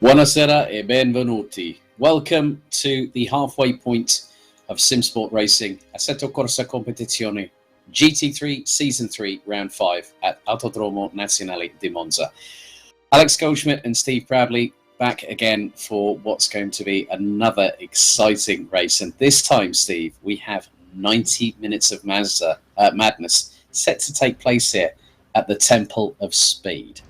Buonasera e benvenuti. Welcome to the halfway point of Simsport Racing, Assetto Corsa Competizione GT3 Season 3 Round 5 at Autodromo Nazionale di Monza. Alex Goldschmidt and Steve Bradley back again for what's going to be another exciting race. And this time, Steve, we have 90 minutes of madness set to take place here at the Temple of Speed.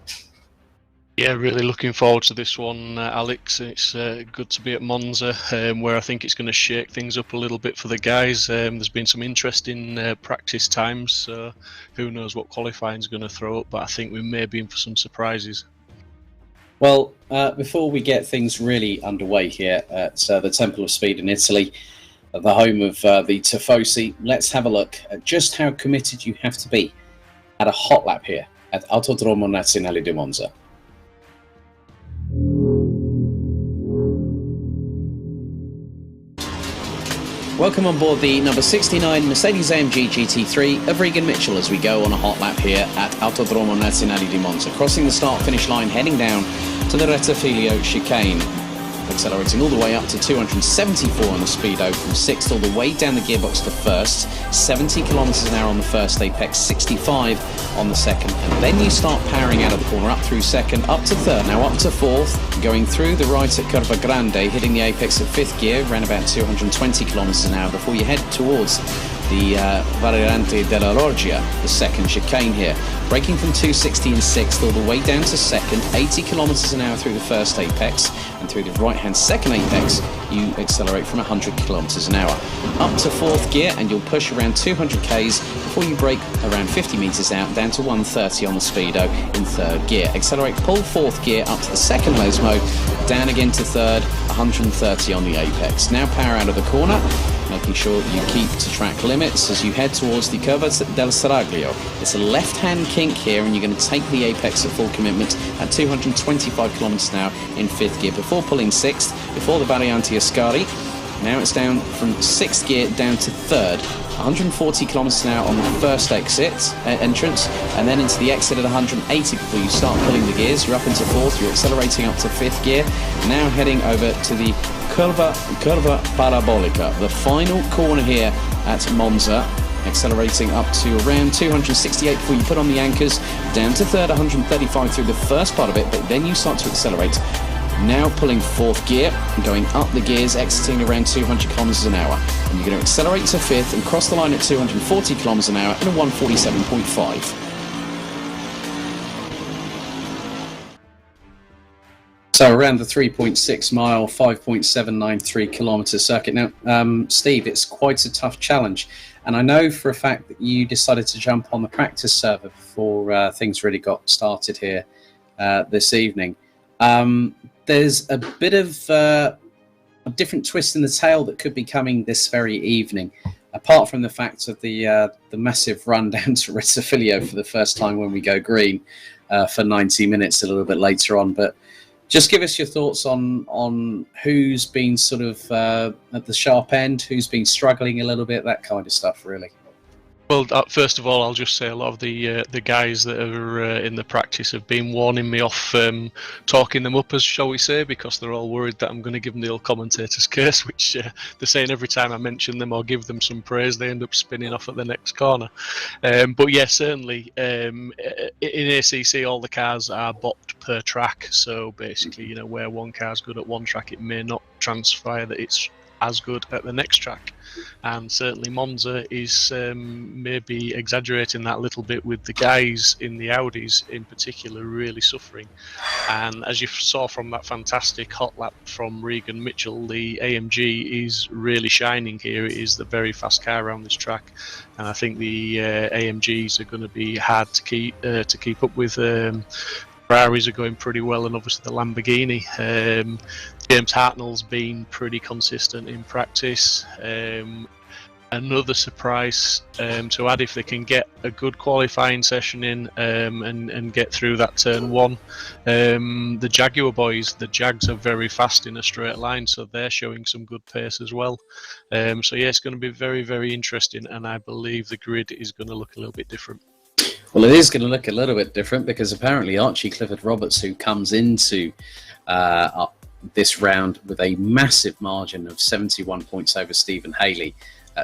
Yeah, really looking forward to this one, Alex. It's good to be at Monza, where I think it's going to shake things up a little bit for the guys. There's been some interesting practice times, so who knows what qualifying is going to throw up, but I think we may be in for some surprises. Well, before we get things really underway here at the Temple of Speed in Italy, at the home of the Tifosi. Let's have a look at just how committed you have to be at a hot lap here at Autodromo Nazionale di Monza. Welcome on board the number 69 Mercedes-AMG GT3 of Regan Mitchell as we go on a hot lap here at Autodromo Nazionale di Monza, crossing the start-finish line, heading down to the Rettifilo chicane, accelerating all the way up to 274 on the speedo from 6th all the way down the gearbox to 1st, 70 kilometers an hour on the first apex, 65 on the second, and then you start powering out of the corner, up through 2nd, up to 3rd, now up to 4th, going through the right at Curva Grande, hitting the apex at 5th gear, around about 220 kilometers an hour before you head towards the Variante della Loggia, the second chicane here, braking from 260 in 6th all the way down to 2nd, 80 kilometers an hour through the first apex, and through the right-hand second apex you accelerate from 100 kilometers an hour up to 4th gear, and you'll push around 200 k's before you brake around 50 meters out down to 130 on the speedo in 3rd gear, accelerate, pull 4th gear up to the second Lesmo, down again to 3rd, 130 on the apex. Now power out of the corner, making sure you keep to track limits as you head towards the Curva del Seraglio. It's a left-hand kink here, and you're going to take the apex at full commitment at 225 kilometers an hour in 5th gear before pulling 6th, before the Variante Ascari. Now it's down from 6th gear down to 3rd, 140 kilometers an hour on the first entrance, and then into the exit at 180 before you start pulling the gears. You're up into 4th, you're accelerating up to 5th gear, now heading over to the Curva Parabolica, the final corner here at Monza, accelerating up to around 268 before you put on the anchors, down to 3rd, 135 through the first part of it, but then you start to accelerate. Now pulling 4th gear, going up the gears, exiting around 200 kilometers an hour, and you're going to accelerate to 5th and cross the line at 240 kilometers an hour in a 147.5. So around the 3.6 mile, 5.793 kilometre circuit. Now, Steve, it's quite a tough challenge. And I know for a fact that you decided to jump on the practice server before things really got started here this evening. There's a bit of a different twist in the tail that could be coming this very evening, apart from the fact of the massive run down to Rettifilo for the first time when we go green for 90 minutes a little bit later on. But just give us your thoughts on who's been sort of at the sharp end, who's been struggling a little bit, that kind of stuff, really. Well, first of all, I'll just say a lot of the guys that are in the practice have been warning me off talking them up, as shall we say, because they're all worried that I'm going to give them the old commentator's curse, which they're saying every time I mention them or give them some praise, they end up spinning off at the next corner. But yeah, certainly in ACC, all the cars are bopped per track. So basically, you know, where one car's good at one track, it may not transpire that it's as good at the next track, and certainly Monza is maybe exaggerating that a little bit, with the guys in the Audis in particular really suffering. And as you saw from that fantastic hot lap from Regan Mitchell, the AMG is really shining here. It is the very fast car around this track, and I think the AMGs are going to be hard to keep up with. Ferraris are going pretty well, and obviously the Lamborghini. James Hartnell's been pretty consistent in practice. Another surprise to add, if they can get a good qualifying session in and get through that turn 1. The Jaguar boys, the Jags, are very fast in a straight line, so they're showing some good pace as well. So yeah, it's going to be very, very interesting, and I believe the grid is going to look a little bit different. Well, it is going to look a little bit different because apparently Archie Clifford-Roberts, who comes into this round with a massive margin of 71 points over Stephen Haley,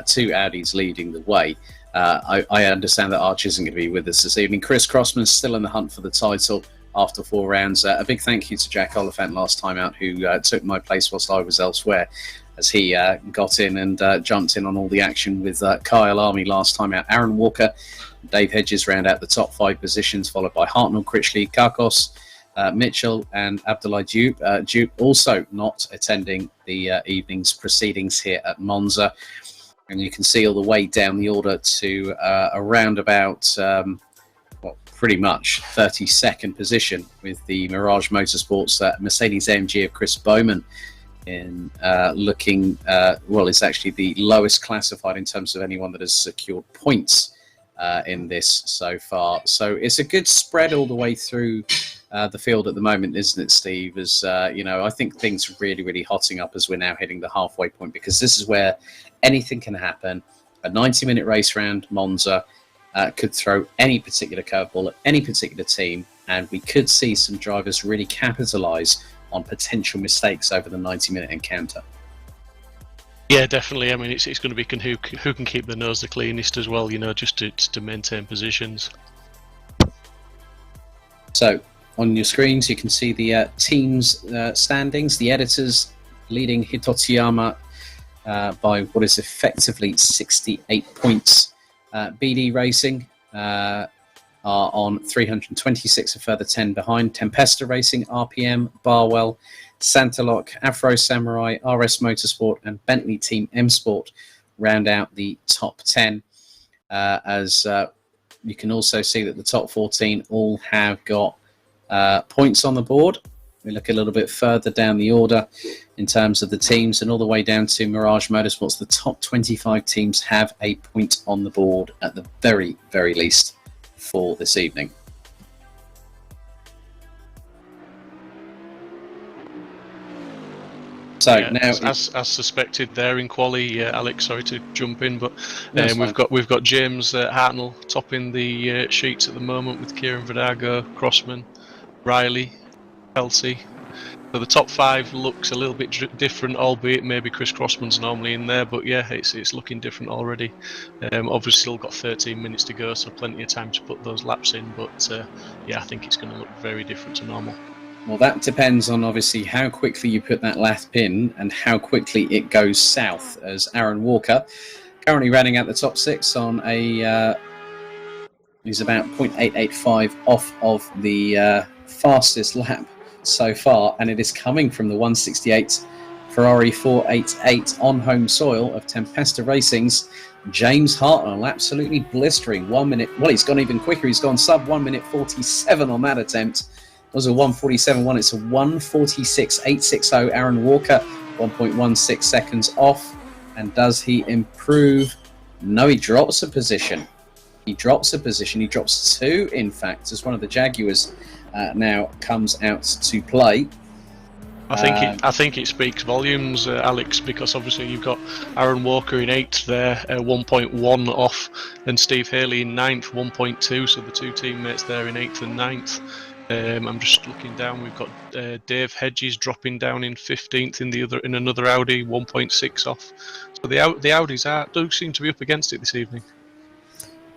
2 Audis leading the way. I understand that Archie isn't going to be with us this evening. Chris Crossman's still in the hunt for the title after 4 rounds. A big thank you to Jack Oliphant last time out, who took my place whilst I was elsewhere, as he got in and jumped in on all the action with Kyalami last time out. Aaron Walker, Dave Hedges round out the top 5 positions, followed by Hartnell, Critchley, Kakos, Mitchell and Abdoulaye Diop. Diop also not attending the evening's proceedings here at Monza. And you can see all the way down the order to around about, pretty much 32nd position with the Mirage Motorsports Mercedes AMG of Chris Bowman in looking, it's actually the lowest classified in terms of anyone that has secured points in this so far. So it's a good spread all the way through the field at the moment, isn't it, Steve? As I think things are really, really hotting up as we're now hitting the halfway point, because this is where anything can happen. A 90-minute race round Monza could throw any particular curveball at any particular team, and we could see some drivers really capitalise on potential mistakes over the 90-minute encounter. Yeah, definitely. I mean, it's going to be who can keep the nose the cleanest as well, just to maintain positions. So on your screens, you can see the teams' standings. The editors leading Hitotsuyama by what is effectively 68 points. BD Racing are on 326, a further 10 behind. Tempesta Racing, RPM, Barwell, Santaloc, Afro Samurai, RS Motorsport, and Bentley Team M Sport round out the top 10. As you can also see that the top 14 all have got points on the board. We look a little bit further down the order in terms of the teams, and all the way down to Mirage Motorsports. The top 25 teams have a point on the board at the very, very least for this evening. So yeah, now, as suspected, there in quali, Alex. Sorry to jump in, but we've got James Hartnell topping the sheets at the moment with Kieran Verdago, Crossman, Riley, Kelsey. So the top 5 looks a little bit different, albeit maybe Chris Crossman's normally in there, but yeah, it's looking different already. Obviously still got 13 minutes to go, so plenty of time to put those laps in, but I think it's going to look very different to normal. Well, that depends on obviously how quickly you put that lap in and how quickly it goes south, as Aaron Walker, currently running out the top 6 on he's about 0.885 off of the fastest lap so far, and it is coming from the 168 Ferrari 488 on home soil of Tempesta Racing's James Hartnell, absolutely blistering 1 minute. Well, he's gone even quicker. He's gone sub 1 minute 47 on that attempt. It was a 1:47.1. It's a 1:46.860. Aaron Walker 1.16 seconds off. And does he improve? No, he drops a position. He drops 2, in fact, as one of the Jaguars now comes out to play. I think it speaks volumes, Alex, because obviously you've got Aaron Walker in 8th there, 1.1 off, and Steve Haley in 9th, 1.2. So the two teammates there in 8th and 9th. I'm just looking down. We've got Dave Hedges dropping down in 15th in another Audi, 1.6 off. So the Audis do seem to be up against it this evening.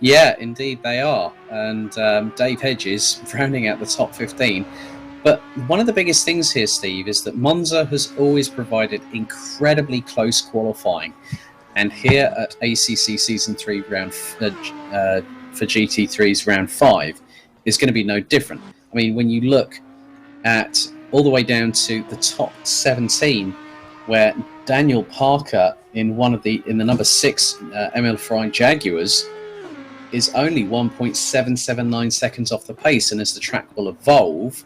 Yeah, indeed they are. And Dave Hedges rounding out the top 15. But one of the biggest things here, Steve, is that Monza has always provided incredibly close qualifying. And here at ACC Season 3 round for GT3's round 5 is going to be no different. I mean, when you look at all the way down to the top 17, where Daniel Parker in the number 6 ML Frying Jaguars is only 1.779 seconds off the pace, and as the track will evolve,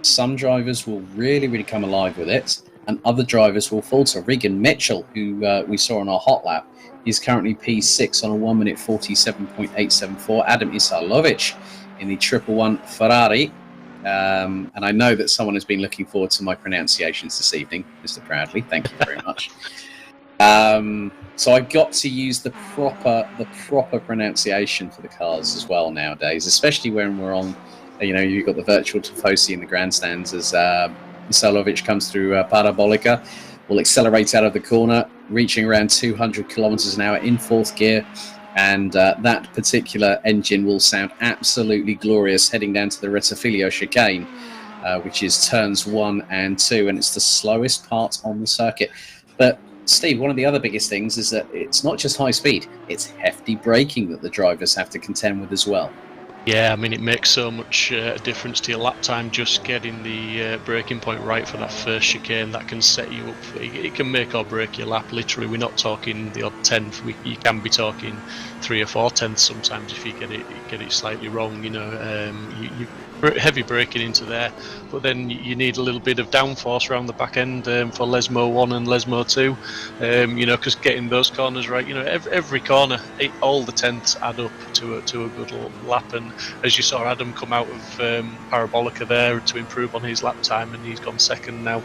some drivers will really, really come alive with it, and other drivers will falter. Regan Mitchell, who we saw on our hot lap, is currently P6 on a 1 minute 47.874. Adam Isalovic in the 111 Ferrari. And I know that someone has been looking forward to my pronunciations this evening, Mr. Proudly. Thank you very much. So I got to use the proper pronunciation for the cars as well nowadays, especially when we're on, you've got the virtual Tifosi in the grandstands as Isalovic comes through Parabolica, will accelerate out of the corner, reaching around 200 kilometers an hour in 4th gear. And that particular engine will sound absolutely glorious heading down to the Rettifilio chicane, which is turns 1 and 2, and it's the slowest part on the circuit. But Steve, one of the other biggest things is that it's not just high speed, it's hefty braking that the drivers have to contend with as well. Yeah, I mean, it makes so much difference to your lap time just getting the braking point right for that first chicane. That can set you up. It can make or break your lap, literally. We're not talking the odd tenth. You can be talking 3 or 4 tenths sometimes if you get it slightly wrong. heavy braking into there, but then you need a little bit of downforce around the back end for Lesmo 1 and Lesmo 2, because getting those corners right, every corner, all the tenths add up to a good lap. And as you saw Adam come out of Parabolica there to improve on his lap time, and he's gone second now.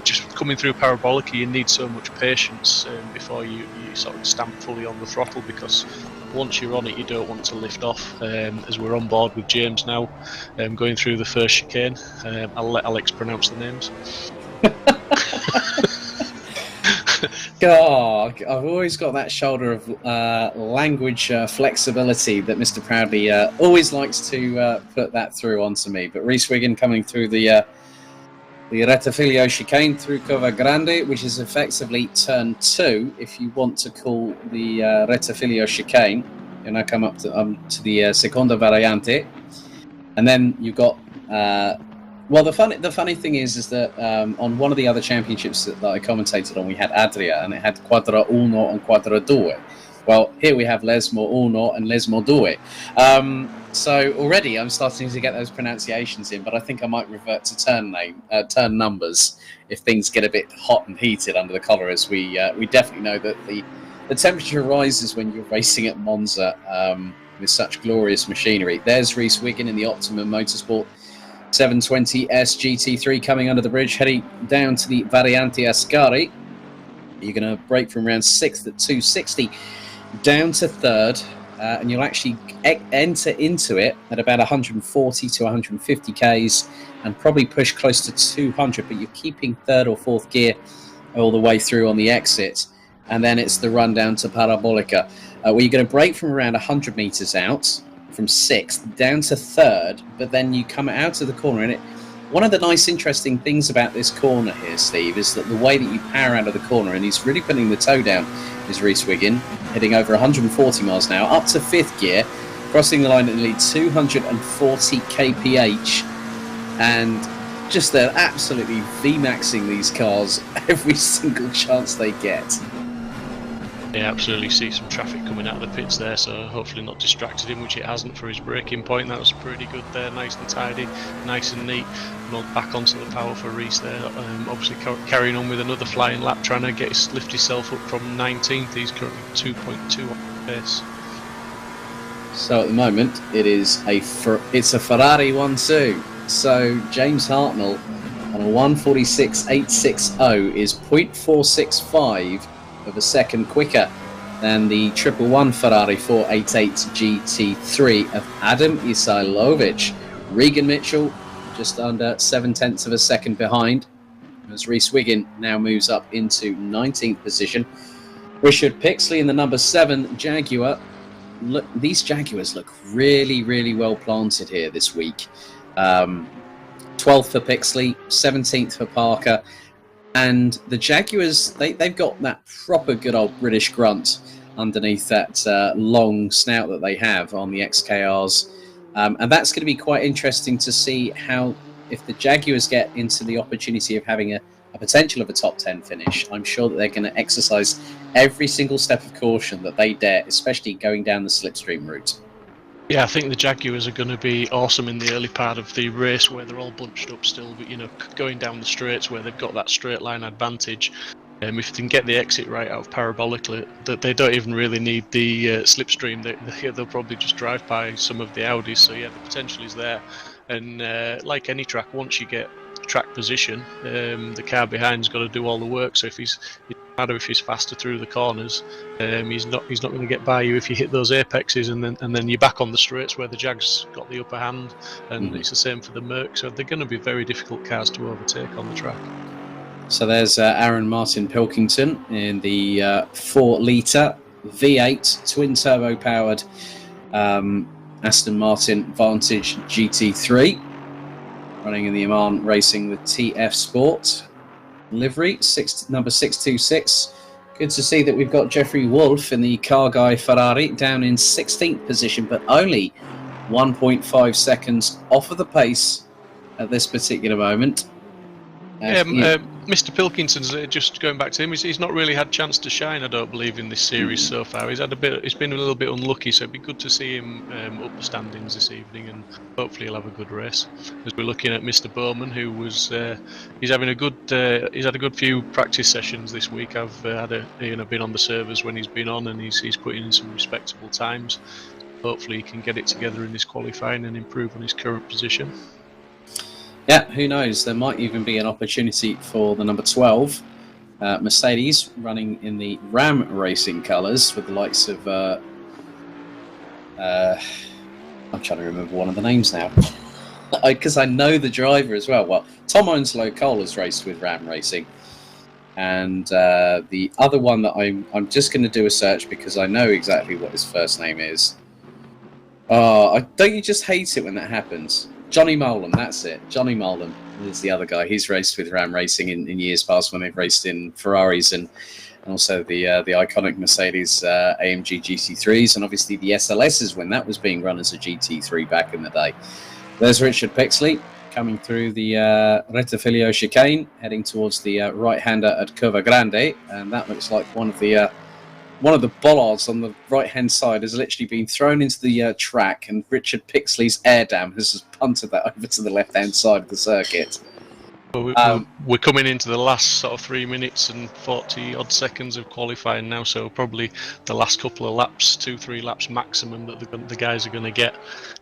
Just coming through Parabolica, you need so much patience before you sort of stamp fully on the throttle, because once you're on it, you don't want to lift off. As we're on board with James now, going through the first chicane. I'll let Alex pronounce the names. God, I've always got that shoulder of language flexibility that Mr. Proudly always likes to put that through onto me. But Reese Wiggin coming through the Retafilio chicane through Cova Grande, which is effectively turn 2, if you want to call the Retafilio chicane. You now come up to the Seconda Variante, and then you've got. The funny thing is that on one of the other championships that I commentated on, we had Adria, and it had Quadra Uno and Quadra Due. Well, here we have Lesmo Uno and Lesmo Due. So already I'm starting to get those pronunciations in, but I think I might revert to turn numbers if things get a bit hot and heated under the collar, as we definitely know that the temperature rises when you're racing at Monza with such glorious machinery. There's Reese Wiggin in the Optimum Motorsport 720S GT3 coming under the bridge, heading down to the Variante Ascari. You're going to brake from round 6th at 260 down to 3rd. And you'll actually enter into it at about 140 to 150 Ks and probably push close to 200, but you're keeping 3rd or 4th gear all the way through on the exit. And then it's the run down to Parabolica, where you're going to brake from around 100 metres out, from 6th down to 3rd, but then you come out of the corner. And one of the nice, interesting things about this corner here, Steve, is that the way that you power out of the corner, and he's really putting the toe down, is Reese Wiggin, heading over 140 miles an hour, up to 5th gear, crossing the line at nearly 240 kph, and just they're absolutely VMAXing these cars every single chance they get. Yeah, absolutely see some traffic coming out of the pits there, so hopefully not distracted him, which it hasn't for his braking point. That was pretty good there, nice and tidy, nice and neat. And back onto the power for Reese there, obviously carrying on with another flying lap, trying to lift himself up from 19th. He's currently 2.2 on the pace. So at the moment, it's a Ferrari 1-2. So James Hartnell on a 1:46.860 is 0.465 of a second quicker than the 111 Ferrari 488 GT3 of Adam Isailovic. Regan Mitchell just under 0.7 of a second behind, as Reese Wiggin now moves up into 19th position. Richard Pixley in the number 7 Jaguar. Look, these Jaguars look really, really well planted here this week. 12th for Pixley, 17th for Parker. And the Jaguars, they've got that proper good old British grunt underneath that long snout that they have on the XKRs. And that's going to be quite interesting to see if the Jaguars get into the opportunity of having a potential of a top 10 finish. I'm sure that they're going to exercise every single step of caution that they dare, especially going down the slipstream route. Yeah, I think the Jaguars are going to be awesome in the early part of the race where they're all bunched up still, but going down the straights where they've got that straight line advantage. If they can get the exit right out of Parabolically, that they don't even really need the slipstream. They'll probably just drive by some of the Audis. So yeah, the potential is there. And like any track, once you get track position, the car behind's got to do all the work. So if it doesn't matter if he's faster through the corners, he's not going to get by you if you hit those apexes, and then you're back on the straights where the Jags got the upper hand, and it's the same for the Merc. So they're going to be very difficult cars to overtake on the track. So there's Aaron Martin Pilkington in the 4-litre V8 twin-turbo powered Aston Martin Vantage GT3, running in the Oman Racing with TF Sport livery, number 626. Good to see that we've got Jeffrey Wolf in the Car Guy Ferrari down in 16th position, but only 1.5 seconds off of the pace at this particular moment. Mr. Pilkinson's just going back to him. He's not really had a chance to shine, I don't believe, in this series so far. He's been a little bit unlucky, so it'd be good to see him up the standings this evening, and hopefully he'll have a good race. As we're looking at Mr. Bowman, who was he's had a good few practice sessions this week. I've been on the servers when he's been on, and he's putting in some respectable times. Hopefully he can get it together in this qualifying and improve on his current position. Yeah, who knows? There might even be an opportunity for the number 12, Mercedes, running in the Ram Racing colours with the likes of... I'm trying to remember one of the names now. Because I know the driver as well. Well, Tom Onslow Cole has raced with Ram Racing. And the other one that I'm just going to do a search because I know exactly what his first name is. Don't you just hate it when that happens? Johnny Molan, that's it. Johnny Molan is the other guy. He's raced with Ram Racing in years past when they've raced in Ferraris and also the iconic Mercedes AMG GT3s, and obviously the SLSs when that was being run as a GT3 back in the day. There's Richard Pixley coming through the Rettifilio chicane, heading towards the right-hander at Curva Grande, and that looks like one of the bollards on the right-hand side has literally been thrown into the track, and Richard Pixley's air dam has just punted that over to the left-hand side of the circuit. Well, we're coming into the last sort of 3 minutes and 40-odd seconds of qualifying now, so probably the last couple of laps, 2-3 laps maximum that the guys are going to get.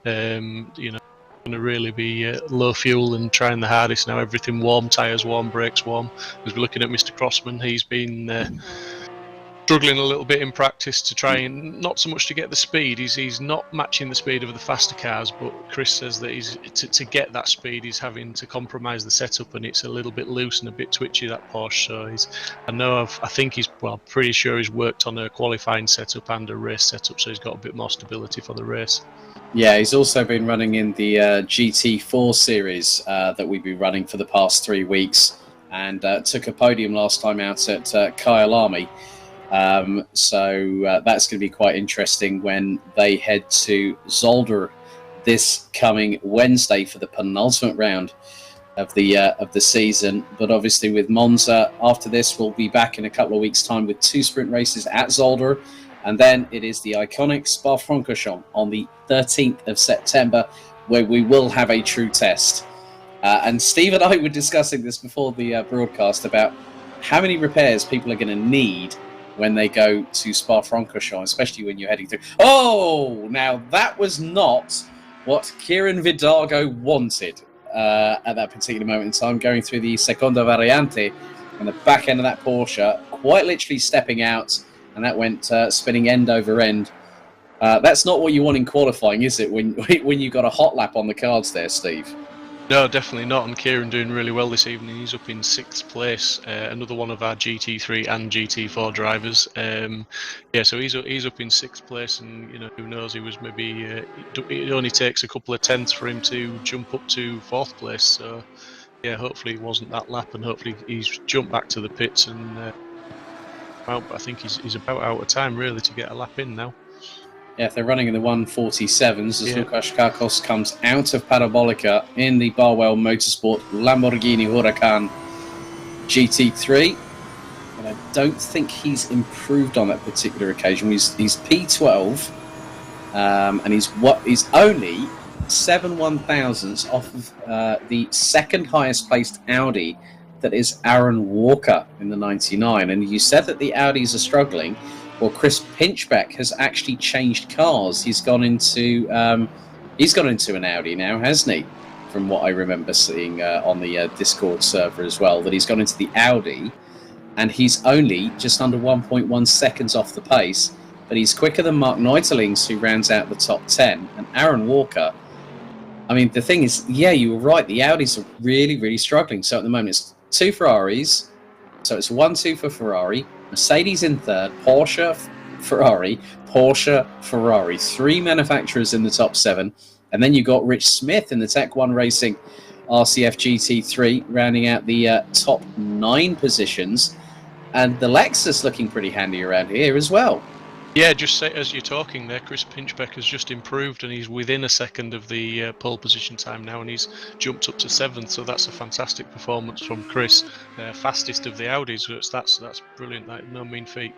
Going to really be low fuel and trying the hardest now. Everything warm, tyres warm, brakes warm. As we're looking at Mr. Crossman, he's been... struggling a little bit in practice to try and not so much to get the speed. He's not matching the speed of the faster cars, but Chris says that to get that speed he's having to compromise the setup, and it's a little bit loose and a bit twitchy, that Porsche. So I think he's pretty sure he's worked on a qualifying setup and a race setup, so he's got a bit more stability for the race. Yeah, he's also been running in the GT4 series that we've been running for the past 3 weeks, and took a podium last time out at Kyalami. So that's going to be quite interesting when they head to Zolder this coming Wednesday for the penultimate round of the season. But obviously with Monza, after this, we'll be back in a couple of weeks' time with 2 sprint races at Zolder. And then it is the iconic Spa-Francorchamps on the 13th of September, where we will have a true test. And Steve and I were discussing this before the broadcast about how many repairs people are going to need when they go to Spa-Francorchamps, especially when you're heading through. Oh, now that was not what Kieran Vidago wanted at that particular moment in time, going through the Seconda Variante and the back end of that Porsche, quite literally stepping out, and that went spinning end over end. That's not what you want in qualifying, is it, when you've got a hot lap on the cards there, Steve? No, definitely not. And Kieran doing really well this evening. He's up in 6th place. Another one of our GT3 and GT4 drivers. So he's up in 6th place, and who knows? He was maybe it only takes a couple of tenths for him to jump up to 4th place. So yeah, hopefully it wasn't that lap, and hopefully he's jumped back to the pits and out. But I think he's about out of time really to get a lap in now. Yeah, if they're running in the 147s, as Lukas Kakos comes out of Parabolica in the Barwell Motorsport Lamborghini Huracan GT3. But I don't think he's improved on that particular occasion. He's P12, and he's only 7 1,000ths off of the second highest placed Audi, that is Aaron Walker in the 99. And you said that the Audis are struggling. Well, Chris Pinchback has actually changed cars. He's gone into an Audi now, hasn't he? From what I remember seeing on the Discord server as well, that he's gone into the Audi, and he's only just under 1.1 seconds off the pace, but he's quicker than Mark Neutelings, who rounds out the top 10, and Aaron Walker. I mean, the thing is, yeah, you were right. The Audis are really, really struggling. So at the moment, it's 2 Ferraris. So it's 1-2 for Ferrari. Mercedes in 3rd, Porsche, Ferrari. 3 manufacturers in the top 7. And then you got Rich Smith in the Tech 1 Racing RCF GT3, rounding out the top 9 positions. And the Lexus looking pretty handy around here as well. Yeah, just say, as you're talking there, Chris Pinchbeck has just improved and he's within a second of the pole position time now, and he's jumped up to 7th. So that's a fantastic performance from Chris, fastest of the Audis. That's brilliant. That no mean feat.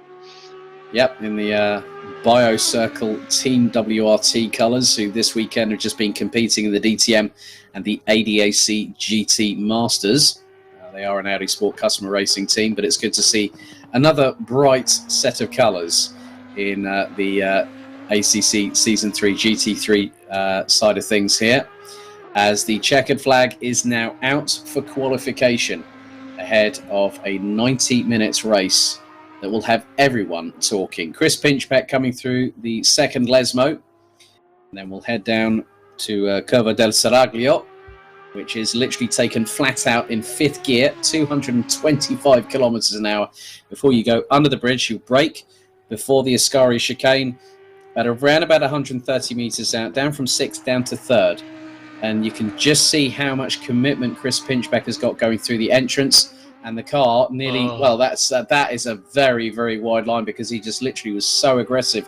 Yep, in the Bio Circle Team WRT colours, who this weekend have just been competing in the DTM and the ADAC GT Masters. They are an Audi Sport customer racing team, but it's good to see another bright set of colours in the ACC Season 3 GT3 side of things here, as the checkered flag is now out for qualification ahead of a 90 minutes race that will have everyone talking. Chris Pinchbeck coming through the second Lesmo, and then we'll head down to Curva del Seraglio, which is literally taken flat out in 5th gear, 225 kilometers an hour. Before you go under the bridge, you'll brake before the Ascari chicane at around about 130 meters out, down from 6th down to 3rd. And you can just see how much commitment Chris Pinchbeck has got going through the entrance. And the car nearly, well, that is a very, very wide line, because he just literally was so aggressive,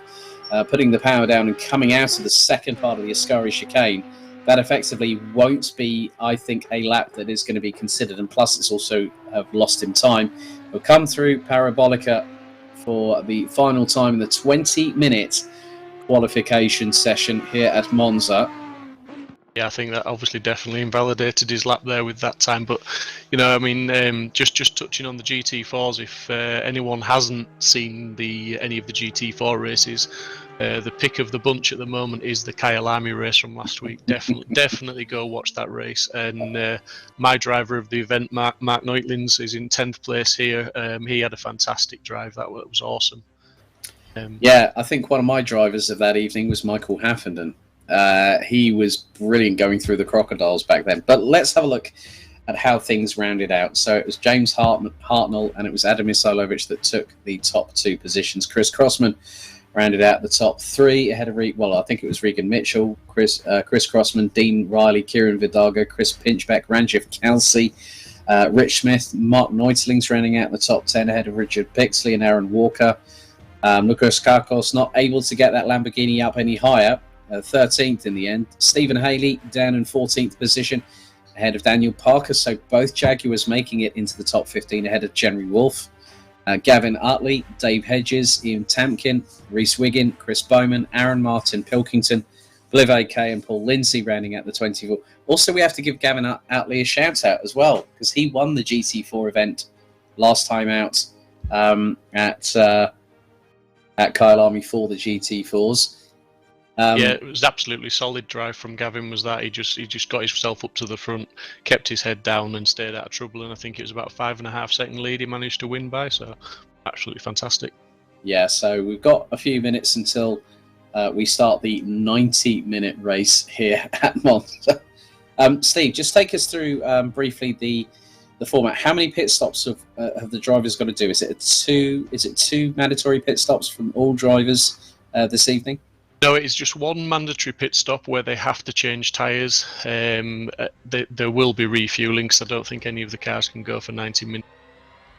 putting the power down and coming out of the second part of the Ascari chicane. That effectively won't be, I think, a lap that is going to be considered. And plus, it's also lost him time. He'll come through Parabolica for the final time in the 20-minute qualification session here at Monza. Yeah, I think that obviously definitely invalidated his lap there with that time. But, you know, I mean, just touching on the GT4s, if anyone hasn't seen any of the GT4 races, the pick of the bunch at the moment is the Kyalami race from last week. Definitely go watch that race. And my driver of the event, Mark Neutlins, is in 10th place here. He had a fantastic drive. That was awesome. Yeah, I think one of my drivers of that evening was Michael Haffenden. He was brilliant going through the crocodiles back then. But let's have a look at how things rounded out. So it was James Hartnell and it was Adam Isailovic that took the top 2 positions. Chris Crossman rounded out the top 3 ahead of I think it was Regan Mitchell, Chris Crossman, Dean Riley, Kieran Vidago, Chris Pinchbeck, Ranjith Kelsey, Rich Smith, Mark Neutlings rounding out the top 10 ahead of Richard Pixley and Aaron Walker. Lucas Karkos not able to get that Lamborghini up any higher. 13th in the end. Stephen Haley down in 14th position ahead of Daniel Parker. So both Jaguars making it into the top 15 ahead of Jerry Wolf. Gavin Utley, Dave Hedges, Ian Tamkin, Reese Wiggin, Chris Bowman, Aaron Martin Pilkington, Bliv AK and Paul Lindsay rounding out the 24. Also, we have to give Gavin Utley a shout out as well, because he won the GT4 event last time out at Kyalami for the GT4s. Yeah, it was absolutely solid drive from Gavin. Was that he just got himself up to the front, kept his head down, and stayed out of trouble. And I think it was about a 5.5 second lead he managed to win by. So absolutely fantastic. Yeah, so we've got a few minutes until we start the 90-minute race here at Monza. Steve, just take us through briefly the format. How many pit stops have the drivers got to do? Is it two mandatory pit stops from all drivers this evening? No, it is just one mandatory pit stop where they have to change tyres. There will be refuelling, because I don't think any of the cars can go for 90 minutes,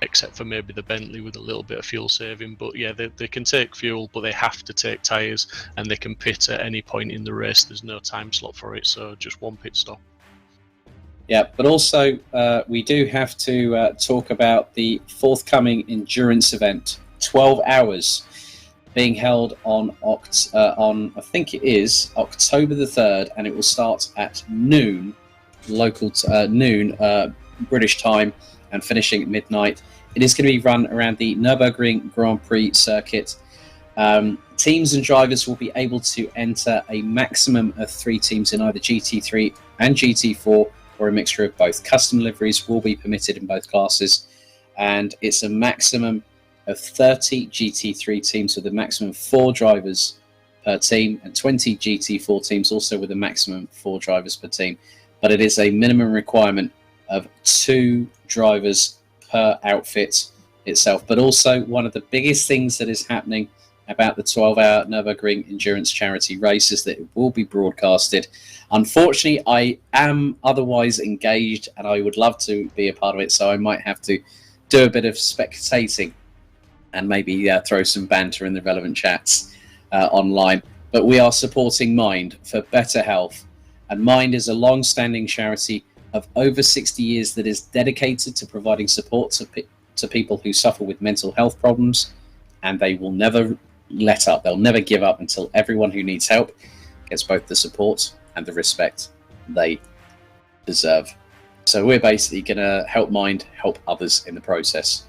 except for maybe the Bentley with a little bit of fuel saving. But yeah, they can take fuel, but they have to take tyres, and they can pit at any point in the race. There's no time slot for it, so just one pit stop. Yeah, but also we do have to talk about the forthcoming endurance event, 12 hours, being held on I think it is October the 3rd, and it will start at noon, British time, and finishing at midnight. It is going to be run around the Nurburgring Grand Prix circuit. Teams and drivers will be able to enter a maximum of 3 teams in either GT3 and GT4, or a mixture of both. Custom liveries will be permitted in both classes, and it's a maximum of 30 GT3 teams with a maximum of 4 drivers per team, and 20 GT4 teams also with a maximum of 4 drivers per team. But it is a minimum requirement of 2 drivers per outfit itself. But also, one of the biggest things that is happening about the 12-hour Nürburgring Endurance Charity Race is that it will be broadcasted. Unfortunately, I am otherwise engaged and I would love to be a part of it, so I might have to do a bit of spectating and maybe throw some banter in the relevant chats online. But we are supporting Mind for better health. And Mind is a long-standing charity of over 60 years that is dedicated to providing support to people who suffer with mental health problems. And they will never let up. They'll never give up until everyone who needs help gets both the support and the respect they deserve. So we're basically going to help Mind help others in the process.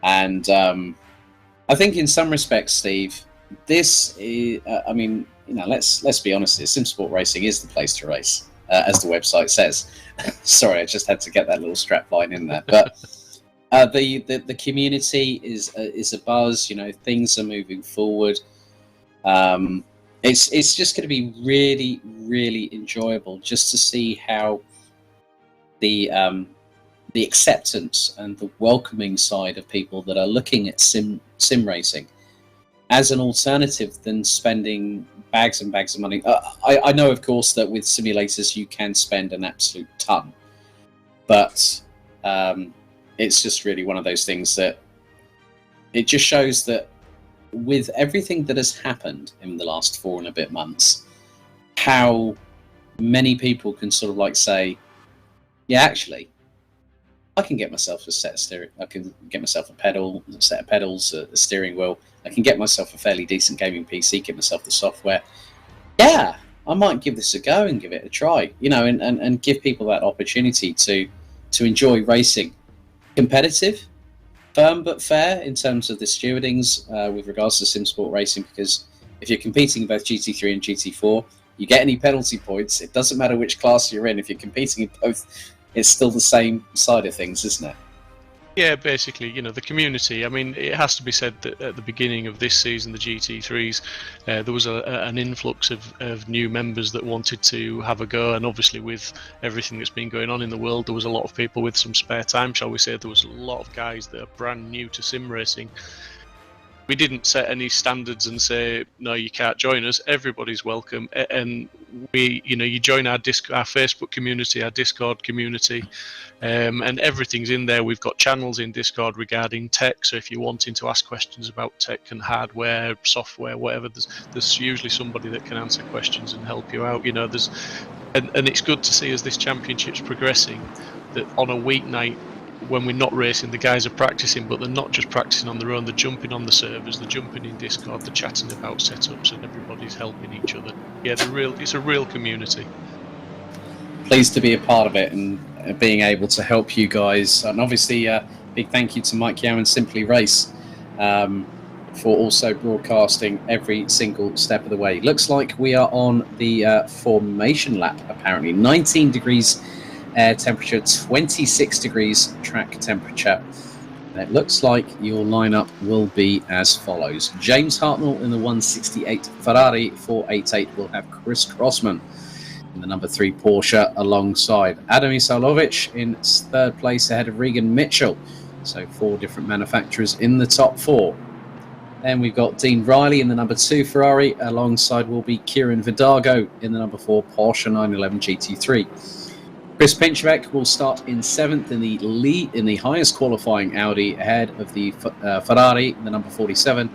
And I think in some respects, Steve, this is, let's be honest here, Simsport Racing is the place to race, as the website says. Sorry, I just had to get that little strap line in there. But the community is a buzz. Things are moving forward. It's just going to be really, really enjoyable just to see how the acceptance and the welcoming side of people that are looking at sim racing as an alternative than spending bags and bags of money. I know, of course, that with simulators you can spend an absolute ton, but it's just really one of those things that it just shows that with everything that has happened in the last 4 and a bit months, how many people can sort of like say, yeah, actually, I can get myself a set of steering. I can get myself a set of pedals, a steering wheel. I can get myself a fairly decent gaming PC, get myself the software. Yeah, I might give this a go and give it a try, and give people that opportunity to enjoy racing. Competitive, firm but fair in terms of the stewardings with regards to Simsport Racing, because if you're competing in both GT3 and GT4, you get any penalty points. It doesn't matter which class you're in. If you're competing in both, it's still the same side of things, isn't it? Yeah, basically, the community. I mean, it has to be said that at the beginning of this season, the GT3s, there was an influx of new members that wanted to have a go. And obviously, with everything that's been going on in the world, there was a lot of people with some spare time, shall we say. There was a lot of guys that are brand new to sim racing. We didn't set any standards and say, no, you can't join us. Everybody's welcome. And you join our Facebook community, our Discord community, and everything's in there. We've got channels in Discord regarding tech. So if you're wanting to ask questions about tech and hardware, software, whatever, there's usually somebody that can answer questions and help you out. And it's good to see as this championship's progressing that on a weeknight, when we're not racing, the guys are practicing, but they're not just practicing on their own. They're jumping on the servers, they're jumping in Discord, they're chatting about setups, and everybody's helping each other. Yeah, it's a real community. Pleased to be a part of it and being able to help you guys. And obviously, big thank you to Mike Yao and Simply Race for also broadcasting every single step of the way. Looks like we are on the formation lap, apparently. 19 degrees air temperature, 26 degrees track temperature. And it looks like your lineup will be as follows. James Hartnell in the 168 Ferrari 488 will have Chris Crossman in the number 3 Porsche alongside Adam Isalovic in third place ahead of Regan Mitchell. So 4 different manufacturers in the top 4. Then we've got Dean Riley in the number 2 Ferrari, alongside will be Kieran Vidago in the number 4 Porsche 911 GT3. Chris Pinchbeck will start in 7th in the highest qualifying Audi, ahead of the Ferrari, the number 47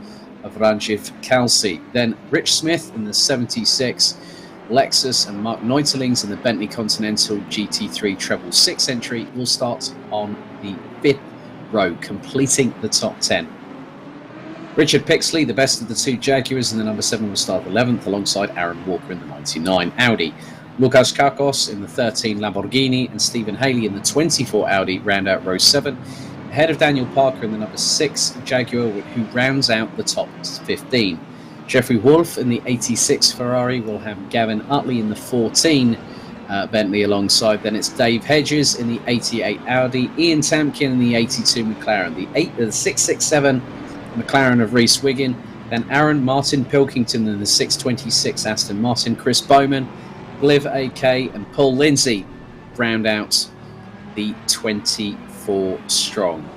of Ranjith Kalsi. Then Rich Smith in the 76, Lexus and Mark Neuterlings in the Bentley Continental GT3 Treble 6 entry will start on the 5th row, completing the top 10. Richard Pixley, the best of the 2 Jaguars in the number 7, will start 11th alongside Aaron Walker in the 99 Audi. Lukas Kakos in the 13 Lamborghini and Stephen Haley in the 24 Audi round out row 7, ahead of Daniel Parker in the number 6 Jaguar, who rounds out the top 15. Jeffrey Wolf in the 86 Ferrari will have Gavin Utley in the 14 Bentley alongside. Then it's Dave Hedges in the 88 Audi, Ian Tamkin in the 82 McLaren, the 667 McLaren of Reese Wiggin, then Aaron Martin Pilkington in the 626 Aston Martin, Chris Bowman, Bliv AK and Paul Lindsay round out the 24 strong.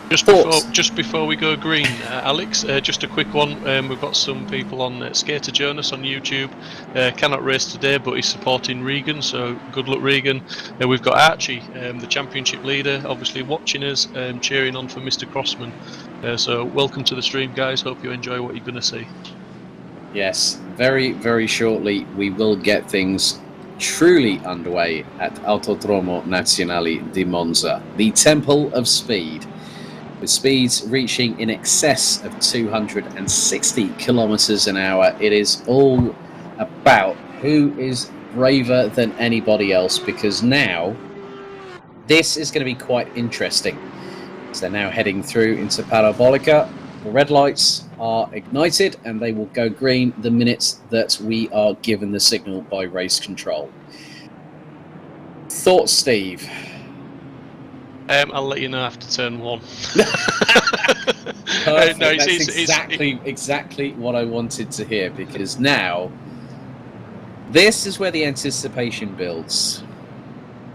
Just before we go green, Alex, just a quick one. We've got some people on Skater Jonas on YouTube. Cannot race today, but he's supporting Regan, so good luck, Regan. We've got Archie, the championship leader, obviously watching us, cheering on for Mr. Crossman. So welcome to the stream, guys. Hope you enjoy what you're going to see. Yes, very, very shortly we will get things truly underway at Autodromo Nazionale di Monza, the Temple of Speed, with speeds reaching in excess of 260 kilometers an hour. It is all about who is braver than anybody else, because now this is going to be quite interesting. So they're now heading through into Parabolica. The red lights are ignited and they will go green the minute that we are given the signal by race control. Thoughts, Steve? I'll let you know after turn 1. Perfect. No, that's exactly what I wanted to hear, because now this is where the anticipation builds.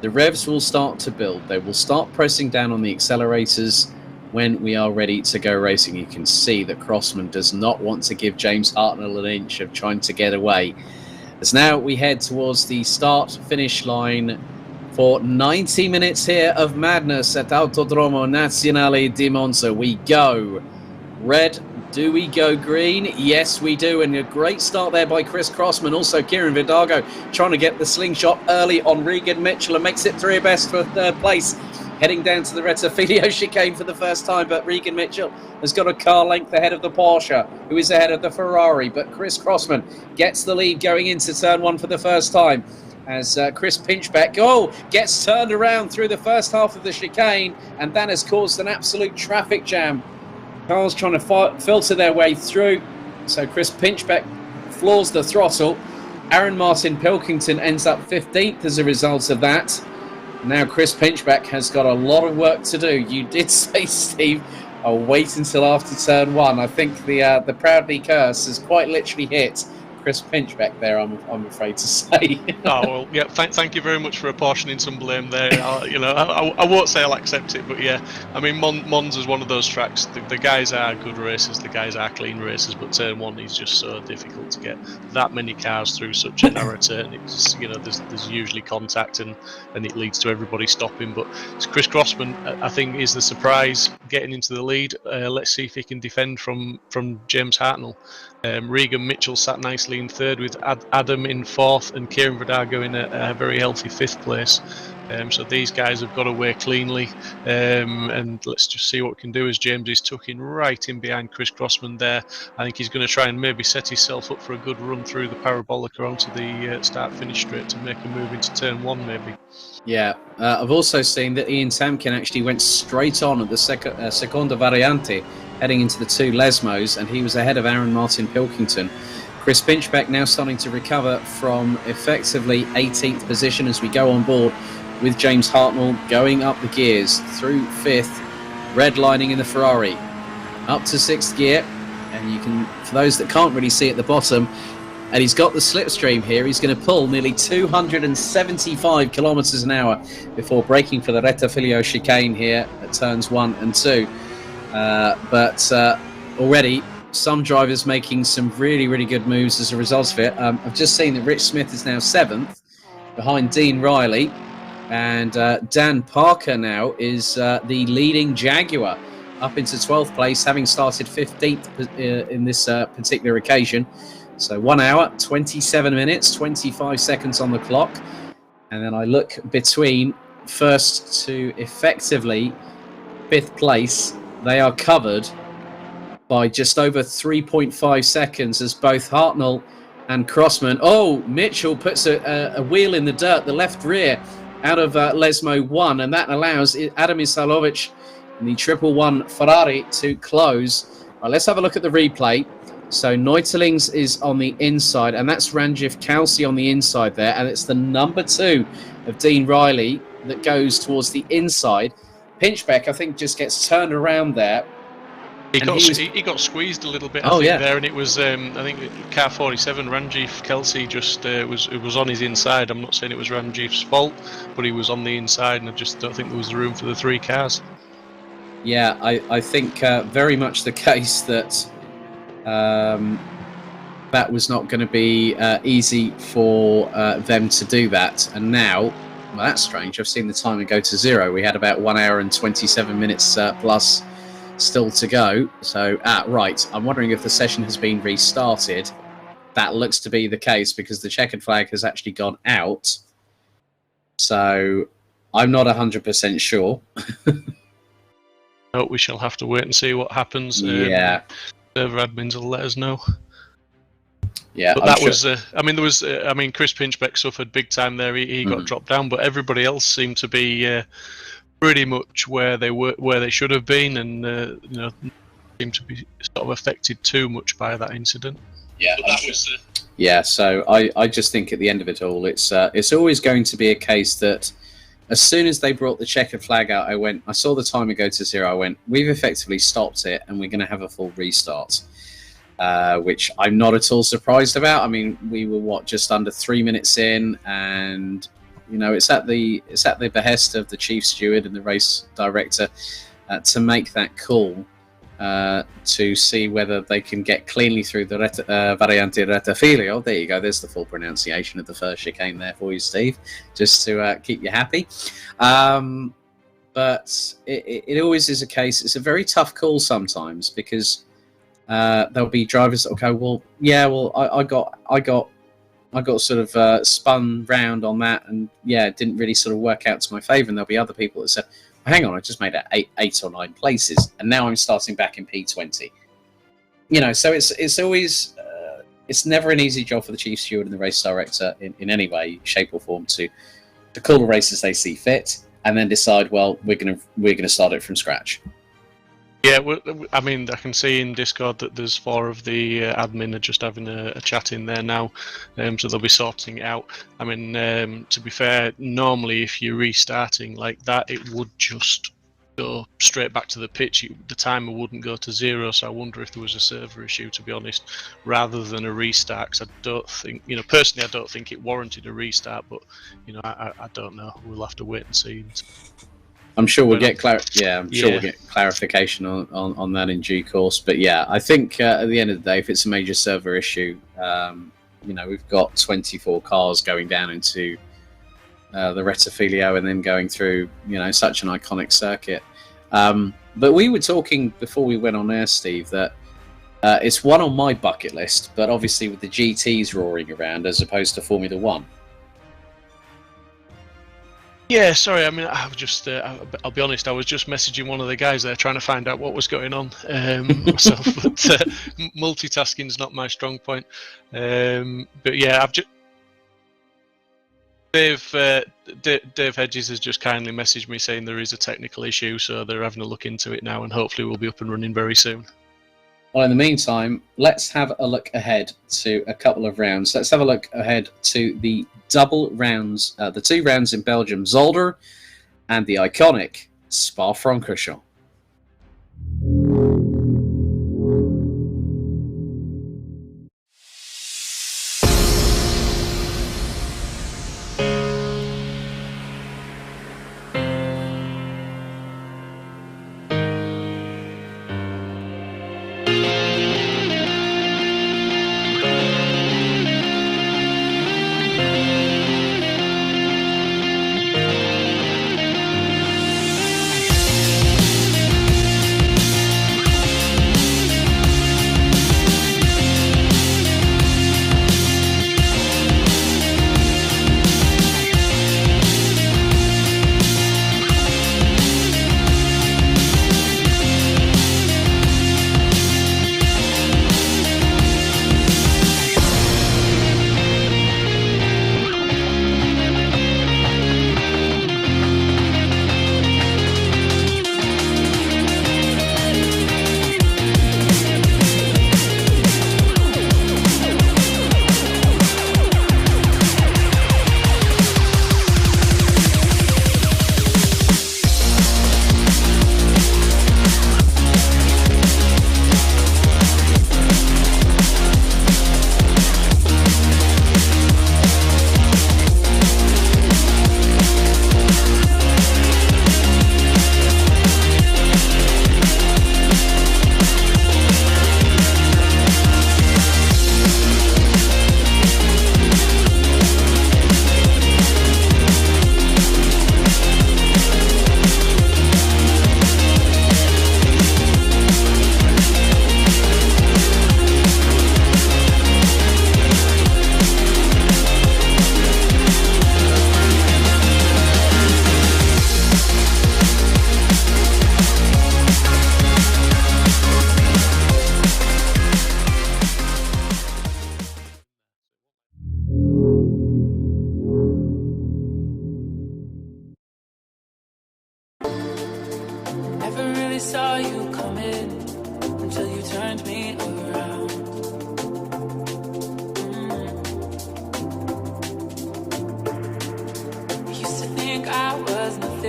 The revs will start to build. They will start pressing down on the accelerators when we are ready to go racing. You can see that Crossman does not want to give James Hartnell an inch of trying to get away. As now we head towards the start-finish line for 90 minutes here of madness at Autodromo Nazionale di Monza. We go red. Do we go green? Yes, we do. And a great start there by Chris Crossman. Also, Kieran Vidago trying to get the slingshot early on Regan Mitchell and makes it through best for third place. Heading down to the Rettifilio chicane for the first time, but Regan Mitchell has got a car length ahead of the Porsche, who is ahead of the Ferrari. But Chris Crossman gets the lead going into turn 1 for the first time, as Chris Pinchbeck gets turned around through the first half of the chicane, and that has caused an absolute traffic jam. Cars trying to filter their way through, so Chris Pinchbeck floors the throttle. Aaron Martin Pilkington ends up 15th as a result of that. Now Chris Pinchbeck has got a lot of work to do. You did say, Steve, I'll wait until after turn 1. I think the Proudly curse has quite literally hit Chris Pinchbeck there, I'm afraid to say. Oh, well, yeah, thank you very much for apportioning some blame there. I won't say I'll accept it, but yeah, I mean, Monza's one of those tracks. The guys are good racers, the guys are clean racers, but turn 1 is just so difficult to get that many cars through such a narrow turn. It's, there's usually contact and it leads to everybody stopping. But Chris Crossman, I think, is the surprise getting into the lead. Let's see if he can defend from James Hartnell. Regan Mitchell sat nicely in third, with Adam in fourth and Kieran Vidago in a very healthy 5th place. So these guys have got away cleanly, and let's just see what we can do, as James is tucking right in behind Chris Crossman there. I think he's going to try and maybe set himself up for a good run through the Parabolica onto the start-finish straight to make a move into turn 1 maybe. Yeah, I've also seen that Ian Tamkin actually went straight on at the Seconda Variante, heading into the 2 Lesmos, and he was ahead of Aaron Martin Pilkington. Chris Pinchbeck now starting to recover from effectively 18th position as we go on board with James Hartnell going up the gears through 5th, redlining in the Ferrari up to 6th gear. And you can, for those that can't really see at the bottom, and he's got the slipstream here, he's going to pull nearly 275 kilometers an hour before braking for the Rettifilio chicane here at turns 1 and 2. But already some drivers making some really, really good moves as a result of it. I've just seen that Rich Smith is now 7th behind Dean Riley, and Dan Parker now is the leading Jaguar up into 12th place, having started 15th in this particular occasion. So 1 hour, 27 minutes, 25 seconds on the clock. And then I look between first to effectively 5th place. They are covered by just over 3.5 seconds, as both Hartnell and Crossman. Mitchell puts a wheel in the dirt, the left rear, out of Lesmo 1, and that allows Adam Isalovic in the 111 Ferrari to close. Right, let's have a look at the replay. So Neutelings is on the inside, and that's Ranjiv Kalsi on the inside there, and it's the number 2 of Dean Riley that goes towards the inside. Pinchbeck, I think, just gets turned around there. He got squeezed a little bit, there, and it was I think car 47, Ranjiv Kelsey, just it was on his inside. I'm not saying it was Ranjiv's fault, but he was on the inside, and I just don't think there was room for the 3 cars. Yeah, I think very much the case that that was not going to be easy for them to do that. And now, well, that's strange. I've seen the timer go to 0. We had about 1 hour and 27 minutes plus still to go. So, right. I'm wondering if the session has been restarted. That looks to be the case because the checkered flag has actually gone out. So, I'm not 100% sure. No, we shall have to wait and see what happens. Yeah. Server admins will let us know. Yeah, but that was. There was. Chris Pinchbeck suffered big time there. He got dropped down, but everybody else seemed to be pretty much where they should have been, and seemed to be sort of affected too much by that incident. Yeah, that was. Yeah, so I just think at the end of it all, it's always going to be a case that as soon as they brought the checkered flag out, I saw the timer go to 0. I went, we've effectively stopped it, and we're going to have a full restart. Which I'm not at all surprised about. I mean, we were just under 3 minutes in, and it's at the behest of the chief steward and the race director to make that call to see whether they can get cleanly through the variante retafilio. There you go. There's the full pronunciation of the first chicane there for you, Steve, just to keep you happy. But it always is a case. It's a very tough call sometimes because. There'll be drivers that will go, well, yeah, well, I got sort of spun round on that, and yeah, it didn't really sort of work out to my favour. And there'll be other people that said, well, hang on, I just made it eight or 9 places, and now I'm starting back in P20. So it's always it's never an easy job for the chief steward and the race director in any way, shape, or form to call the races they see fit, and then decide, well, we're gonna start it from scratch. Yeah, I can see in Discord that there's 4 of the admin are just having a chat in there now, so they'll be sorting it out. To be fair, normally if you're restarting like that, it would just go straight back to the pitch. The timer wouldn't go to 0, so I wonder if there was a server issue, to be honest, rather than a restart. Because I don't think, personally, I don't think it warranted a restart, but I don't know. We'll have to wait and see. I'm sure we'll get we'll get clarification on that in due course. But yeah, I think at the end of the day, if it's a major server issue, we've got 24 cars going down into the Retafilio and then going through such an iconic circuit. But we were talking before we went on air, Steve, that it's one on my bucket list, but obviously with the GTs roaring around as opposed to Formula One. Yeah, sorry. I was just, I'll be honest, I was just messaging one of the guys there trying to find out what was going on myself, but multitasking's not my strong point. But yeah, Dave Hedges has just kindly messaged me saying there is a technical issue, so they're having a look into it now, and hopefully we'll be up and running very soon. Well, in the meantime, let's have a look ahead to a couple of rounds. Let's have a look ahead to the double rounds, the 2 rounds in Belgium, Zolder, and the iconic Spa-Francorchamps.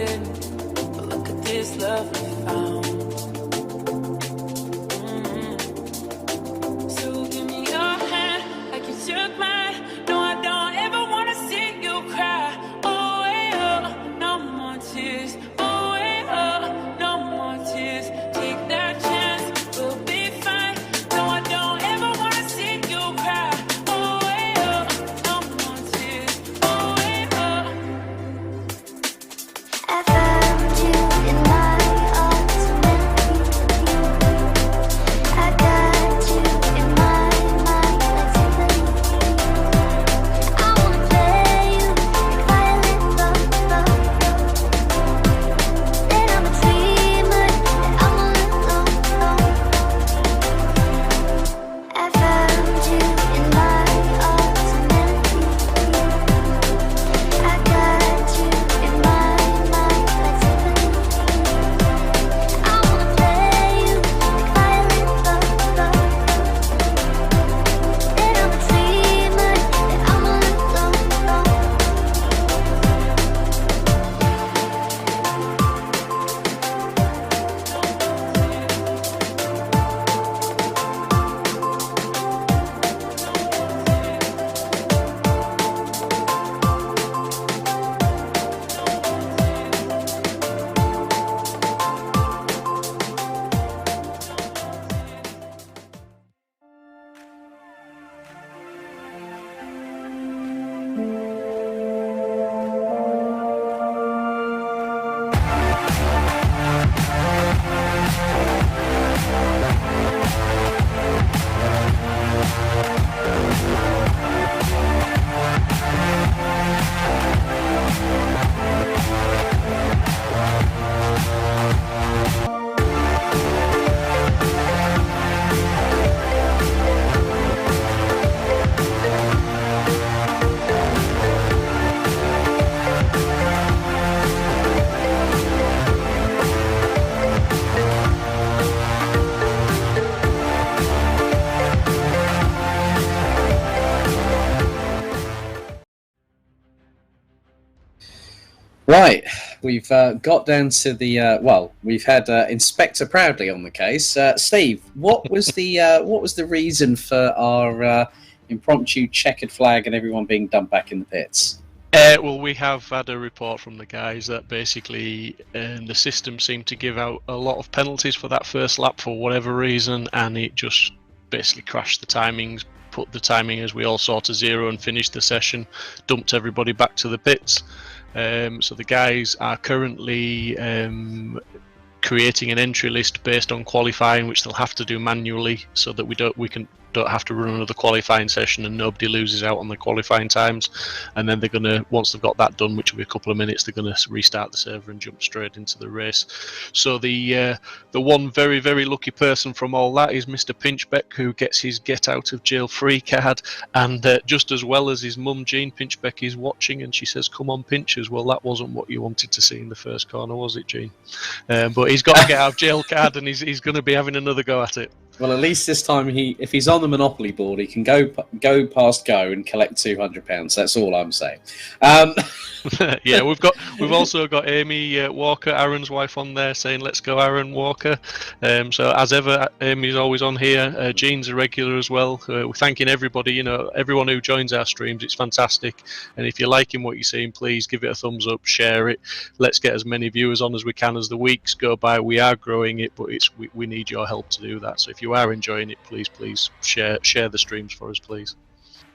something. But look at this love we found. So give me your hand like you took mine. No, I don't ever wanna see you cry. Oh, way up, no more tears. Oh, way up, no more tears. Take that chance, we'll be fine. No, I don't ever wanna see you cry. Oh, way up, no more tears. Oh, way up. I found you in my arms when I got you in my mind like symphony. I wanna play you like violin, love. Then I'm a dreamer, and I'm a little alone. I found you in my arms when I got you in my mind like symphony. I wanna play you like violin, love. Then I'm a dreamer, and I'm a little alone. Right, we've got down to the we've had Inspector Proudly on the case. Steve, what was the reason for our impromptu checkered flag and everyone being dumped back in the pits? Well, we have had a report from the guys that basically the system seemed to give out a lot of penalties for that first lap for whatever reason, and it just basically crashed the timings, put the timing as we all saw to zero, and finished the session, dumped everybody back to the pits. So the guys are currently creating an entry list based on qualifying, which they'll have to do manually, so that we don't have to run another qualifying session and nobody loses out on the qualifying times. And then they're gonna, once they've got that done, which will be a couple of minutes, they're gonna restart the server and jump straight into the race. So the one very, very lucky person from all that is Mr. Pinchbeck, who gets his get out of jail free card, and just as well as his mum Jean Pinchbeck is watching, and she says, "Come on, Pinchers." Well, that wasn't what you wanted to see in the first corner, was it, Jean? But he's got a get out of jail card, and he's going to be having another go at it. Well, at least this time, if he's on the Monopoly board, he can go past go and collect £200. That's all I'm saying. Yeah, we've also got Amy Walker, Aaron's wife, on there saying, "Let's go, Aaron Walker." So as ever, Amy's always on here. Jean's a regular as well. We're thanking everybody. You know, everyone who joins our streams. It's fantastic. And if you're liking what you're seeing, please give it a thumbs up, share it. Let's get as many viewers on as we can as the weeks go by. We are growing it, but we need your help to do that. So if you are enjoying it, please share the streams for us, please.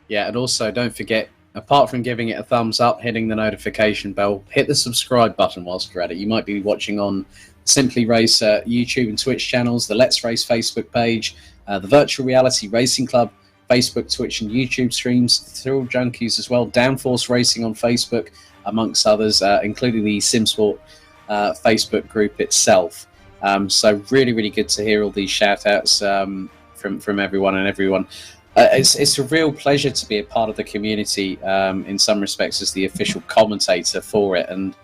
Yeah, and also don't forget, apart from giving it a thumbs up, hitting the notification bell, hit the subscribe button whilst you're at it. You might be watching on Simply Race YouTube and Twitch channels, the Let's Race Facebook page, the Virtual Reality Racing Club Facebook, Twitch and YouTube streams, Thrill Junkies as well, Downforce Racing on Facebook, amongst others, including the Simsport Facebook group itself. So really, really good to hear all these shout-outs from everyone and everyone. It's a real pleasure to be a part of the community, in some respects, as the official commentator for it. And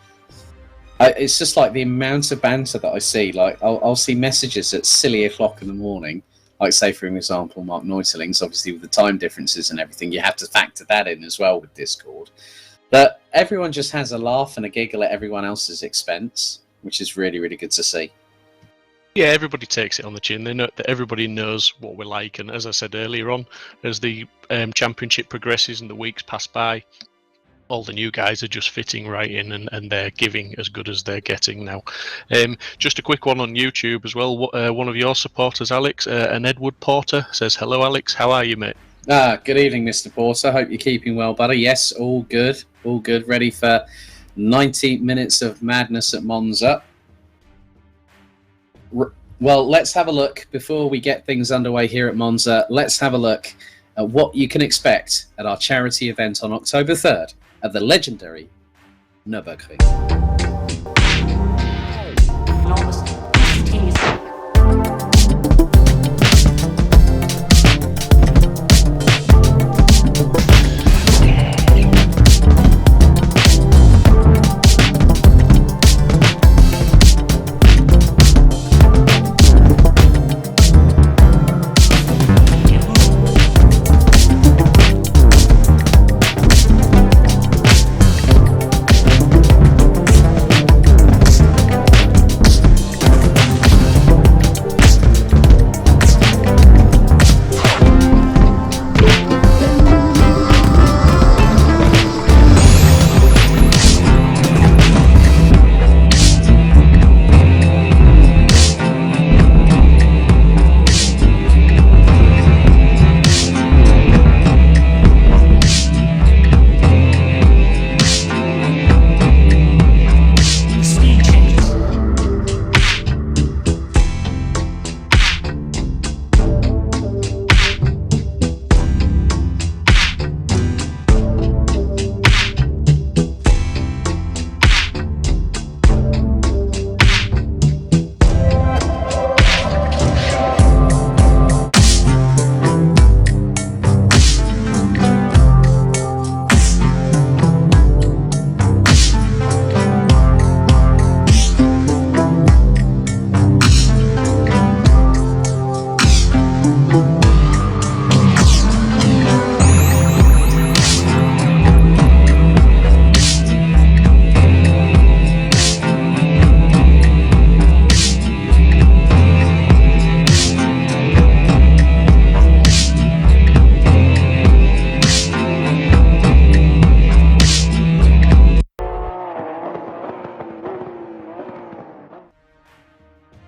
it's just like the amount of banter that I see. Like I'll see messages at silly o'clock in the morning, like say, for example, Mark Neuterling's, obviously with the time differences and everything, you have to factor that in as well with Discord. But everyone just has a laugh and a giggle at everyone else's expense, which is really, really good to see. Yeah, everybody takes it on the chin. They know that everybody knows what we're like, and as I said earlier on, as the championship progresses and the weeks pass by, all the new guys are just fitting right in, and they're giving as good as they're getting now. Just a quick one on YouTube as well. One of your supporters, Alex, and Edward Porter, says, "Hello, Alex. How are you, mate?" Good evening, Mr. Porter. Hope you're keeping well, buddy. Yes, all good. All good. Ready for 90 minutes of madness at Monza. Well, let's have a look before we get things underway here at Monza. Let's have a look at what you can expect at our charity event on October 3rd at the legendary Nurburgring.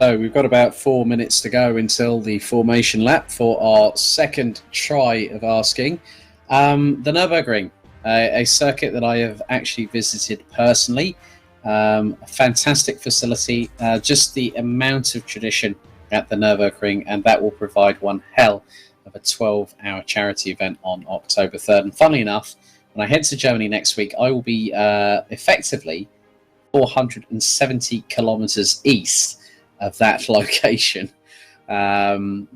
So we've got about 4 minutes to go until the formation lap for our second try of asking. The Nurburgring, a circuit that I have actually visited personally. A fantastic facility, just the amount of tradition at the Nurburgring, and that will provide one hell of a 12-hour charity event on October 3rd. And funnily enough, when I head to Germany next week, I will be effectively 470 kilometers east of that location,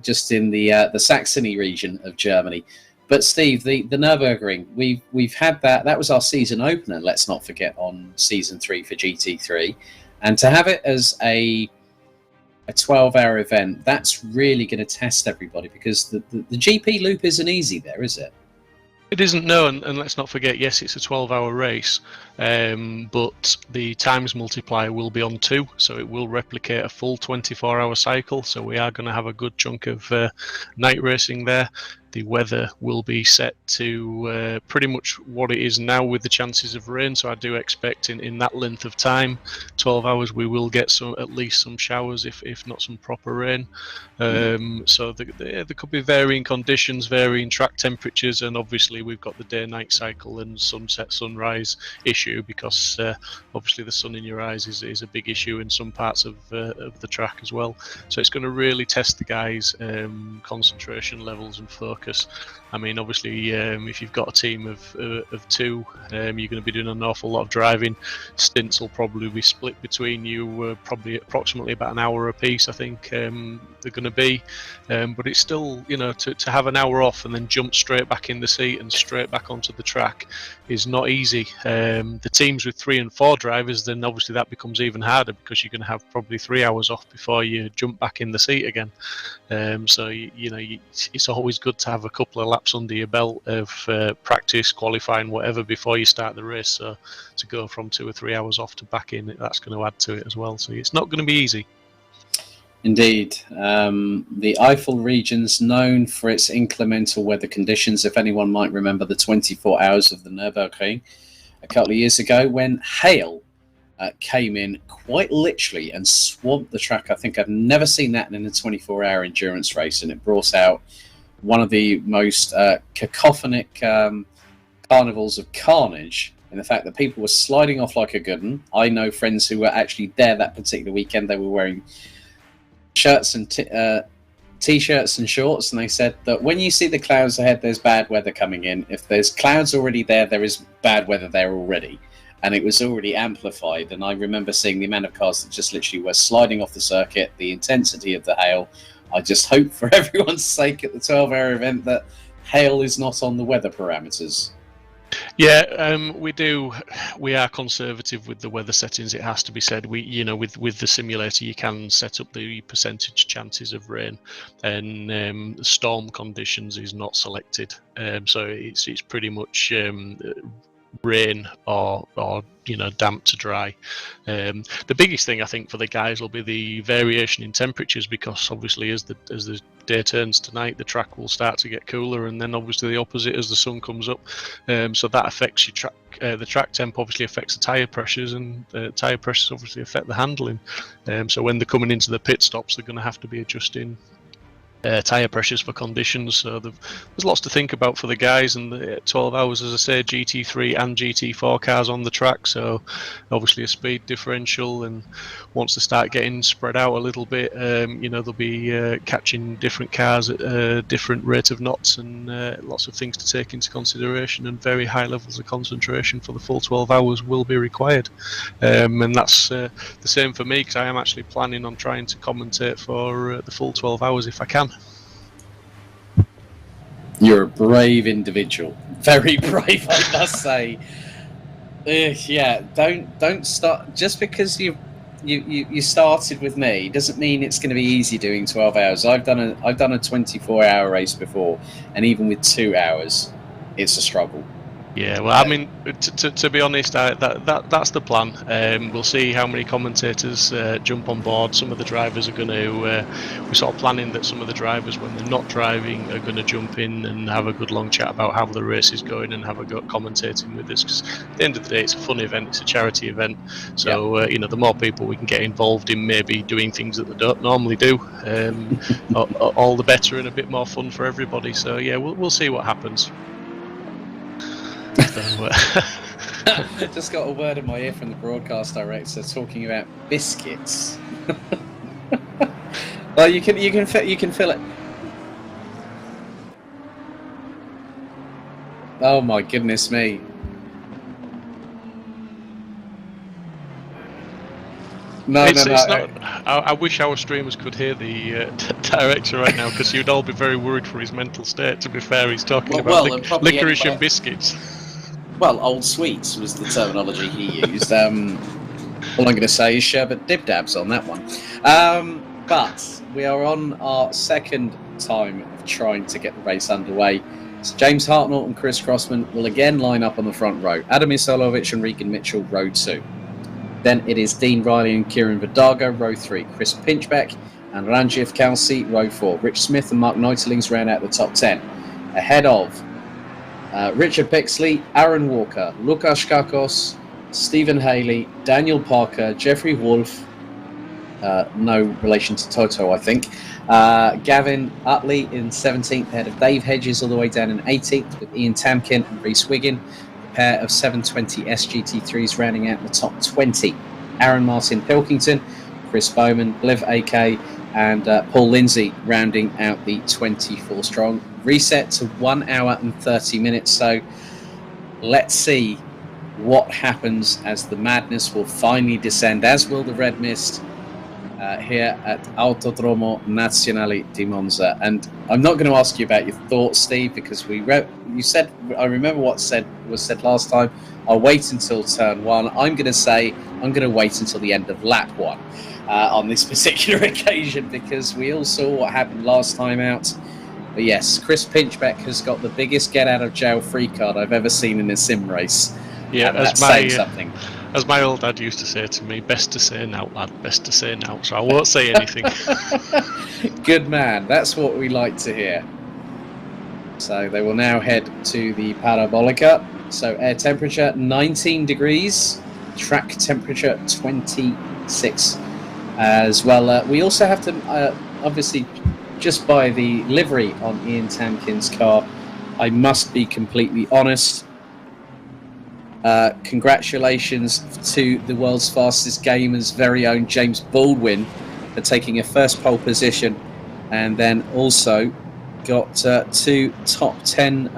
just in the Saxony region of Germany. But Steve, the Nurburgring, we've had that. That was our season opener. Let's not forget, on season 3 for GT3, and to have it as a 12-hour event, that's really going to test everybody, because the GP loop isn't easy there, is it? It isn't, no, and let's not forget, yes, it's a 12-hour race, but the times multiplier will be on 2, so it will replicate a full 24-hour cycle, so we are going to have a good chunk of night racing there. The weather will be set to pretty much what it is now, with the chances of rain, so I do expect in that length of time, 12 hours, we will get at least some showers, if not some proper rain. So there could be varying conditions, varying track temperatures, and obviously we've got the day-night cycle and sunset-sunrise issue, because obviously the sun in your eyes is a big issue in some parts of the track as well. So it's going to really test the guys' concentration levels and focus. I mean, obviously, if you've got a team of 2, you're going to be doing an awful lot of driving. Stints will probably be split between you, probably approximately about an hour apiece, I think they're going to be. But it's still, to have an hour off and then jump straight back in the seat and straight back onto the track is not easy. The teams with 3 and 4 drivers, then obviously that becomes even harder, because you're going to have probably 3 hours off before you jump back in the seat again. So it's always good to to have a couple of laps under your belt of practice, qualifying, whatever, before you start the race. So to go from 2 or 3 hours off to back in, that's going to add to it as well. So it's not going to be easy. Indeed. The Eifel region's known for its inclemental weather conditions. If anyone might remember the 24 hours of the Nurburgring a couple of years ago when hail came in quite literally and swamped the track. I think I've never seen that in a 24-hour endurance race, and it brought out one of the most cacophonic carnivals of carnage in the fact that people were sliding off like a good one. I know friends who were actually there that particular weekend. They were wearing shirts and t-shirts and shorts, and they said that when you see the clouds ahead, there's bad weather coming in. If there's clouds already there, there is bad weather there already. And it was already amplified. And I remember seeing the amount of cars that just literally were sliding off the circuit, the intensity of the hail. I just hope for everyone's sake at the 12-hour event that hail is not on the weather parameters. Yeah, we do. We are conservative with the weather settings. It has to be said. With the simulator, you can set up the percentage chances of rain, and storm conditions is not selected. So it's pretty much rain or damp to dry. The biggest thing I think for the guys will be the variation in temperatures, because obviously as the day turns tonight, the track will start to get cooler, and then obviously the opposite as the sun comes up. So that affects your track. The track temp obviously affects the tyre pressures, and the tyre pressures obviously affect the handling. So when they're coming into the pit stops, they're going to have to be adjusting tyre pressures for conditions. So there's lots to think about for the guys, and the 12 hours, as I say, GT3 and GT4 cars on the track, so obviously a speed differential, and once they start getting spread out a little bit, they'll be catching different cars at a different rate of knots, and lots of things to take into consideration, and very high levels of concentration for the full 12 hours will be required. And that's the same for me, because I am actually planning on trying to commentate for the full 12 hours if I can. You're a brave individual, very brave, I must say. Yeah, don't start just because you started with me doesn't mean it's going to be easy doing 12 hours. I've done a 24-hour race before, and even with 2 hours, it's a struggle. Yeah, well, I mean, to be honest, that's the plan. We'll see how many commentators jump on board. Some of the drivers are going to, we're sort of planning that some of the drivers, when they're not driving, are going to jump in and have a good long chat about how the race is going and have a go commentating with us. Because at the end of the day, it's a fun event, it's a charity event. So, the more people we can get involved in maybe doing things that they don't normally do, all the better, and a bit more fun for everybody. So, yeah, we'll see what happens. Just got a word in my ear from the broadcast director talking about biscuits. Well, you can feel it. Oh my goodness me! No. I wish our streamers could hear the director right now, because you'd all be very worried for his mental state. To be fair, he's talking about licorice and biscuits. Well, old sweets was the terminology he used. All I'm going to say is sherbet dib-dabs on that one. But we are on our second time of trying to get the race underway. So James Hartnell and Chris Crossman will again line up on the front row. Adam Isolovic and Regan Mitchell, row 2. Then it is Dean Riley and Kieran Vidago, row 3. Chris Pinchbeck and Ranjiv Kalsi, row 4. Rich Smith and Mark Neutelings round out the top 10. Ahead of Richard Bexley, Aaron Walker, Lukas Kakos, Stephen Haley, Daniel Parker, Jeffrey Wolf, no relation to Toto, I think, Gavin Utley in 17th, ahead of Dave Hedges all the way down in 18th, with Ian Tamkin and Reese Wiggin, a pair of 720 SGT3s rounding out the top 20. Aaron Martin Pilkington, Chris Bowman, Bliv AK, and Paul Lindsay rounding out the 24 strong. Reset to 1 hour and 30 minutes. So let's see what happens as the madness will finally descend, as will the red mist here at Autodromo Nazionale di Monza. And I'm not going to ask you about your thoughts, Steve, because you said, I remember what was said last time, I'll wait until turn 1. I'm going to wait until the end of lap 1 on this particular occasion, because we all saw what happened last time out. But yes, Chris Pinchbeck has got the biggest get out of jail free card I've ever seen in a sim race. Yeah, and that's saying something. As my old dad used to say to me, best to say now, lad, best to say now. So I won't say anything. Good man. That's what we like to hear. So they will now head to the Parabolica. So air temperature 19 degrees, track temperature 26 as well. We also have to, obviously, just by the livery on Ian Tamkin's car, I must be completely honest. Congratulations to the world's fastest gamer's very own James Baldwin for taking a first pole position, and then also got two top 10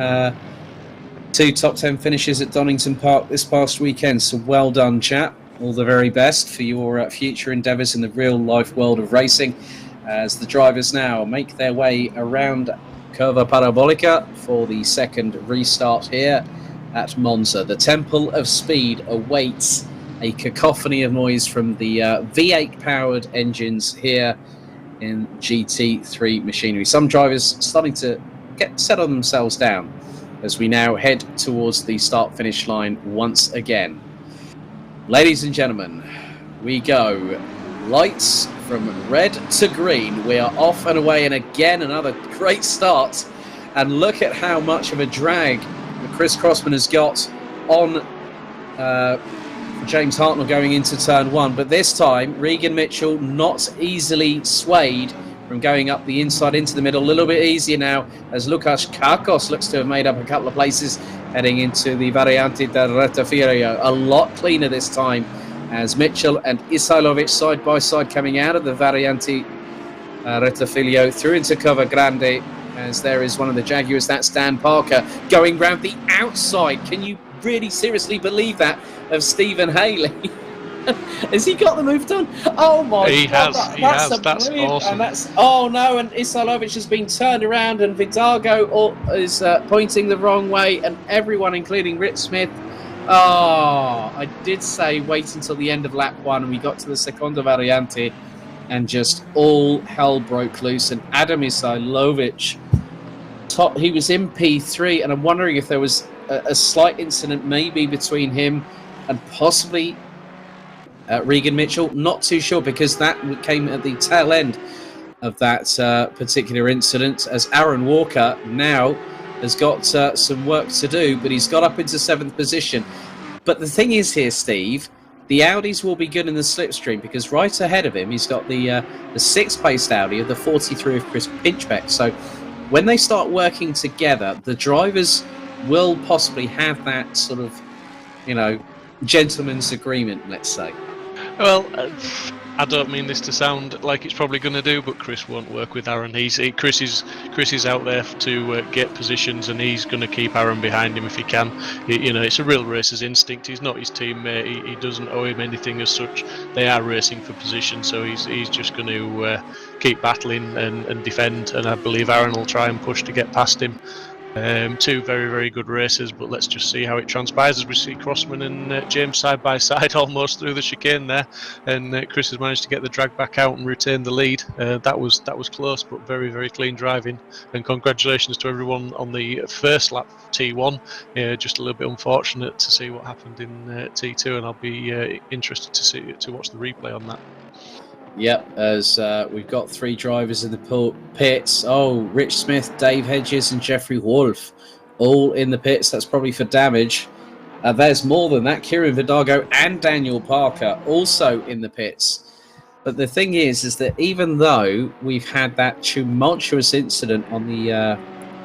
finishes at Donington Park this past weekend. So well done, chap. All the very best for your future endeavours in the real life world of racing, as the drivers now make their way around Curva Parabolica for the second restart here at Monza. The Temple of Speed awaits a cacophony of noise from the V8 powered engines here in GT3 machinery. Some drivers starting to settle themselves down as we now head towards the start finish line once again. Ladies and gentlemen, we go. Lights from red to green. We are off and away, and again another great start. And look at how much of a drag that Chris Crossman has got on James Hartnell going into turn one. But this time, Regan Mitchell not easily swayed from going up the inside into the middle. A little bit easier now as Lukas Kakos looks to have made up a couple of places heading into the Variante del Retafirio. A lot cleaner this time as Mitchell and Isailovic side by side coming out of the Variante Retafirio through into Cover Grande, as there is one of the Jaguars, that's Dan Parker, going round the outside. Can you really seriously believe that, of Stephen Haley? Has he got the move done? Oh my God, that's awesome. And oh no, and Isailovic has been turned around, and Vidago is pointing the wrong way, and everyone, including Rich Smith. Oh, I did say wait until the end of lap one, and we got to the Seconda Variante, and just all hell broke loose. And Adam Isailovic, he was in P3, and I'm wondering if there was a slight incident maybe between him and possibly Regan Mitchell. Not too sure, because that came at the tail end of that particular incident, as Aaron Walker now has got some work to do, but he's got up into 7th position. But the thing is here, Steve, the Audis will be good in the slipstream, because right ahead of him he's got the 6th placed Audi of the 43 of Chris Pinchbeck. So when they start working together, the drivers will possibly have that sort of, gentleman's agreement, let's say. Well, I don't mean this to sound like it's probably going to do, but Chris won't work with Aaron. Chris is out there to get positions, and he's going to keep Aaron behind him if he can. It's a real racer's instinct. He's not his teammate. He doesn't owe him anything as such. They are racing for position, so he's just going to keep battling and defend. And I believe Aaron will try and push to get past him. Two very, very good races, but let's just see how it transpires as we see Crossman and James side by side almost through the chicane there, and Chris has managed to get the drag back out and retain the lead. That was close, but very, very clean driving, and congratulations to everyone on the first lap T1. Just a little bit unfortunate to see what happened in T2, and I'll be interested to watch the replay on that. Yep, as we've got 3 drivers in the pits. Oh, Rich Smith, Dave Hedges and Jeffrey Wolf all in the pits. That's probably for damage. There's more than that. Kieran Vidago and Daniel Parker also in the pits. But the thing is that even though we've had that tumultuous incident on the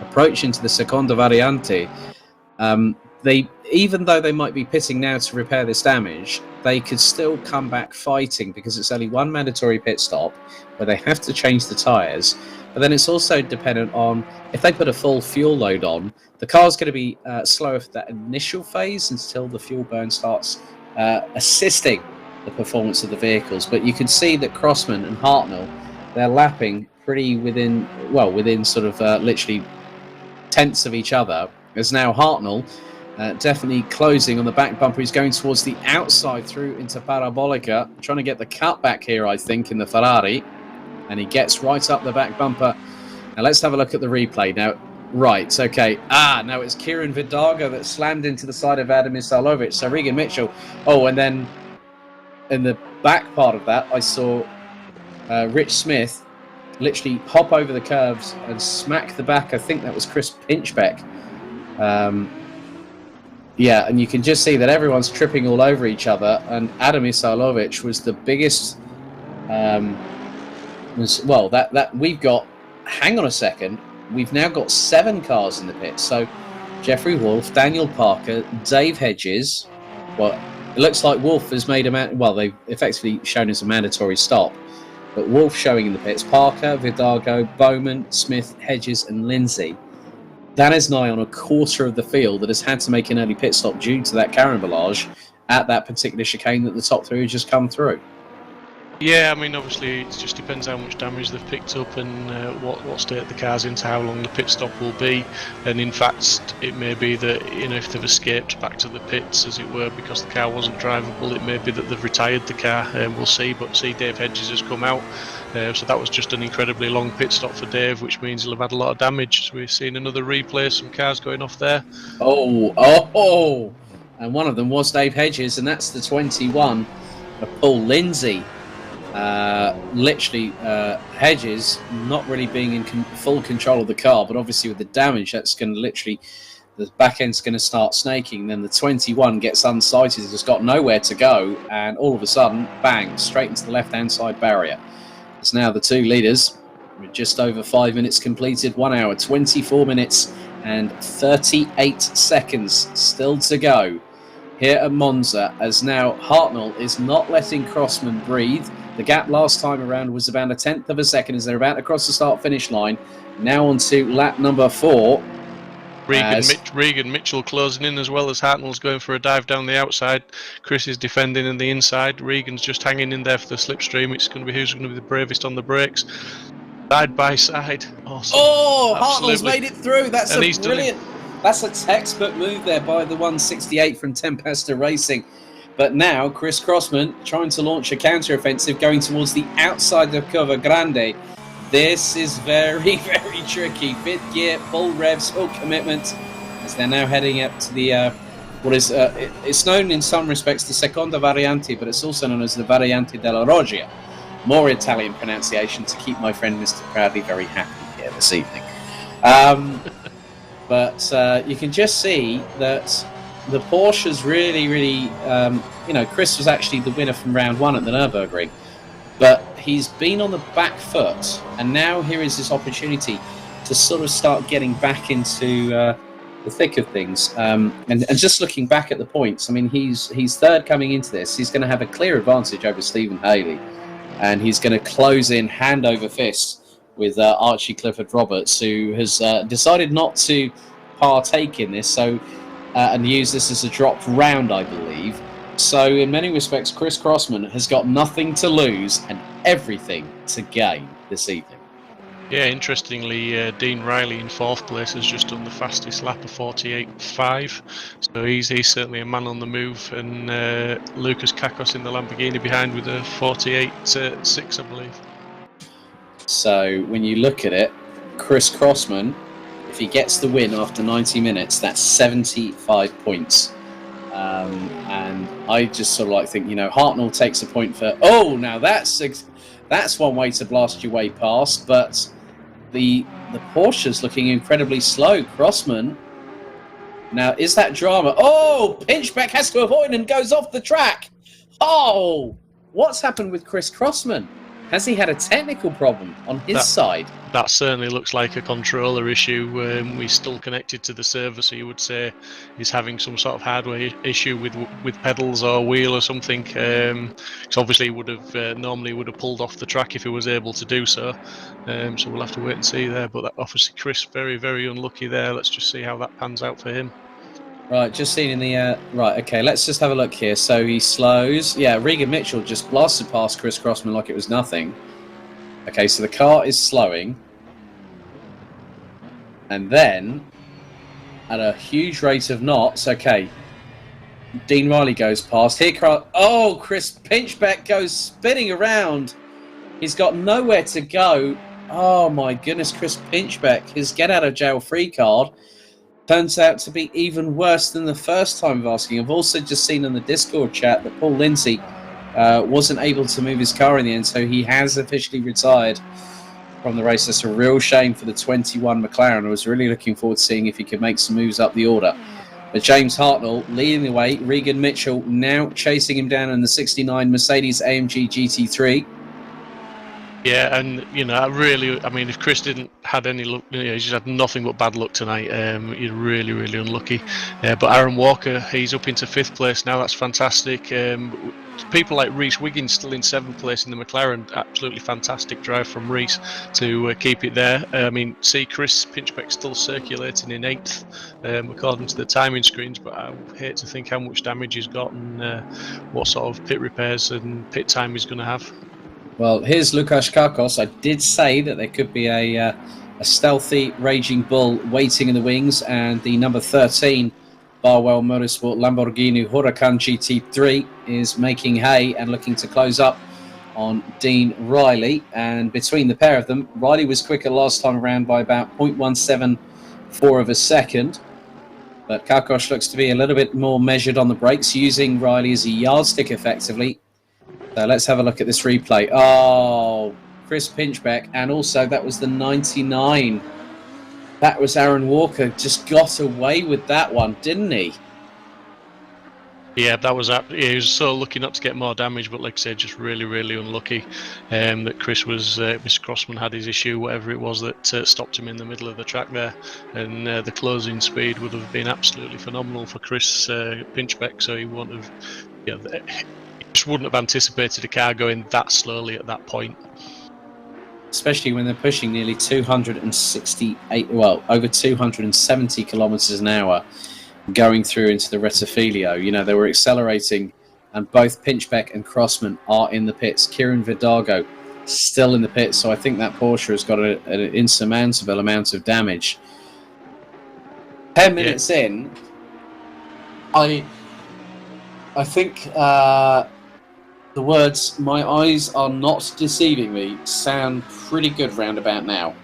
approach into the Seconda Variante, even though they might be pitting now to repair this damage, they could still come back fighting, because it's only one mandatory pit stop where they have to change the tyres. But then it's also dependent on, if they put a full fuel load on, the car's going to be slower for that initial phase until the fuel burn starts assisting the performance of the vehicles. But you can see that Crossman and Hartnell, they're lapping pretty within sort of literally tenths of each other. As now Hartnell definitely closing on the back bumper. He's going towards the outside through into Parabolica, trying to get the cut back here, I think, in the Ferrari. And he gets right up the back bumper Now let's have a look at the replay. Now, right, okay. Now it's Kieran Vidago that slammed into the side of Adam Isalovic. So Regan Mitchell. Oh, and then in the back part of that, I saw Rich Smith literally hop over the curves and smack the back. I think that was Chris Pinchbeck. Yeah, and you can just see that everyone's tripping all over each other. And Adam Isalovic was the biggest. That we've got. Hang on a second. We've now got 7 cars in the pit. So Jeffrey Wolf, Daniel Parker, Dave Hedges. Well, it looks like Wolf has made they've effectively shown us a mandatory stop. But Wolf showing in the pits. Parker, Vidago, Bowman, Smith, Hedges, and Lindsay. That is nigh on a quarter of the field that has had to make an early pit stop due to that carambolage at that particular chicane that the top 3 have just come through. Yeah, I mean, obviously, it just depends how much damage they've picked up and what state the car's into, how long the pit stop will be. And in fact, it may be that, if they've escaped back to the pits, as it were, because the car wasn't drivable, it may be that they've retired the car. We'll see. But see, Dave Hedges has come out. So that was just an incredibly long pit stop for Dave, which means he'll have had a lot of damage. So we've seen another replay, some cars going off there. Oh! And one of them was Dave Hedges, and that's the 21 of Paul Lindsay. Hedges not really being in full control of the car, but obviously with the damage, that's going to the back end's going to start snaking. Then the 21 gets unsighted, has got nowhere to go, and all of a sudden, bang, straight into the left-hand side barrier. It's now the 2 leaders with just over 5 minutes completed, 1 hour, 24 minutes and 38 seconds still to go here at Monza, as now Hartnell is not letting Crossman breathe. The gap last time around was about 1/10 of a second as they're about to cross the start-finish line. Now on to lap number 4. Regan Mitchell closing in as well as Hartnell's going for a dive down the outside. Chris is defending in the inside. Regan's just hanging in there for the slipstream. It's going to be who's going to be the bravest on the brakes. Side by side. Awesome. Oh, Hartnell's made it through. That's brilliant. That's a textbook move there by the 168 from Tempesta Racing. But now Chris Crossman trying to launch a counter-offensive going towards the outside of Curva Grande. This is very, very tricky. 5th gear, full revs, full commitment, as they're now heading up to the it's known in some respects the Seconda Variante, but it's also known as the Variante della Roggia. More Italian pronunciation to keep my friend Mr. Proudly very happy here this evening. But you can just see that the Porsche's really, Chris was actually the winner from round 1 at the Nurburgring, but he's been on the back foot, and now here is this opportunity to sort of start getting back into the thick of things. And just looking back at the points, I mean, he's 3rd coming into this. He's going to have a clear advantage over Stephen Haley, and he's going to close in hand over fist with Archie Clifford Roberts, who has decided not to partake in this, and use this as a drop round, I believe. So in many respects, Chris Crossman has got nothing to lose and everything to gain this evening. Yeah, interestingly, Dean Riley in 4th place has just done the fastest lap of 48.5. So he's certainly a man on the move, and Lucas Kakos in the Lamborghini behind with a 48.6, I believe. So when you look at it, Chris Crossman, if he gets the win after 90 minutes, that's 75 points. And I just sort of think, Hartnell takes a point for... Oh, now that's one way to blast your way past, but the Porsche's looking incredibly slow. Crossman, now, is that drama? Oh, Pinchbeck has to avoid and goes off the track. Oh, what's happened with Chris Crossman? Has he had a technical problem on his side? That certainly looks like a controller issue. He's still connected to the server, so you would say he's having some sort of hardware issue with pedals or wheel or something. Because obviously he would have normally would have pulled off the track if he was able to do so. So we'll have to wait and see there. But obviously Chris very, very unlucky there. Let's just see how that pans out for him. Right, just seen in the... right, okay, let's just have a look here. So he slows. Yeah, Regan Mitchell just blasted past Chris Crossman like it was nothing. Okay, so the car is slowing. And then, at a huge rate of knots, okay, Dean Riley goes past. Here, Chris Pinchbeck goes spinning around. He's got nowhere to go. Oh my goodness, Chris Pinchbeck, his get out of jail free card turns out to be even worse than the first time of asking. I've also just seen in the Discord chat that Paul Lindsay wasn't able to move his car in the end, so he has officially retired from the race. That's a real shame for the 21 McLaren. I was really looking forward to seeing if he could make some moves up the order. But James Hartnell leading the way. Regan Mitchell now chasing him down in the 69 Mercedes AMG GT3. Yeah, and I mean, if Chris didn't had any luck, he's just had nothing but bad luck tonight. He's really, really unlucky. But Aaron Walker, he's up into 5th place now. That's fantastic. People like Reese Wiggins still in 7th place in the McLaren. Absolutely fantastic drive from Reese to keep it there. I mean, see Chris Pinchbeck still circulating in 8th, according to the timing screens. But I hate to think how much damage he's got and what sort of pit repairs and pit time he's going to have. Well, here's Lukas Kakos. I did say that there could be a stealthy Raging Bull waiting in the wings, and the number 13 Barwell Motorsport Lamborghini Huracan GT3 is making hay and looking to close up on Dean Riley. And between the pair of them, Riley was quicker last time around by about 0.174 of a second. But Kakos looks to be a little bit more measured on the brakes, using Riley as a yardstick effectively. So let's have a look at this replay. Oh, Chris Pinchbeck, and also that was the 99. That was Aaron Walker. Just got away with that one, didn't he? Yeah, that was he was so lucky not to get more damage, but like I said, just really, really unlucky that Chris was Mr. Crossman had his issue, whatever it was that stopped him in the middle of the track there, and the closing speed would have been absolutely phenomenal for Chris Pinchbeck. So he wouldn't have, just wouldn't have anticipated a car going that slowly at that point. Especially when they're pushing nearly 268, well, over 270 kilometres an hour going through into the Rettifilio. They were accelerating, and both Pinchbeck and Crossman are in the pits. Kieran Vidago still in the pits, so I think that Porsche has got an insurmountable amount of damage. 10 minutes in, I think the words "my eyes are not deceiving me" sound pretty good round about now.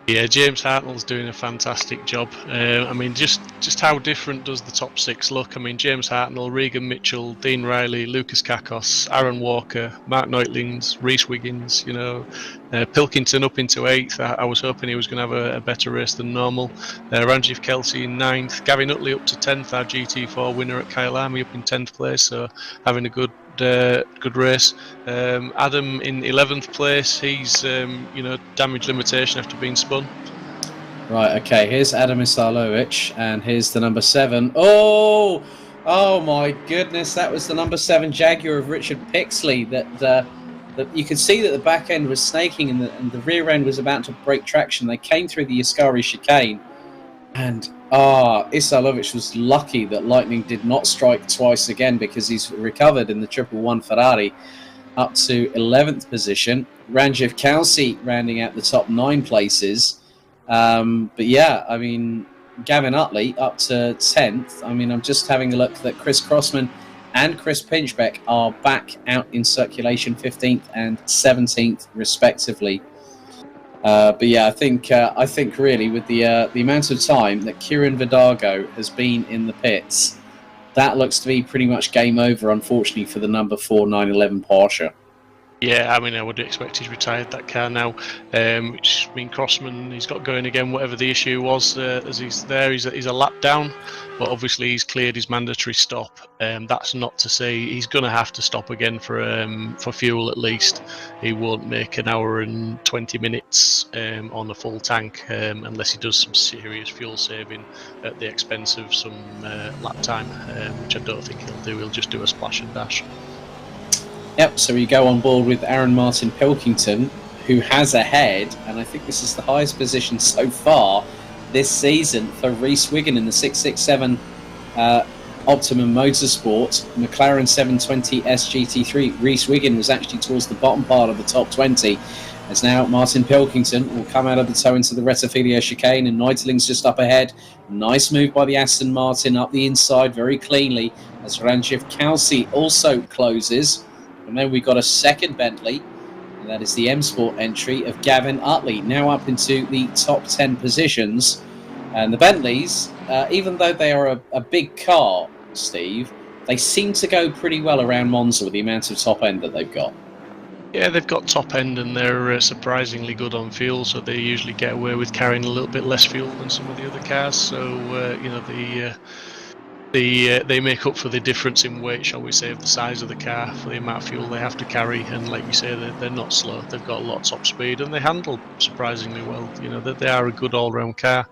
Yeah, James Hartnell's doing a fantastic job. I mean, just how different does the top 6 look? I mean, James Hartnell, Regan Mitchell, Dean Riley, Lucas Kakos, Aaron Walker, Mark Neutlings, Reese Wiggins, Pilkington up into 8th. I was hoping he was going to have a better race than normal. Ranjiv Kelsey in 9th. Gavin Utley up to 10th, our GT4 winner at Kyalami, up in 10th place, so having a good race. Adam in 11th place. He's damage limitation after being spun. Right, okay, here's Adam Isalovic, and here's the number 7. Oh my goodness, that was the number 7 Jaguar of Richard Pixley. That you could see that the back end was snaking and the rear end was about to break traction. They came through the Ascari chicane, and Isalovic was lucky that lightning did not strike twice again, because he's recovered in the 111 Ferrari up to 11th position. Ranjiv Kelsey rounding out the top 9 places. But yeah, I mean, Gavin Utley up to 10th. I mean, I'm just having a look that Chris Crossman and Chris Pinchbeck are back out in circulation, 15th and 17th respectively. But yeah, I think really with the amount of time that Kieran Vidago has been in the pits, that looks to be pretty much game over, unfortunately, for the number 4 911 Porsche. Yeah, I mean, I would expect he's retired that car now. Crossman, he's got going again, whatever the issue was, as he's there. He's a lap down, but obviously he's cleared his mandatory stop. That's not to say he's going to have to stop again for fuel at least. He won't make an hour and 20 minutes on a full tank unless he does some serious fuel saving at the expense of some lap time, which I don't think he'll do. He'll just do a splash and dash. Yep, so we go on board with Aaron Martin Pilkington, who has ahead, and I think this is the highest position so far this season for Reese Wiggin in the 667 Optimum Motorsport McLaren 720 SGT3. Reese Wiggin was actually towards the bottom part of the top 20, as now Martin Pilkington will come out of the toe into the Rettifilio chicane, and Neutling's just up ahead. Nice move by the Aston Martin up the inside very cleanly, as Ranjiv Kelsey also closes. And then we got a second Bentley And that is the M Sport entry of Gavin Utley, now up into the top 10 positions. And the Bentleys, even though they are a big car, Steve, they seem to go pretty well around Monza with the amount of top end that they've got. Yeah, they've got top end and they're surprisingly good on fuel, so they usually get away with carrying a little bit less fuel than some of the other cars. So they make up for the difference in weight, shall we say, of the size of the car for the amount of fuel they have to carry. And like you say, they're not slow. They've got a lot of top speed and they handle surprisingly well. That they are a good all-round car.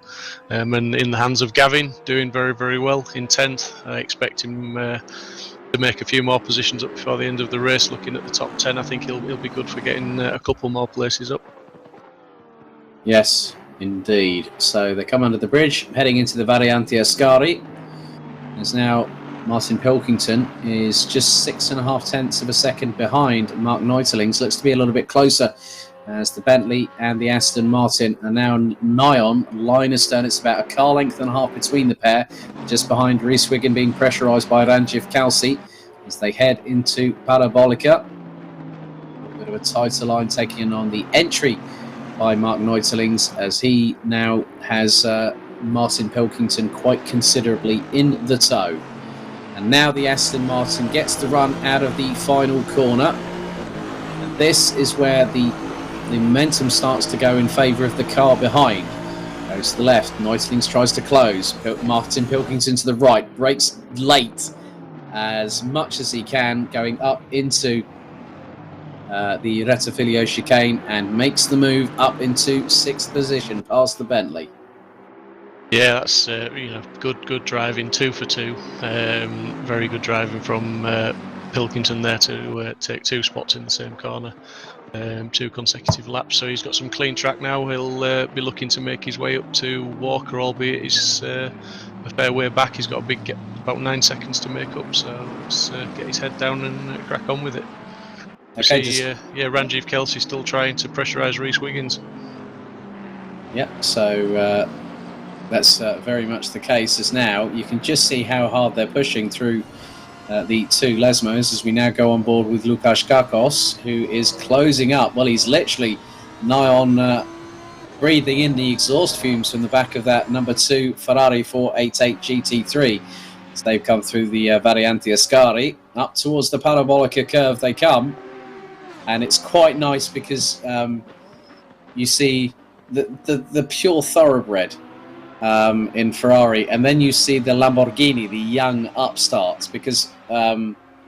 And in the hands of Gavin, doing very, very well in 10th. I expect him to make a few more positions up before the end of the race. Looking at the top 10, I think he'll be good for getting a couple more places up. Yes, indeed. So they come under the bridge, heading into the Variante Ascari. As now Martin Pilkington is just 6.5 tenths of a second behind Mark Neutelings. Looks to be a little bit closer as the Bentley and the Aston Martin are now nigh on line astern. It's about a car length and a half between the pair, just behind Rhys Wiggin being pressurised by Ranjiv Kalsi as they head into Parabolica. A bit of a tighter line taking on the entry by Mark Neutelings as he now has Martin Pilkington quite considerably in the tow. And now the Aston Martin gets the run out of the final corner. And this is where the momentum starts to go in favour of the car behind. Goes to the left, Neutelings tries to close. Martin Pilkington to the right, brakes late as much as he can, going up into the Rettifilio chicane and makes the move up into 6th position past the Bentley. Yeah, that's good driving, 2 for 2. Very good driving from Pilkington there to take 2 spots in the same corner, 2 consecutive laps. So he's got some clean track now. He'll be looking to make his way up to Walker, albeit he's a fair way back. He's got about 9 seconds to make up. So let's get his head down and crack on with it. Okay, Ranjiv Kelsey still trying to pressurise Rhys Wiggins. Yeah, so that's very much the case as now you can just see how hard they're pushing through the 2 Lesmos as we now go on board with Lukas Kakos, who is closing up. Well, he's literally nigh on breathing in the exhaust fumes from the back of that number 2 Ferrari 488 GT3 as they've come through the Variante Ascari. Up towards the Parabolica curve they come, and it's quite nice because you see the pure thoroughbred in Ferrari, and then you see the Lamborghini, the young upstarts, because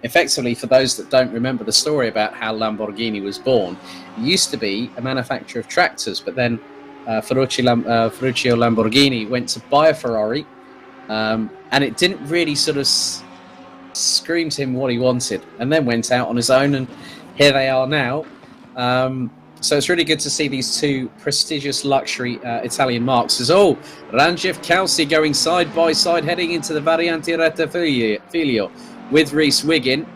effectively, for those that don't remember the story about how Lamborghini was born, it used to be a manufacturer of tractors, but then Ferruccio Lamborghini went to buy a Ferrari, and it didn't really sort of scream to him what he wanted, and then went out on his own, and here they are now. So it's really good to see these 2 prestigious luxury Italian marques. Ranjiv Kalsi going side by side, heading into the Variante Rettifilio with Rhys Wiggin.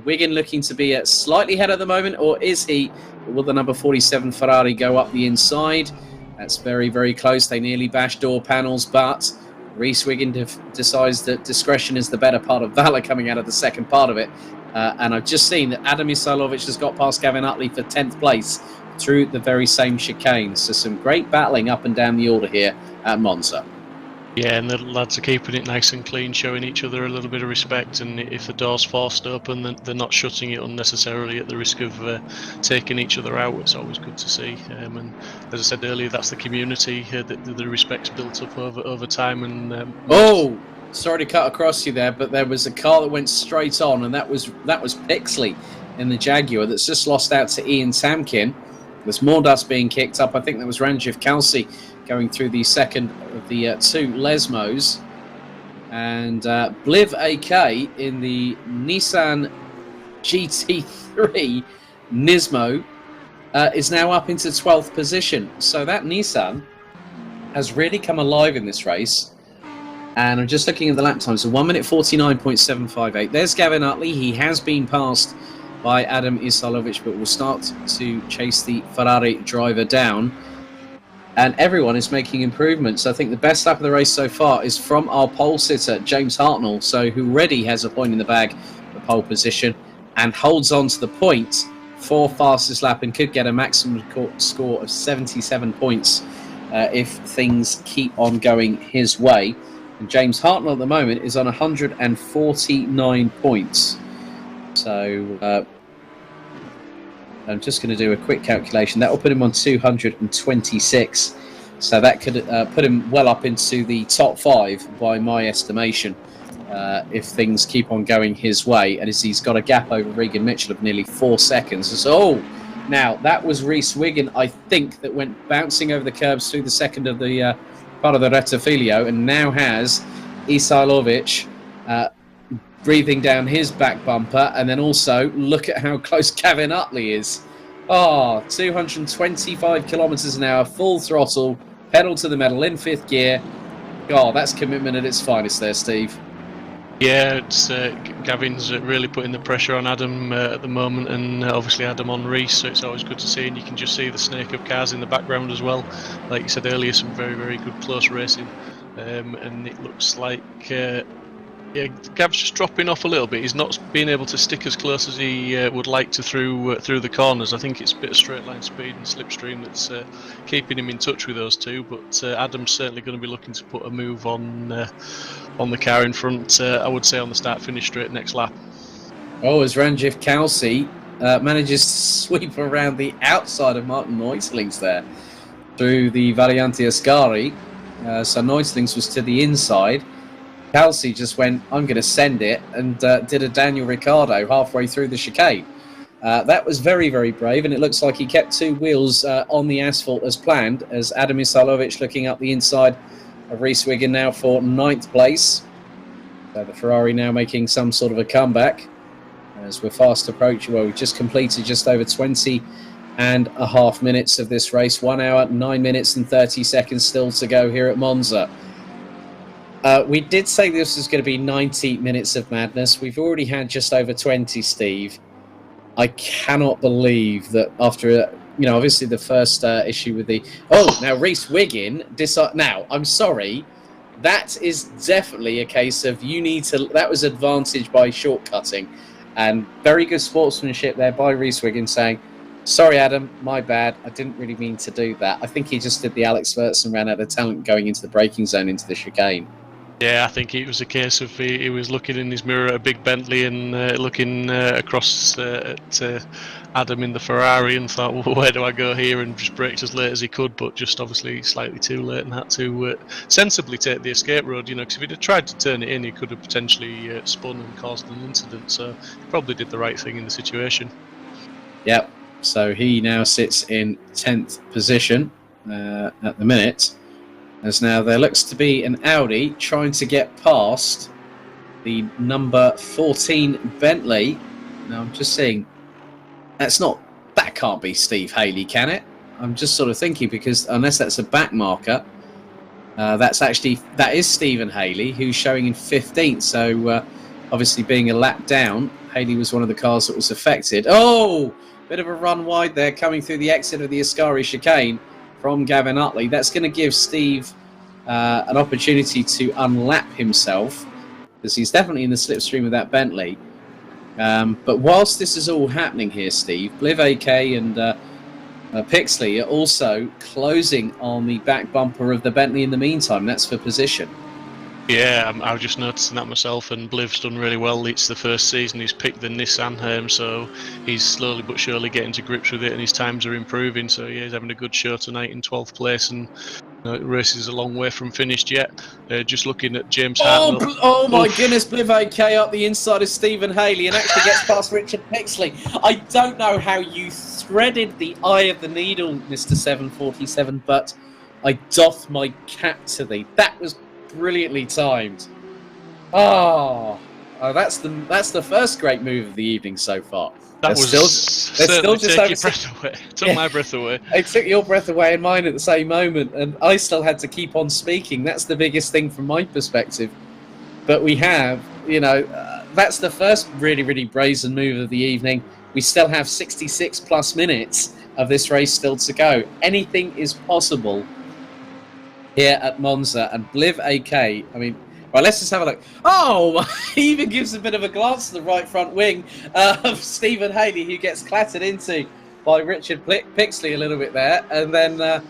Wiggin looking to be slightly ahead at the moment, or is he? Will the number 47 Ferrari go up the inside? That's very, very close. They nearly bashed door panels, but Rhys Wiggin decides that discretion is the better part of valour coming out of the second part of it. And I've just seen that Adam Isailovic has got past Gavin Utley for 10th place through the very same chicane. So some great battling up and down the order here at Monza. Yeah, and the lads are keeping it nice and clean, showing each other a little bit of respect, and if the door's forced open, then they're not shutting it unnecessarily at the risk of taking each other out. It's always good to see. And as I said earlier, that's the community, the respect's built up over time. And sorry to cut across you there, but there was a car that went straight on, and that was Pixley in the Jaguar that's just lost out to Ian Tamkin. There's more dust being kicked up. I think that was Ranjiv Kalsi going through the second of the 2 Lesmos. And Bliv AK in the Nissan GT3 Nismo is now up into 12th position. So that Nissan has really come alive in this race. And I'm just looking at the lap time. So 1 minute 49.758. There's Gavin Utley. He has been passed by Adam Isailovic, but will start to chase the Ferrari driver down. And everyone is making improvements. I think the best lap of the race so far is from our pole sitter, James Hartnell, who already has a point in the bag for pole position and holds on to the point 4 fastest lap and could get a maximum score of 77 points if things keep on going his way. And James Hartnell at the moment is on 149 points. So I'm just going to do a quick calculation. That will put him on 226. So that could put him well up into the top 5 by my estimation if things keep on going his way. And as he's got a gap over Regan Mitchell of nearly 4 seconds. So, now that was Rhys Wiggin, I think, that went bouncing over the curbs through the second of the part of the Rettifilio, and now has Isailovic breathing down his back bumper. And then also look at how close Gavin Utley is. 225 kilometres an hour, full throttle, pedal to the metal in 5th gear. God, that's commitment at its finest there, Steve. Yeah, it's Gavin's really putting the pressure on Adam at the moment, and obviously Adam on Rhys, so it's always good to see, and you can just see the snake of cars in the background as well. Like you said earlier, some very, very good close racing, and it looks like Gav's just dropping off a little bit. He's not being able to stick as close as he would like to through the corners. I think it's a bit of straight line speed and slipstream that's keeping him in touch with those two, but Adam's certainly going to be looking to put a move on the car in front, I would say, on the start-finish straight next lap. As Ranjith Kelsey manages to sweep around the outside of Martin Neuslings there through the Variante Ascari. So Neuslings was to the inside. Kelsey just went, I'm going to send it, and did a Daniel Ricciardo halfway through the chicane. That was very, very brave, and it looks like he kept 2 wheels on the asphalt as planned, as Adam Isailovic looking up the inside of Rhys Wiggin now for 9th place. So the Ferrari now making some sort of a comeback as we're fast approaching. Well, we've just completed just over 20.5 minutes of this race. 1 hour, 9 minutes and 30 seconds still to go here at Monza. We did say this was going to be 90 minutes of madness. We've already had just over 20, Steve. I cannot believe that after, obviously the first issue with the... now Rhys Wiggin... Now, I'm sorry. That is definitely a case of you need to... That was advantage by shortcutting. And very good sportsmanship there by Rhys Wiggin saying, sorry, Adam, my bad. I didn't really mean to do that. I think he just did the Alex Verts and ran out of talent going into the braking zone into the chicane. Yeah, I think it was a case of he was looking in his mirror at a big Bentley and looking across at Adam in the Ferrari and thought, well, where do I go here? And just braked as late as he could, but just obviously slightly too late and had to sensibly take the escape road, because if he'd have tried to turn it in, he could have potentially spun and caused an incident. So he probably did the right thing in the situation. Yep. So he now sits in 10th position at the minute. As now there looks to be an Audi trying to get past the number 14 Bentley. Now I'm just seeing, that can't be Steve Haley, can it? I'm just sort of thinking, because unless that's a back marker, that is Stephen Haley, who's showing in 15th. So obviously being a lap down, Haley was one of the cars that was affected. Bit of a run wide there coming through the exit of the Ascari chicane from Gavin Utley. That's going to give Steve an opportunity to unlap himself, because he's definitely in the slipstream of that Bentley. But whilst this is all happening here, Steve, Bliv AK and Pixley are also closing on the back bumper of the Bentley in the meantime. That's for position. Yeah, I was just noticing that myself, and Bliv's done really well. It's the first season he's picked the Nissan, so he's slowly but surely getting to grips with it, and his times are improving. So yeah, he's having a good show tonight in 12th place, and race is a long way from finished yet. Just looking at James Hartnell. Oh my goodness, Bliv AK up the inside of Stephen Haley and actually gets past Richard Pixley. I don't know how you threaded the eye of the needle, Mr. 747, but I doff my cap to thee. That was brilliantly timed. That's the first great move of the evening so far. That was still just take your breath away. Took my breath away. It took your breath away and mine at the same moment, and I still had to keep on speaking. That's the biggest thing from my perspective. But we have, that's the first really, really brazen move of the evening. We still have 66 plus minutes of this race still to go. Anything is possible here at Monza, and Bliv AK, Right, let's just have a look. Oh, he even gives a bit of a glance to the right front wing of Stephen Haley, who gets clattered into by Richard Pixley a little bit there. And then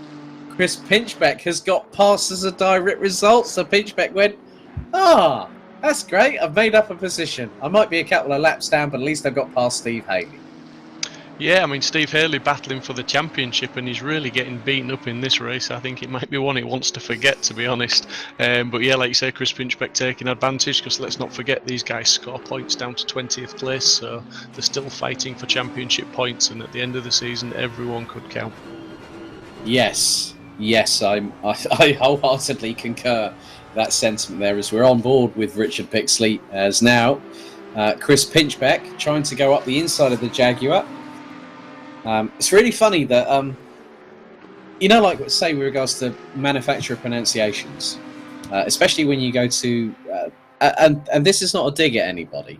Chris Pinchbeck has got past as a direct result. So Pinchbeck went, that's great. I've made up a position. I might be a couple of laps down, but at least I've got past Steve Haley. Yeah, I mean, Steve Haley battling for the championship, and he's really getting beaten up in this race. I think it might be one he wants to forget, to be honest. But yeah, like you say, Chris Pinchbeck taking advantage, because let's not forget these guys score points down to 20th place, so they're still fighting for championship points, and at the end of the season, everyone could count. Yes, I wholeheartedly concur that sentiment there, as we're on board with Richard Pixley, as now Chris Pinchbeck trying to go up the inside of the Jaguar. It's really funny that, like say with regards to manufacturer pronunciations, especially when you go to, and this is not a dig at anybody,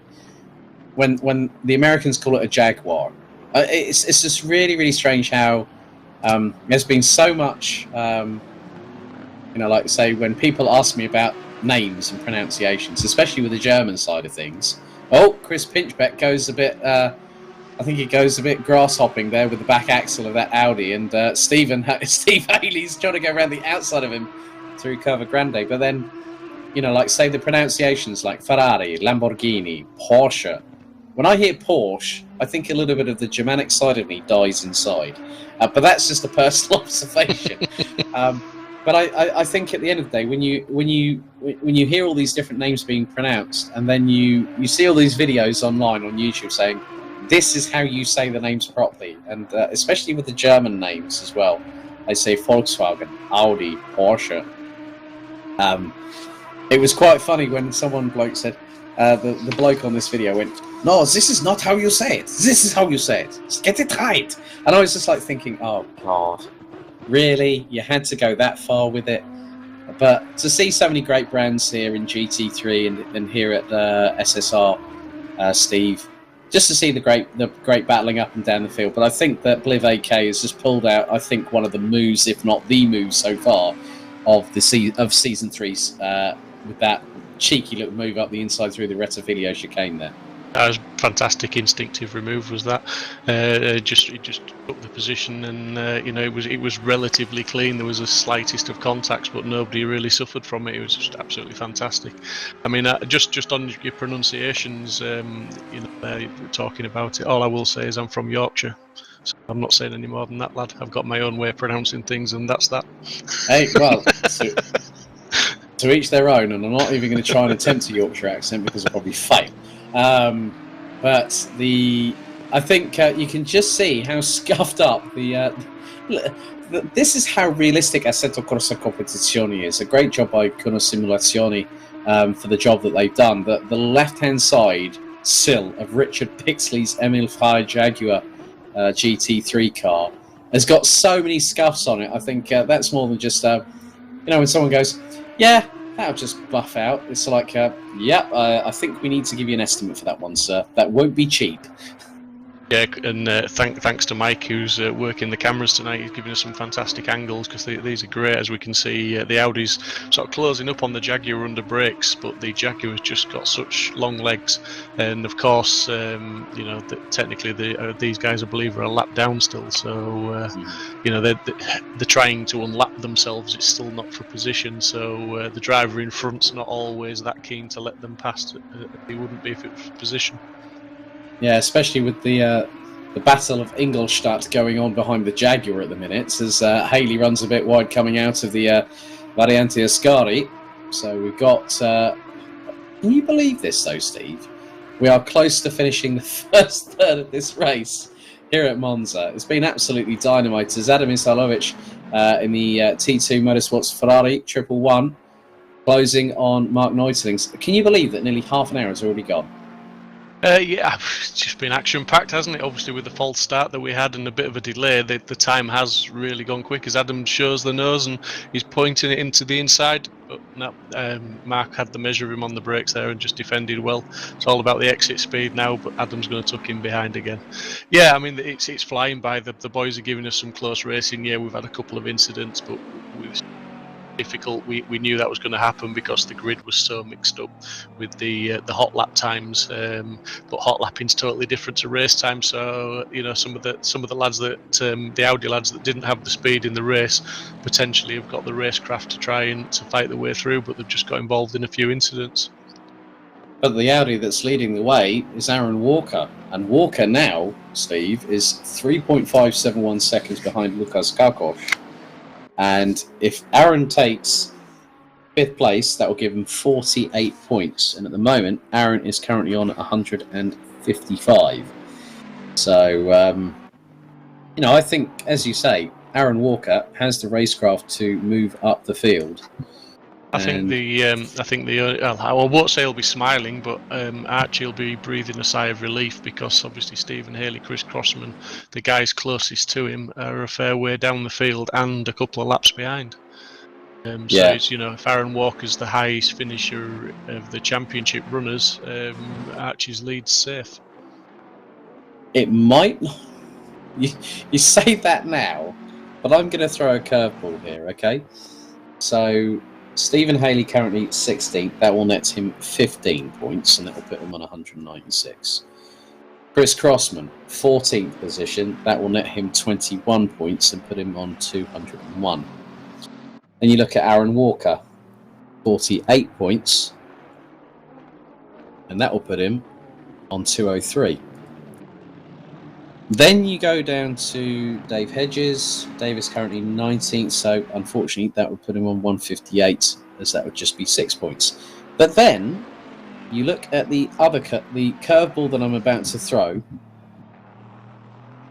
when the Americans call it a Jaguar, it's just really, really strange how there's been so much, like say when people ask me about names and pronunciations, especially with the German side of things. Oh, Chris Pinchbeck goes a bit... I think he goes a bit grass-hopping there with the back axle of that Audi, and Steve Haley's trying to go around the outside of him through Curva Grande. But then, like say the pronunciations like Ferrari, Lamborghini, Porsche. When I hear Porsche, I think a little bit of the Germanic side of me dies inside. But that's just a personal observation. But I think at the end of the day, when you hear all these different names being pronounced, and then you see all these videos online on YouTube saying, this is how you say the names properly, and especially with the German names as well. I say Volkswagen, Audi, Porsche. It was quite funny when bloke said, the bloke on this video went, no, this is not how you say it. This is how you say it. Just get it right. And I was just like thinking, oh, God, really? You had to go that far with it? But to see so many great brands here in GT3 and here at SSR, Steve, just to see the great battling up and down the field. But I think that Bliv AK has just pulled out, I think, one of the moves, if not the move so far, of season 3, with that cheeky little move up the inside through the Retaviglio chicane there. That was fantastic instinctive remove, was that? It just took the position, and it was relatively clean. There was the slightest of contacts, but nobody really suffered from it. It was just absolutely fantastic. I mean, just on your pronunciations, talking about it, all I will say is I'm from Yorkshire. So I'm not saying any more than that, lad. I've got my own way of pronouncing things, and that's that. Hey, well, to each their own, and I'm not even going to try and attempt a Yorkshire accent because I'll probably fail. But I think you can just see how scuffed up this is how realistic Assetto Corsa Competizione is. A great job by Kuno Simulazioni for the job that they've done. The left-hand side sill of Richard Pixley's Emil Frey Jaguar GT3 car has got so many scuffs on it. I think that's more than just, when someone goes, yeah, that'll just buff out. It's like, I think we need to give you an estimate for that one, sir. That won't be cheap. Yeah, and thanks to Mike, who's working the cameras tonight. He's giving us some fantastic angles, because these are great. As we can see, the Audi's sort of closing up on the Jaguar under brakes, but the Jaguar's just got such long legs. And of course, technically these guys, I believe, are a lap down still. So, they're trying to unlap themselves. It's still not for position. So the driver in front's not always that keen to let them past. He wouldn't be if it was for position. Yeah, especially with the Battle of Ingolstadt going on behind the Jaguar at the minute, as Haley runs a bit wide coming out of the Variante Ascari. So we've got... can you believe this, though, Steve? We are close to finishing the first third of this race here at Monza. It's been absolutely dynamite, as Adam Isalovic in the T2 Motorsports Ferrari 111 closing on Mark Neutling's. Can you believe that nearly half an hour has already gone? Yeah, it's just been action-packed, hasn't it? Obviously, with the false start that we had and a bit of a delay, the time has really gone quick as Adam shows the nose and he's pointing it into the inside. But no, Mark had the measure of him on the brakes there and just defended well. It's all about the exit speed now, but Adam's going to tuck him behind again. Yeah, I mean, it's flying by. The boys are giving us some close racing. Yeah, we've had a couple of incidents, but difficult. We knew that was going to happen because the grid was so mixed up with the hot lap times. But hot lapping's totally different to race time. So some of the lads that the Audi lads that didn't have the speed in the race potentially have got the racecraft to try and to fight their way through, but they've just got involved in a few incidents. But the Audi that's leading the way is Aaron Walker. And Walker now, Steve, is 3.571 seconds behind Lukas Kakos. And if Aaron takes 5th place, that will give him 48 points. And at the moment, Aaron is currently on 155. So, I think, as you say, Aaron Walker has the racecraft to move up the field. I won't say he'll be smiling, but Archie will be breathing a sigh of relief because obviously Stephen Haley, Chris Crossman, the guys closest to him, are a fair way down the field and a couple of laps behind. So it's, if Aaron Walker's the highest finisher of the championship runners, Archie's lead's safe. It might. You say that now, but I'm going to throw a curveball here. Okay, so Stephen Haley currently 16th. That will net him 15 points, and that will put him on 196. Chris Crossman, 14th position. That will net him 21 points and put him on 201. Then you look at Aaron Walker, 48 points, and that will put him on 203. Then you go down to Dave Hedges. Dave is currently 19th, so unfortunately that would put him on 158, as that would just be 6 points. But then you look at the curveball that I'm about to throw,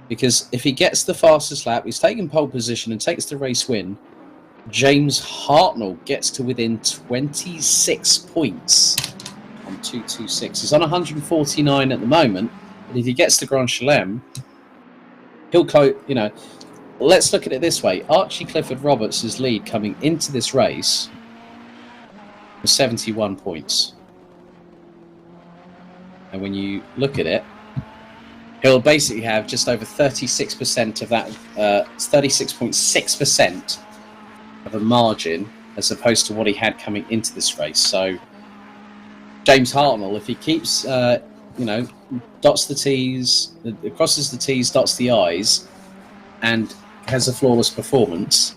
because if he gets the fastest lap, he's taken pole position and takes the race win, James Hartnell gets to within 26 points on 226. He's on 149 at the moment, but if he gets to Grand Chelem, he'll let's look at it this way. Archie Clifford Roberts' lead coming into this race was 71 points. And when you look at it, he'll basically have just over 36% of that, 36.6% of a margin as opposed to what he had coming into this race. So James Hartnell, if he keeps, dots the T's, crosses the T's, dots the I's, and has a flawless performance,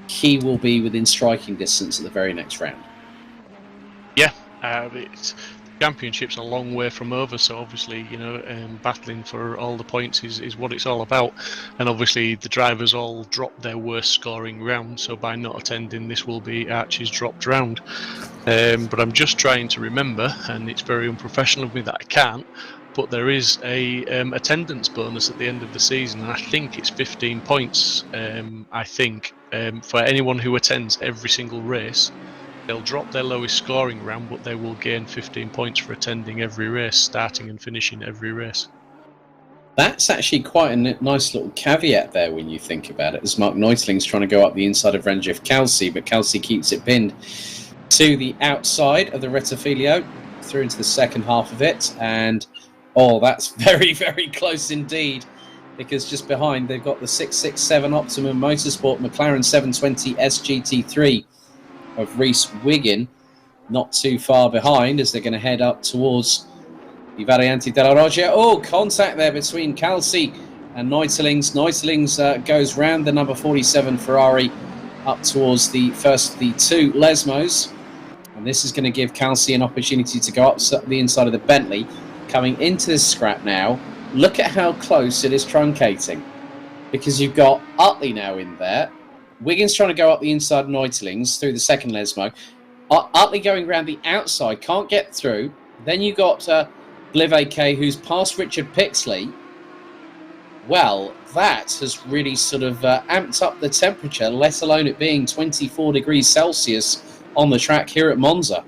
he will be within striking distance at the very next round. Yeah, the championship's a long way from over, so obviously, battling for all the points is what it's all about. And obviously, the drivers all dropped their worst scoring round, so by not attending, this will be Archie's dropped round. But I'm just trying to remember, and it's very unprofessional of me that I can't, but there is a attendance bonus at the end of the season, and I think it's 15 points. For anyone who attends every single race. They'll drop their lowest scoring round, but they will gain 15 points for attending every race, starting and finishing every race. That's actually quite a nice little caveat there when you think about it, as Mark Neutling's trying to go up the inside of Ranjith Kelsey, but Kelsey keeps it pinned to the outside of the Rettifilio, through into the second half of it, and that's very, very close indeed, because just behind they've got the 667 Optimum Motorsport McLaren 720 SGT3 of Reese Wiggin, not too far behind as they're going to head up towards the Variante della Roggia. Contact there between Kelsey and Neutelings. Neutelings goes round the number 47 Ferrari up towards the first of the two Lesmos. And this is going to give Kelsey an opportunity to go up the inside of the Bentley. Coming into this scrap now, look at how close it is truncating, because you've got Utley now in there. Wiggins trying to go up the inside of Neutelings through the second Lesmo. Utley going around the outside, can't get through. Then you got Bliv AK, who's past Richard Pixley. Well, that has really sort of amped up the temperature, let alone it being 24 degrees Celsius on the track here at Monza.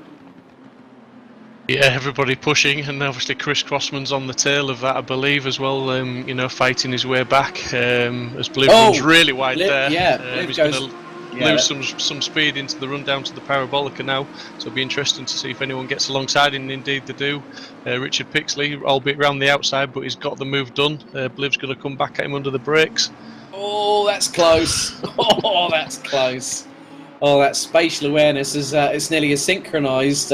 Yeah, everybody pushing, and obviously Chris Crossman's on the tail of that, I believe, as well. Fighting his way back as Bliv runs really wide there. Yeah, he's going to lose some speed into the run down to the Parabolica now. So it'll be interesting to see if anyone gets alongside, and indeed they do. Richard Pixley, albeit round the outside, but he's got the move done. Bliv's going to come back at him under the brakes. Oh, that's close. That's close. Oh, that spatial awareness is it's nearly a synchronised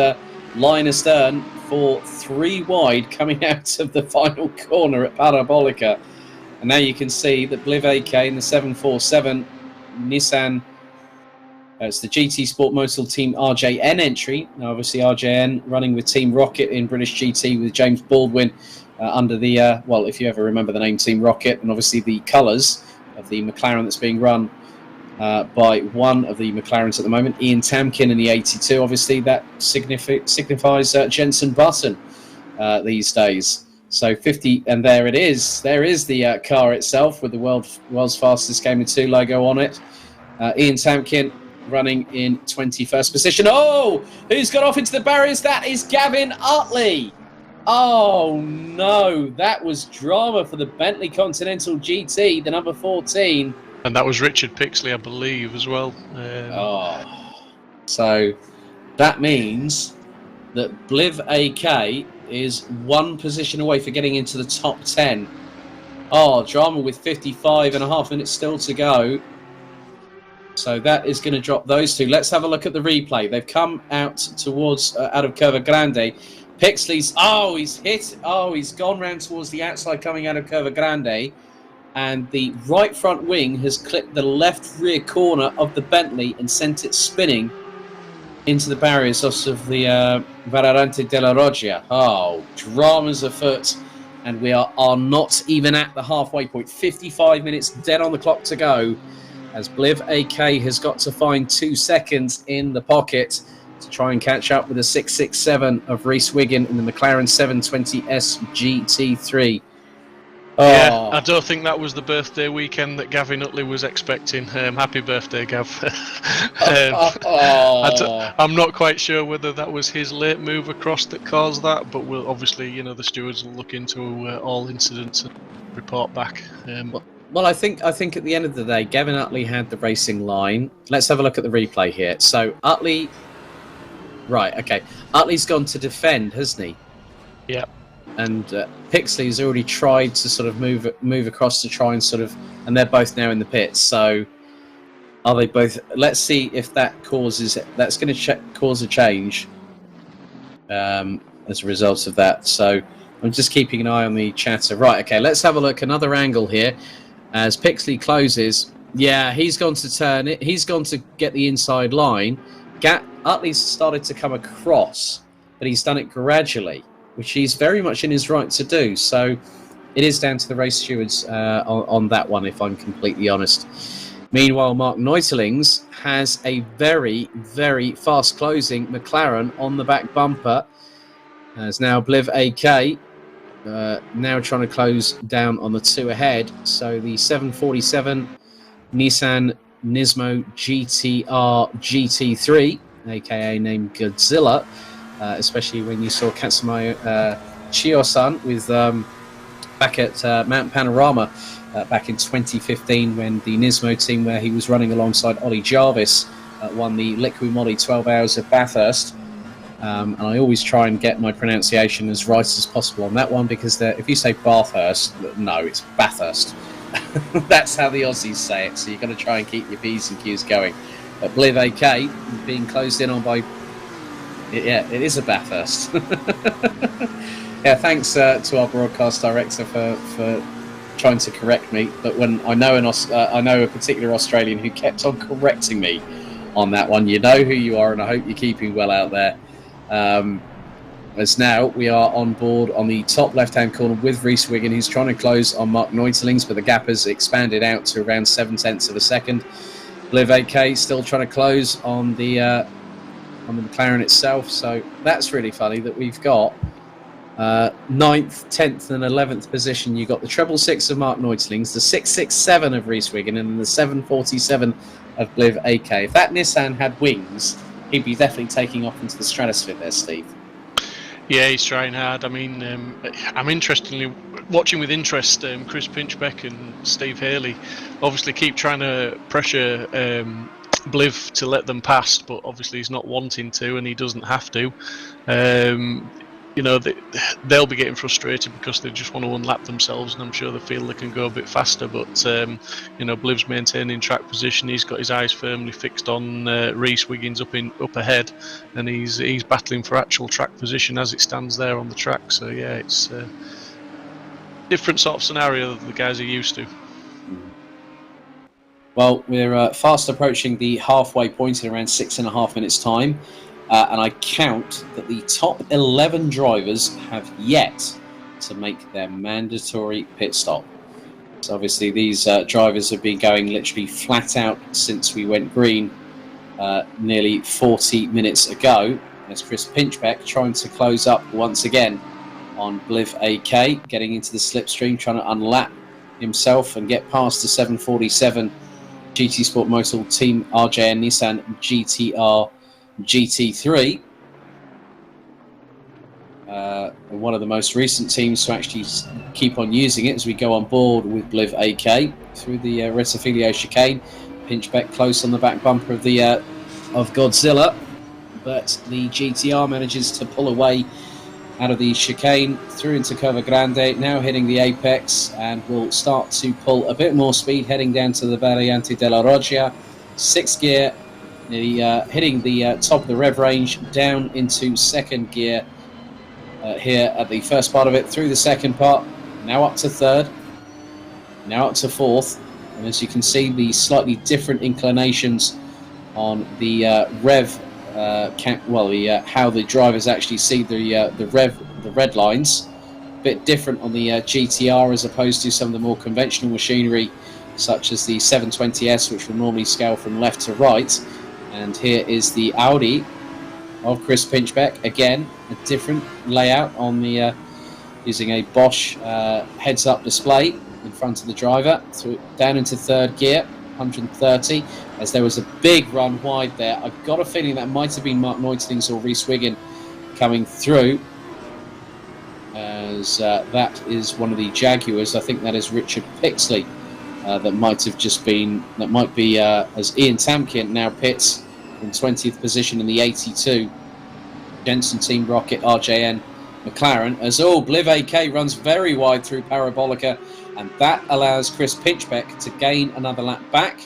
line astern for 3 wide coming out of the final corner at Parabolica. And now you can see that Bliv AK in the 747 Nissan, it's the GT Sport Motul Team RJN entry. Now, obviously, RJN running with Team Rocket in British GT with James Baldwin under the, well, if you ever remember the name Team Rocket, and obviously the colours of the McLaren that's being run by one of the McLarens at the moment, Ian Tamkin in the 82. Obviously, that signifies Jenson Button these days. So 50, and there it is. There is the car itself with the world's fastest Game of 2 logo on it. Ian Tamkin running in 21st position. Oh, who's got off into the barriers? That is Gavin Utley. Oh, no. That was drama for the Bentley Continental GT, the number 14. And that was Richard Pixley, I believe, as well. So that means that Bliv AK is 1 position away for getting into the top 10. Oh, drama with 55.5 minutes still to go. So that is going to drop those two. Let's have a look at the replay. They've come out towards, out of Curva Grande. Pixley's, he's gone round towards the outside coming out of Curva Grande. And the right front wing has clipped the left rear corner of the Bentley and sent it spinning into the barriers of the Vararante della Roggia. Oh, dramas afoot. And we are not even at the halfway point. 55 minutes dead on the clock to go, as Bliv AK has got to find 2 seconds in the pocket to try and catch up with the 667 of Rhys Wiggin in the McLaren 720S GT3. Oh. Yeah, I don't think that was the birthday weekend that Gavin Utley was expecting. Happy birthday, Gav. I'm not quite sure whether that was his late move across that caused that, but we'll obviously, the stewards will look into all incidents and report back. Well, I think at the end of the day, Gavin Utley had the racing line. Let's have a look at the replay here. So Utley, right? Okay, Utley's gone to defend, hasn't he? Yeah. And Pixley's already tried to sort of move across to try and sort of, and they're both now in the pits. So are they both? Let's see if that's going to cause a change as a result of that. So I'm just keeping an eye on the chatter. Right, okay, let's have a look. Another angle here as Pixley closes. Yeah, he's gone to turn it. He's gone to get the inside line. Utley's started to come across, but he's done it gradually, which he's very much in his right to do. So it is down to the race stewards on that one, if I'm completely honest. Meanwhile, Mark Neutelings has a very, very fast closing McLaren on the back bumper. As now Bliv AK now trying to close down on the 2 ahead. So the 747 Nissan Nismo GTR GT3, aka named Godzilla, especially when you saw Katsumayo Chio-san with back at Mount Panorama back in 2015 when the Nismo team, where he was running alongside Ollie Jarvis, won the Liqui-Moly 12 Hours of Bathurst. And I always try and get my pronunciation as right as possible on that one, because if you say Bathurst, no, it's Bathurst. That's how the Aussies say it, so you've got to try and keep your P's and Q's going. But Bliv AK being closed in on by... Yeah, it is a Bathurst. Yeah, thanks to our broadcast director for trying to correct me. But when I know a particular Australian who kept on correcting me on that one, you know who you are, and I hope you're keeping well out there. As now we are on board on the top left-hand corner with Rhys Wiggin, who's trying to close on Mark Neutelings, but the gap has expanded out to around 0.7 of a second. Bliv AK still trying to close on the McLaren itself. So that's really funny that we've got 9th, 10th and 11th position. You've got the 666 of Mark Neutelings, the 667 of Rhys Wiggin, and the 747 of Bliv AK. If that Nissan had wings, he'd be definitely taking off into the stratosphere there, Steve. Yeah, he's trying hard. I mean, I'm watching with interest Chris Pinchbeck and Steve Haley obviously keep trying to pressure Bliv to let them pass, but obviously he's not wanting to, and he doesn't have to. they'll be getting frustrated because they just want to unlap themselves, and I'm sure they feel they can go a bit faster. But Bliv's maintaining track position. He's got his eyes firmly fixed on Reese Wiggins up ahead, and he's battling for actual track position as it stands there on the track. So yeah, it's a different sort of scenario that the guys are used to. Well, we're fast approaching the halfway point in around 6.5 minutes' time. And I count that the top 11 drivers have yet to make their mandatory pit stop. So obviously these drivers have been going literally flat out since we went green nearly 40 minutes ago. As Chris Pinchbeck trying to close up once again on Bliv AK, getting into the slipstream, trying to unlap himself and get past the 747 GT Sport Motor Team RJN Nissan GTR GT3, one of the most recent teams to actually keep on using it as we go on board with Bliv AK through the Rettifilio chicane. Pinchbeck close on the back bumper of the of Godzilla, but the GTR manages to pull away out of the chicane through into Curva Grande, now hitting the apex, and will start to pull a bit more speed heading down to the Variante della Roggia. 6th gear, hitting the top of the rev range, down into 2nd gear here at the first part of it, through the 2nd part, now up to 3rd, now up to 4th, and as you can see the slightly different inclinations on the rev how the drivers actually see the red lines, a bit different on the GTR as opposed to some of the more conventional machinery such as the 720S, which will normally scale from left to right. And here is the Audi of Chris Pinchbeck. Again, a different layout on the using a Bosch heads-up display in front of the driver. Down into 3rd gear, 130, as there was a big run wide there. I've got a feeling that might have been Mark Neutlings or Reese Wiggin coming through, as that is one of the Jaguars. I think that is Richard Pixley. That might be as Ian Tamkin now pits in 20th position in the 82 Jensen Team Rocket RJN McLaren, as Bliv AK runs very wide through Parabolica, and that allows Chris Pinchbeck to gain another lap back,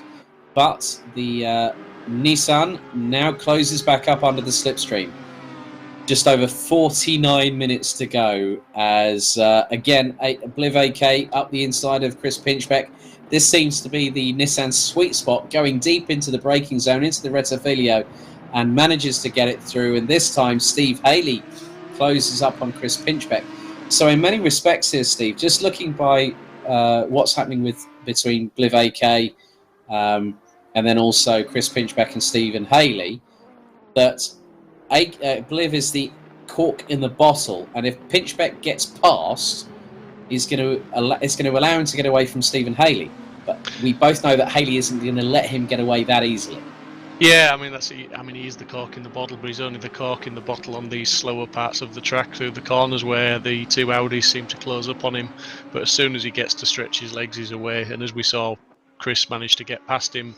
but the Nissan now closes back up under the slipstream. Just over 49 minutes to go, as again Bliv AK up the inside of Chris Pinchbeck. This seems to be the Nissan sweet spot, going deep into the braking zone, into the Rettifilio, and manages to get it through. And this time, Steve Haley closes up on Chris Pinchbeck. So in many respects here, Steve, just looking by what's happening between Bliv AK and then also Chris Pinchbeck and Stephen Haley, that Bliv is the cork in the bottle. And if Pinchbeck gets past, it's going to allow him to get away from Stephen Haley. But we both know that Haley isn't going to let him get away that easily. Yeah, he is the cork in the bottle, but he's only the cork in the bottle on these slower parts of the track through the corners where the two Audis seem to close up on him. But as soon as he gets to stretch his legs, he's away. And as we saw, Chris managed to get past him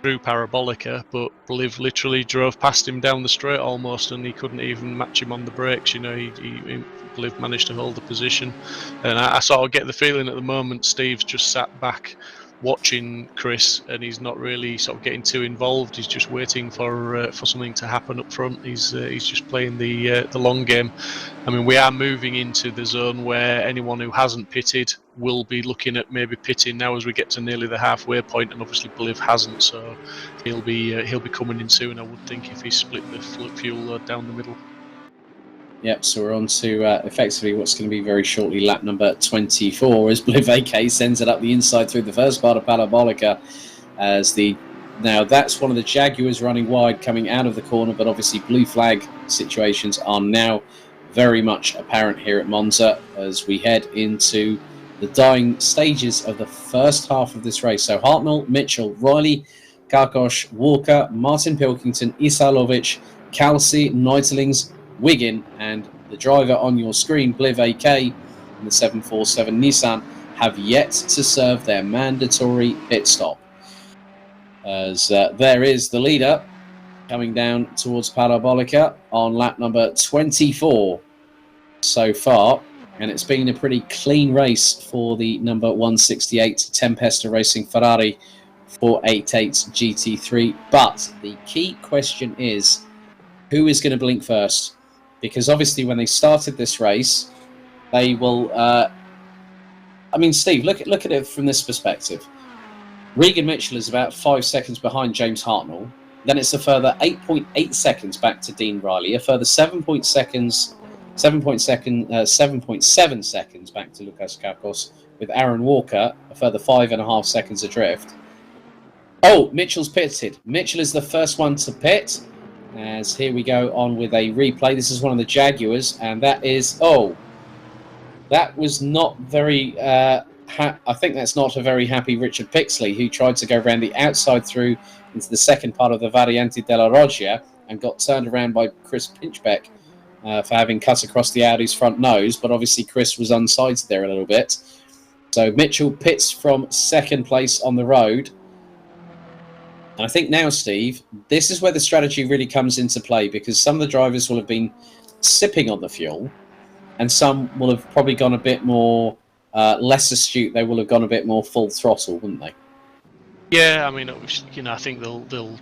through Parabolica, but Bliv literally drove past him down the straight almost, and he couldn't even match him on the brakes. Bliv managed to hold the position, and I sort of get the feeling at the moment Steve's just sat back watching Chris, and he's not really sort of getting too involved. He's just waiting for something to happen up front. He's just playing the long game. I mean, we are moving into the zone where anyone who hasn't pitted will be looking at maybe pitting now as we get to nearly the halfway point, and obviously Bliv hasn't, so he'll be coming in soon, I would think, if he split the fuel load down the middle. Yep, so we're on to effectively what's going to be very shortly lap number 24, as Bliv AK sends it up the inside through the first part of Parabolica. Now that's one of the Jaguars running wide coming out of the corner, but obviously blue flag situations are now very much apparent here at Monza as we head into the dying stages of the first half of this race. So Hartnell, Mitchell, Riley, Karkosh, Walker, Martin Pilkington, Isalovic, Kelsey, Neutlings, Wiggin, and the driver on your screen, Bliv AK, and the 747 Nissan, have yet to serve their mandatory pit stop. As there is the leader coming down towards Parabolica on lap number 24. so far, and it's been a pretty clean race for the number 168 Tempesta Racing Ferrari 488 GT3. But the key question is, who is going to blink first? Because obviously when they started this race, they will... I mean, Steve, look at it from this perspective. Regan Mitchell is about 5 seconds behind James Hartnell. Then it's a further 8.8 seconds back to Dean Riley, a further 7.7 seconds back to Lucas Kakos, with Aaron Walker a further 5.5 seconds adrift. Oh, Mitchell's pitted. Mitchell is the first one to pit. As here we go on with a replay. This is one of the Jaguars, and that is... Oh, that was not very... I think that's not a very happy Richard Pixley, who tried to go around the outside through into the second part of the Variante della Roggia and got turned around by Chris Pinchbeck for having cut across the Audi's front nose. But obviously Chris was unsighted there a little bit. So Mitchell pits from second place on the road. And I think now, Steve, this is where the strategy really comes into play, because some of the drivers will have been sipping on the fuel and some will have probably gone a bit more... less astute. They will have gone a bit more full throttle, wouldn't they? Yeah, I mean, I think they'll. To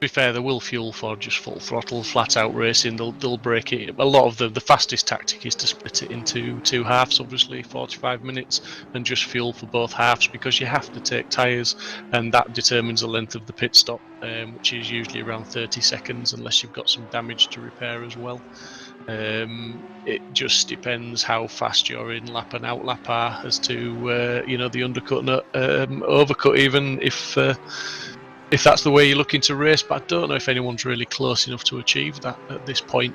be fair, they will fuel for just full throttle, flat out racing. They'll break it. A lot of the fastest tactic is to split it into two halves, obviously 45 minutes, and just fuel for both halves, because you have to take tyres, and that determines the length of the pit stop, which is usually around 30 seconds, unless you've got some damage to repair as well. It just depends how fast your in lap and out lap are as to the undercut and overcut, even if that's the way you're looking to race. But I don't know if anyone's really close enough to achieve that at this point.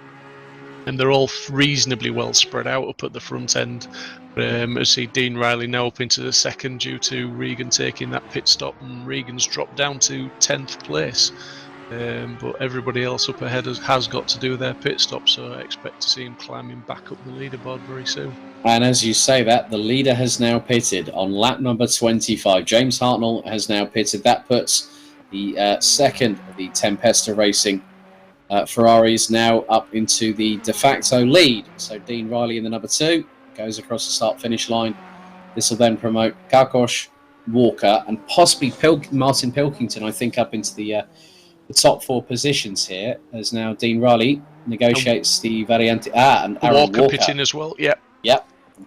And they're all reasonably well spread out up at the front end. I see Dean Riley now up into the second due to Regan taking that pit stop, and Regan's dropped down to 10th place. But everybody else up ahead has got to do their pit stop, so I expect to see him climbing back up the leaderboard very soon. And as you say that, the leader has now pitted on lap number 25. James Hartnell has now pitted. That puts the second of the Tempesta Racing Ferraris now up into the de facto lead. So Dean Riley in the number 2 goes across the start-finish line. This will then promote Kakos, Walker, and possibly Martin Pilkington, I think, up into the top 4 positions here, as now Dean Riley negotiates the Variante and Aaron Walker pitting as well. Yep.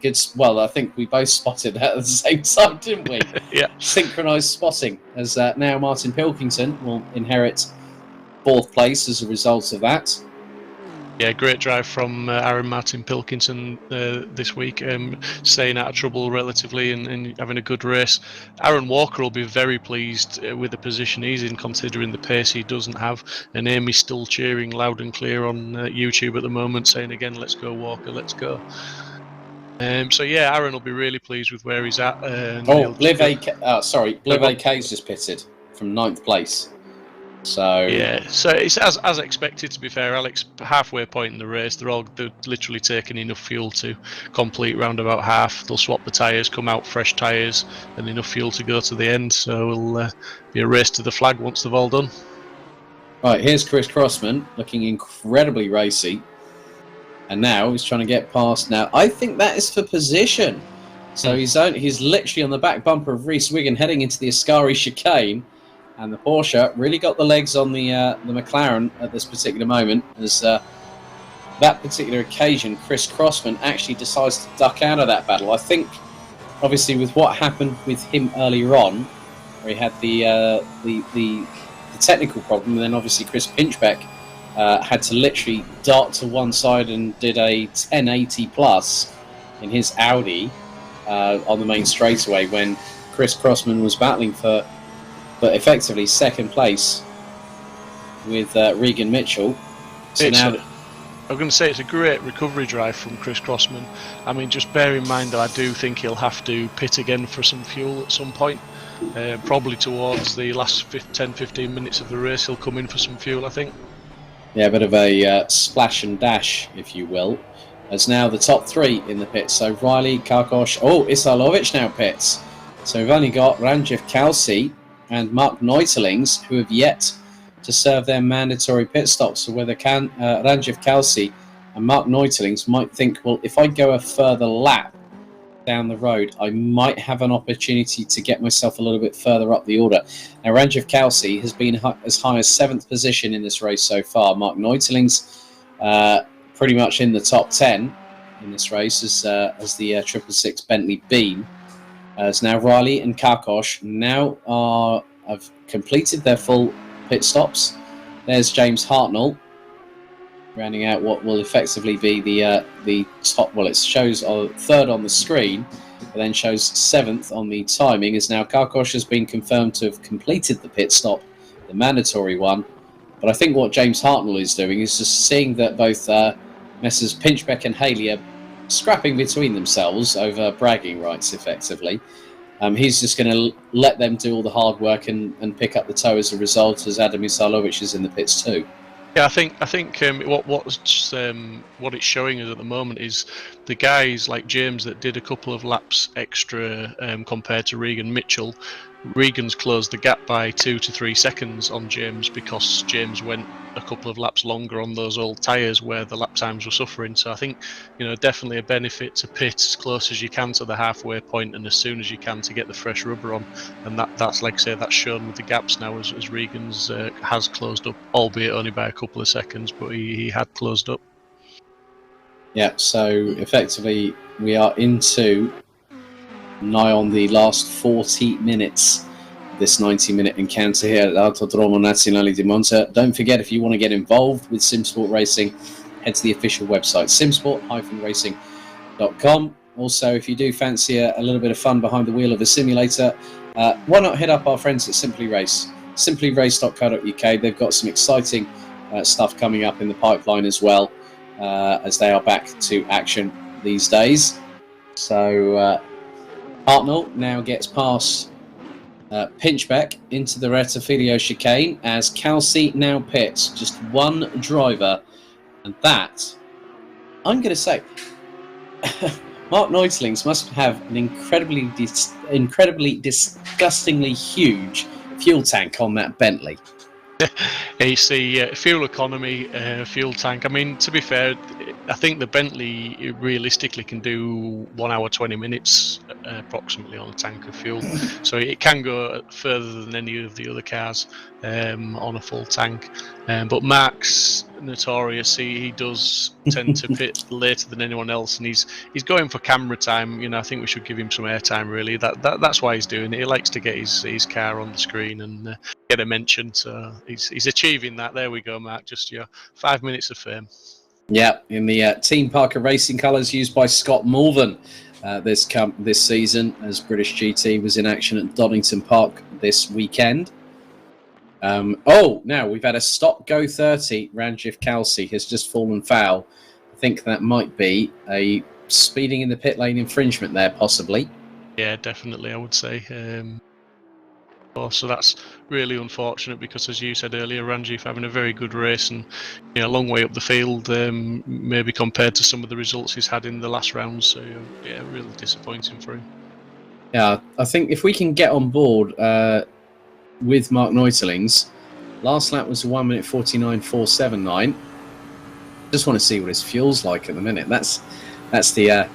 Good. Well, I think we both spotted that at the same time, didn't we? Yeah. Synchronised spotting, as now Martin Pilkington will inherit 4th place as a result of that. Yeah, great drive from Aaron Martin Pilkington this week, staying out of trouble relatively and having a good race. Aaron Walker will be very pleased with the position he's in, considering the pace he doesn't have. And Amy's still cheering loud and clear on YouTube at the moment, saying again, "Let's go, Walker, let's go." So yeah, Aaron will be really pleased with where he's at. Bliv AK's just pitted from 9th place. So yeah, so it's as expected. To be fair, Alex, halfway point in the race, they're literally taking enough fuel to complete round about half. They'll swap the tyres, come out fresh tyres, and enough fuel to go to the end. So it'll be a race to the flag once they've all done. Right, here's Chris Crossman looking incredibly racy, and now he's trying to get past. Now I think that is for position. So he's literally on the back bumper of Reese Wiggin heading into the Ascari chicane. And the Porsche really got the legs on the McLaren at this particular moment, as that particular occasion, Chris Crossman actually decides to duck out of that battle. I think, obviously, with what happened with him earlier on, where he had the technical problem, and then obviously Chris Pinchbeck had to literally dart to one side and did a 1080 plus in his Audi on the main straightaway when Chris Crossman was battling for effectively second place with Regan Mitchell. So now I'm going to say it's a great recovery drive from Chris Crossman. I mean, just bear in mind that I do think he'll have to pit again for some fuel at some point. Probably towards the last 10-15 minutes of the race, he'll come in for some fuel, I think. Yeah, a bit of a splash and dash, if you will. As now the top 3 in the pits. So Riley, Kakos, Isalovic now pits. So we've only got Ranjiv Kalsi and Mark Neutelings, who have yet to serve their mandatory pit stops. So whether Ranjiv Kalsi And Mark Neutelings might think, well, if I go a further lap down the road, I might have an opportunity to get myself a little bit further up the order. Now, Ranjiv Kalsi has been as high as 7th position in this race so far. Mark Neutelings pretty much in the top 10 in this race as the 666 Bentley Beam. As now Riley and Karkosh now have completed their full pit stops. There's James Hartnell rounding out what will effectively be the top. Well, it shows 3rd on the screen, but then shows 7th on the timing. As now Karkosh has been confirmed to have completed the pit stop, the mandatory one. But I think what James Hartnell is doing is just seeing that both Messrs Pinchbeck and Haley are scrapping between themselves over bragging rights, effectively. He's just going to let them do all the hard work and pick up the toe as a result, as Adam Isalovic is in the pits too. Yeah, I think what it's showing us at the moment is the guys like James that did a couple of laps extra compared to Regan Mitchell. Regan's closed the gap by 2 to 3 seconds on James because James went a couple of laps longer on those old tyres where the lap times were suffering. So I think, definitely a benefit to pit as close as you can to the halfway point and as soon as you can to get the fresh rubber on. And that's like I say, that's shown with the gaps now as Regan's has closed up, albeit only by a couple of seconds, but he had closed up. Yeah, so effectively we are into nigh on the last 40 minutes of this 90-minute encounter here at Autodromo Nazionale di Monza. Don't forget, if you want to get involved with Simsport Racing, head to the official website, simsport-racing.com. Also, if you do fancy a little bit of fun behind the wheel of a simulator, why not hit up our friends at Simply Race, simplyrace.co.uk. They've got some exciting stuff coming up in the pipeline as well, as they are back to action these days. So Hartnell now gets past Pinchbeck into the Rettifidio chicane as Kalsi now pits. Just one driver, and that, I'm going to say, Mark Neutelings must have an incredibly disgustingly huge fuel tank on that Bentley. It's the fuel economy, fuel tank. I mean, to be fair, I think the Bentley realistically can do 1 hour 20 minutes approximately on a tank of fuel, so it can go further than any of the other cars on a full tank. But Mark's notorious. He does tend to pit later than anyone else, and he's going for camera time. I think we should give him some airtime. Really, that's why he's doing it. He likes to get his car on the screen and get a mention. So he's achieving that. There we go, Mark. Just your 5 minutes of fame. Yeah, in the Team Parker Racing colours used by Scott Morvan this season, as British GT was in action at Donington Park this weekend. Now we've had a stop-go 30. Ranjiv Kalsi has just fallen foul. I think that might be a speeding in the pit lane infringement there, possibly. Yeah, definitely, I would say. So that's really unfortunate because, as you said earlier, Ranjiv having a very good race and a long way up the field, maybe compared to some of the results he's had in the last round. So yeah, really disappointing for him. Yeah, I think if we can get on board with Mark Neutelings, last lap was 1 minute 49.479. Just want to see what his fuel's like at the minute. That's the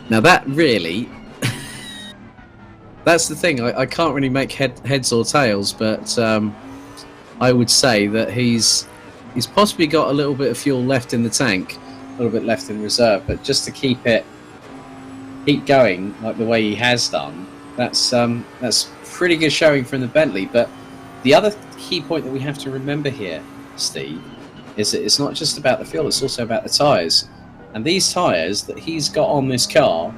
now that really. That's the thing. I can't really make heads or tails, but I would say that he's possibly got a little bit of fuel left in the tank, a little bit left in reserve. But just to keep going like the way he has done, that's pretty good showing from the Bentley. But the other key point that we have to remember here, Steve, is that it's not just about the fuel; it's also about the tyres. And these tyres that he's got on this car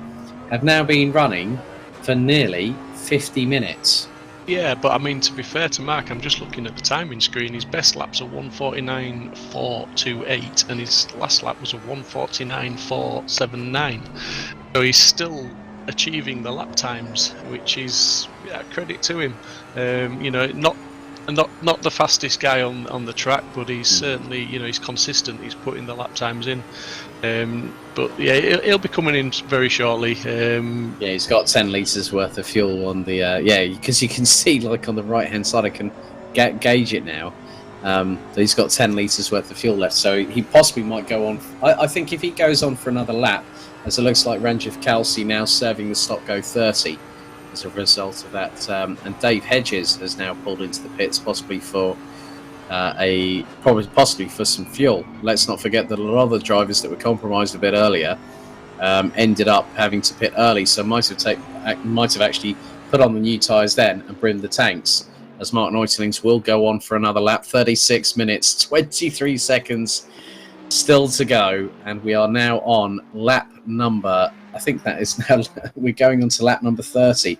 have now been running for nearly 50 minutes. Yeah, but I mean, to be fair to Mark, I'm just looking at the timing screen. His best laps are 1:49.428, and his last lap was a 1:49.479. So he's still achieving the lap times, which is credit to him. Not the fastest guy on the track, but he's certainly he's consistent. He's putting the lap times in. But yeah, he'll be coming in very shortly. Yeah, he's got 10 litres worth of fuel on the because you can see like on the right hand side, I can gauge it now. He's got 10 litres worth of fuel left, so he possibly might go on. I think if he goes on for another lap, as it looks like Ranjiv Kalsi now serving the stop go 30 as a result of that, and Dave Hedges has now pulled into the pits, possibly for possibly for some fuel. Let's not forget that a lot of the drivers that were compromised a bit earlier ended up having to pit early, so might have actually put on the new tyres then and brimmed the tanks, as Mark Neutelings will go on for another lap. 36 minutes, 23 seconds still to go, and we are now on lap number, I think that is now, we're going on to lap number 30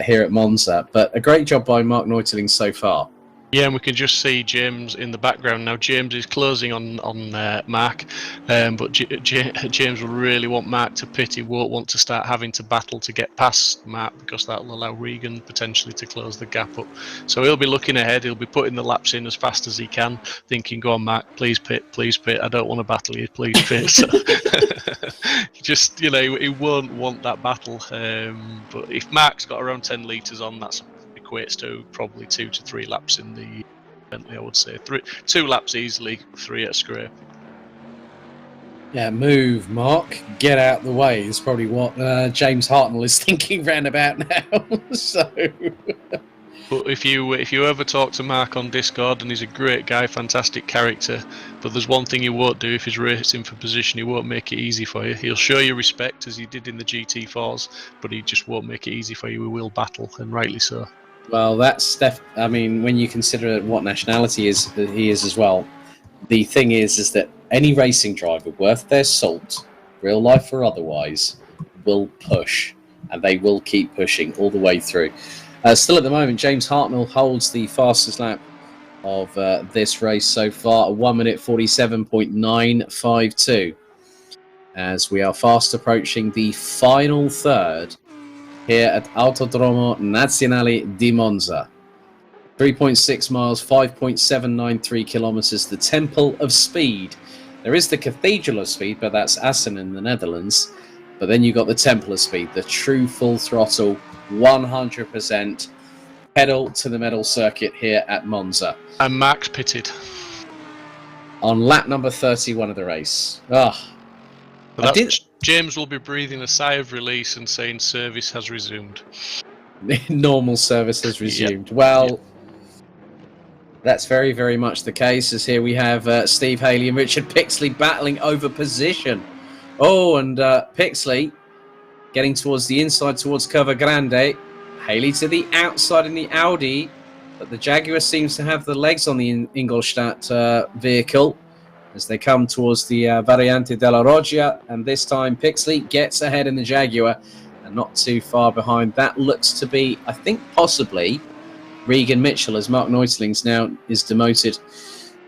here at Monza. But a great job by Mark Neutelings so far. Yeah, and we can just see James in the background now. James is closing on Mark, but James will really want Mark to pit. He won't want to start having to battle to get past Mark, because that will allow Regan potentially to close the gap up. So he'll be looking ahead. He'll be putting the laps in as fast as he can, thinking, "Go on, Mark, please pit, please pit. I don't want to battle you, please pit." So, just, you know, he won't want that battle. But if Mark's got around 10 litres on, that's equates to probably 2 to 3 laps in the Bentley, I would say. 2 laps easily, 3 at a scrape. Yeah, move, Mark. Get out the way is probably what James Hartnell is thinking round about now. So, but if you ever talk to Mark on Discord, and he's a great guy, fantastic character, but there's one thing he won't do if he's racing for position: he won't make it easy for you. He'll show you respect, as he did in the GT4s, but he just won't make it easy for you. He will battle, and rightly so. well, that's I mean, when you consider what nationality he is as well, the thing is that any racing driver worth their salt, real life or otherwise, will push, and they will keep pushing all the way through. Still at the moment, James Hartnell holds the fastest lap of this race so far, 1 minute 47.952, as we are fast approaching the final third here at Autodromo Nazionale di Monza. 3.6 miles, 5.793 kilometers, the Temple of Speed. There is the Cathedral of Speed, but that's Assen in the Netherlands. But then you've got the Temple of Speed, the true full throttle, 100% pedal to the metal circuit here at Monza. And Max pitted on lap number 31 of the race. James will be breathing a sigh of release and saying service has resumed. Normal service has resumed. Yep. Well, that's very, very much the case, as here we have Steve Haley and Richard Pixley battling over position. Oh, and Pixley getting towards the inside, towards Curva Grande. Haley to the outside in the Audi, but the Jaguar seems to have the legs on the Ingolstadt vehicle as they come towards the Variante della Roggia, and this time Pixley gets ahead in the Jaguar and not too far behind. That looks to be, I think, possibly Regan Mitchell, as Mark Neutelings now is demoted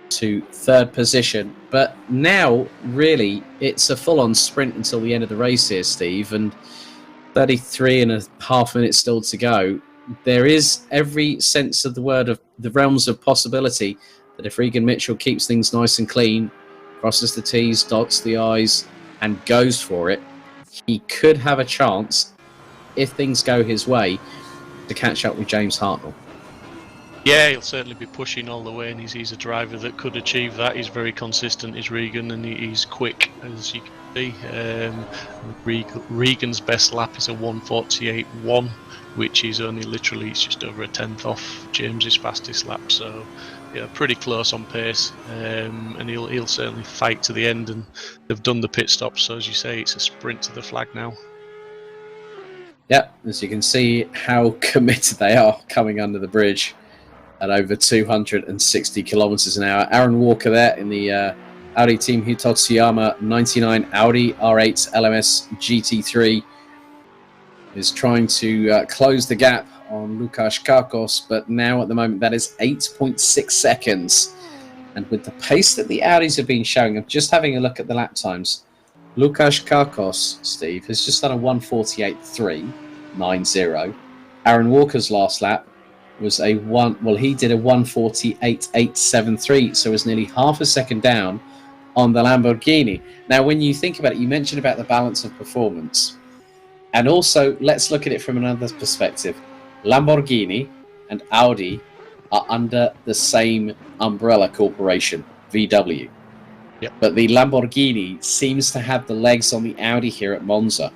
to third position. But now, really, it's a full-on sprint until the end of the race here, Steve, and 33.5 minutes still to go. There is every sense of the word of the realms of possibility that if Regan Mitchell keeps things nice and clean, crosses the T's, dots the I's, and goes for it, he could have a chance, if things go his way, to catch up with James Hartnell. Yeah, he'll certainly be pushing all the way, and he's a driver that could achieve that. He's very consistent, is Regan, and he's quick, as you can see. Regan's best lap is a 1:48.1, which is only literally, it's just over a tenth off James's fastest lap. So, yeah, pretty close on pace, and he'll certainly fight to the end. And they've done the pit stop, so as you say, it's a sprint to the flag now. Yeah, as you can see how committed they are coming under the bridge at over 260 kilometers an hour. Aaron Walker there in the Audi Team Hitotsuyama 99 Audi R8 LMS GT3 is trying to close the gap on Lukas Kakos, but now at the moment that is 8.6 seconds. And with the pace that the Audis have been showing, I'm just having a look at the lap times. Lukas Kakos, Steve, has just done a 1:48.390. Aaron Walker's last lap was he did a 1:48.873, so it was nearly half a second down on the Lamborghini. Now, when you think about it, you mentioned about the balance of performance. And also, let's look at it from another perspective. Lamborghini and Audi are under the same umbrella corporation, VW. Yep. But the Lamborghini seems to have the legs on the Audi here at Monza.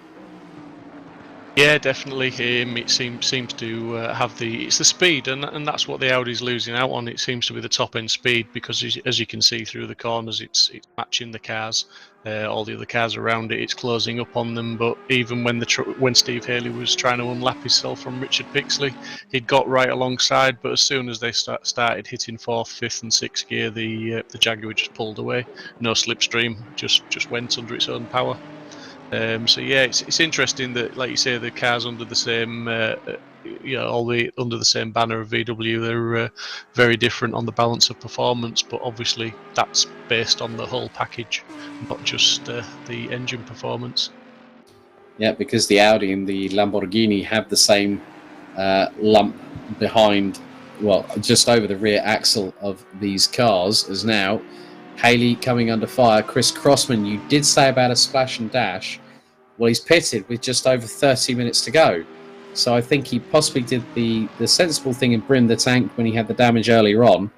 Yeah, definitely. It seems to have it's the speed, and that's what the Audi's losing out on. It seems to be the top end speed because, as you can see through the corners, it's matching the cars, all the other cars around it. It's closing up on them. But even when Steve Haley was trying to unlap himself from Richard Pixley, he'd got right alongside. But as soon as they started hitting fourth, fifth, and sixth gear, the Jaguar just pulled away. No slipstream, just went under its own power. So yeah, it's interesting that, like you say, the cars under the same, under the same banner of VW, they're very different on the balance of performance. But obviously, that's based on the whole package, not just the engine performance. Yeah, because the Audi and the Lamborghini have the same lump behind, well, just over the rear axle of these cars. As now, Haley coming under fire. Chris Crossman, you did say about a splash and dash. Well, he's pitted with just over 30 minutes to go. So I think he possibly did the sensible thing and brimmed the tank when he had the damage earlier on,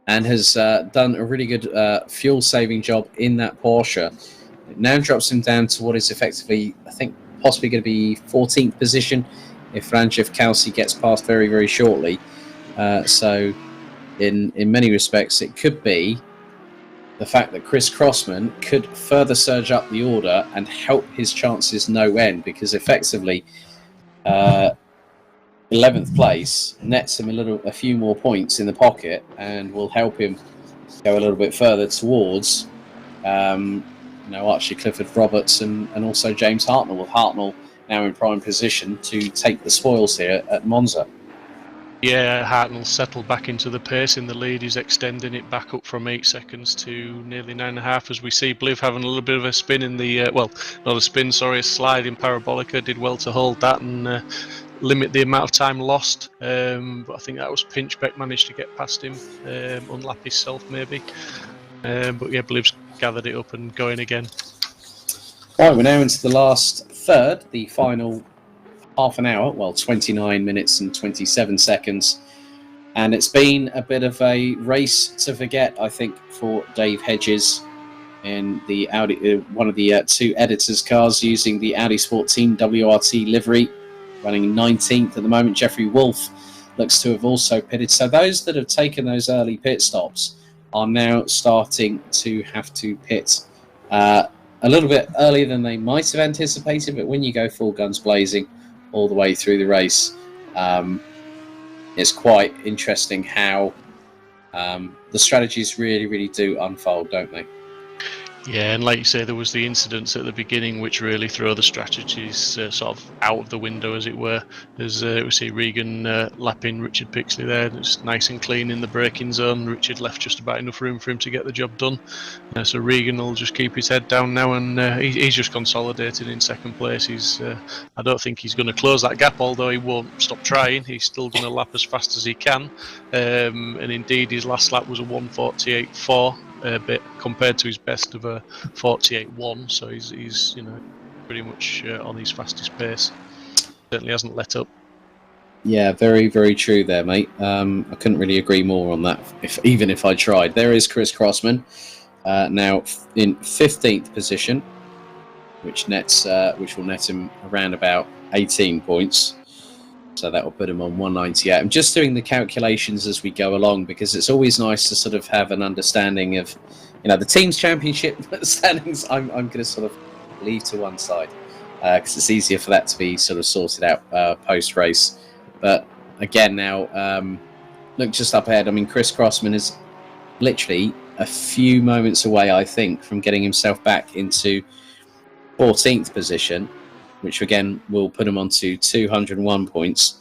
and has done a really good fuel-saving job in that Porsche. It now drops him down to what is effectively, I think, possibly going to be 14th position if Ranjith Kalsi gets past very, very shortly. So in many respects, it could be the fact that Chris Crossman could further surge up the order and help his chances no end, because effectively 11th place nets him a few more points in the pocket and will help him go a little bit further towards Archie Clifford Roberts and also James Hartnell, with Hartnell now in prime position to take the spoils here at Monza. Yeah, Hartnell settled back into the pace in the lead. He's extending it back up from 8 seconds to nearly 9.5, as we see Bliv having a little bit of a spin in the, not a spin, sorry, a slide in Parabolica. Did well to hold that and limit the amount of time lost. But I think that was Pinchbeck managed to get past him, unlap himself maybe. But yeah, Bliv's gathered it up and going again. Right, we're now into the last third, the final half an hour, 29 minutes and 27 seconds. And it's been a bit of a race to forget, I think, for Dave Hedges in the Audi, one of the two editors' cars using the Audi Sport Team WRT livery, running 19th at the moment. Jeffrey Wolf looks to have also pitted. So those that have taken those early pit stops are now starting to have to pit a little bit earlier than they might have anticipated. But when you go full guns blazing all the way through the race, it's quite interesting how the strategies really, really do unfold, don't they? Yeah, and like you say, there was the incidents at the beginning which really throw the strategies sort of out of the window, as it were. As we see Regan lapping Richard Pixley there, it's nice and clean in the braking zone. Richard left just about enough room for him to get the job done. So Regan will just keep his head down now, and he's just consolidated in second place. I don't think he's going to close that gap, although he won't stop trying. He's still going to lap as fast as he can. And indeed, his last lap was a 1:48.4. Bit compared to his best of a 48.1, so he's pretty much on his fastest pace. Certainly hasn't let up. Yeah, very, very true there, mate. I couldn't really agree more on that, even if I tried. There is Chris Crossman now in 15th position, which will net him around about 18 points. So that will put him on 198. I'm just doing the calculations as we go along, because it's always nice to sort of have an understanding of, the team's championship standings. I'm going to sort of leave to one side because it's easier for that to be sort of sorted out post-race. But again, now look just up ahead. I mean, Chris Crossman is literally a few moments away, I think, from getting himself back into 14th position, which again will put him on to 201 points.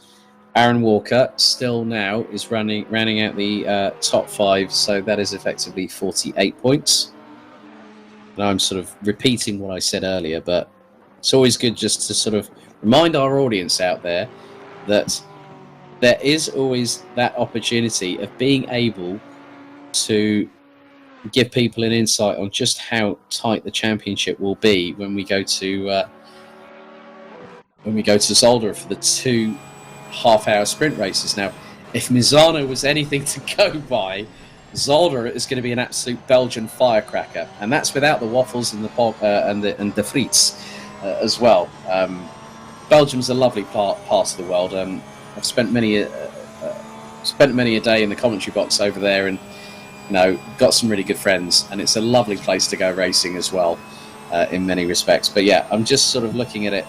Aaron Walker still now is rounding out the top 5, so that is effectively 48 points. Now I'm sort of repeating what I said earlier, but it's always good just to sort of remind our audience out there that there is always that opportunity of being able to give people an insight on just how tight the championship will be when we go to Zolder for the 2 half-hour sprint races. Now, if Misano was anything to go by, Zolder is going to be an absolute Belgian firecracker, and that's without the waffles and the frites as well. Belgium's a lovely part of the world. I've spent many a day in the commentary box over there, and got some really good friends, and it's a lovely place to go racing as well, in many respects. But yeah, I'm just sort of looking at it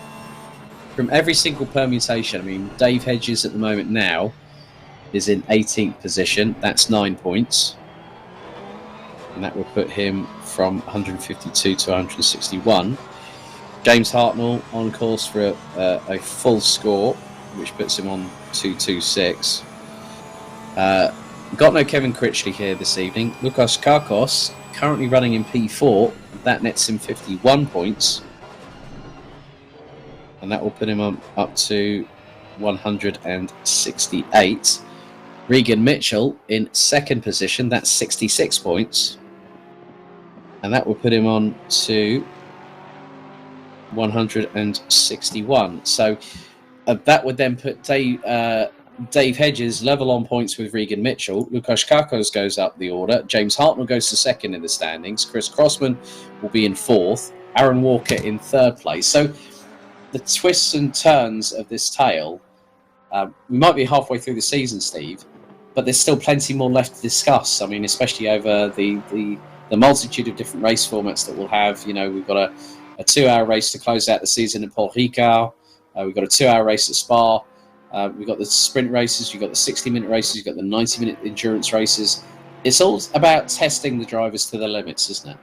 from every single permutation. I mean, Dave Hedges at the moment now is in 18th position. That's 9 points, and that would put him from 152 to 161. James Hartnell on course for a full score, which puts him on 226. Got no Kevin Critchley here this evening. Lukas Karkos currently running in P4. That nets him 51 points, and that will put him up to 168. Regan Mitchell in second position. That's 66 points, and that will put him on to 161. So that would then put Dave Hedges level on points with Regan Mitchell. Lukas Karkos goes up the order. James Hartnell goes to second in the standings. Chris Crossman will be in fourth. Aaron Walker in third place. So the twists and turns of this tale, we might be halfway through the season, Steve, but there's still plenty more left to discuss. I mean, especially over the multitude of different race formats that we'll have. We've got a 2-hour race to close out the season in Paul Ricard. We've got a 2-hour race at Spa. We've got the sprint races, you've got the 60-minute races, you've got the 90-minute endurance races. It's all about testing the drivers to their limits, isn't it?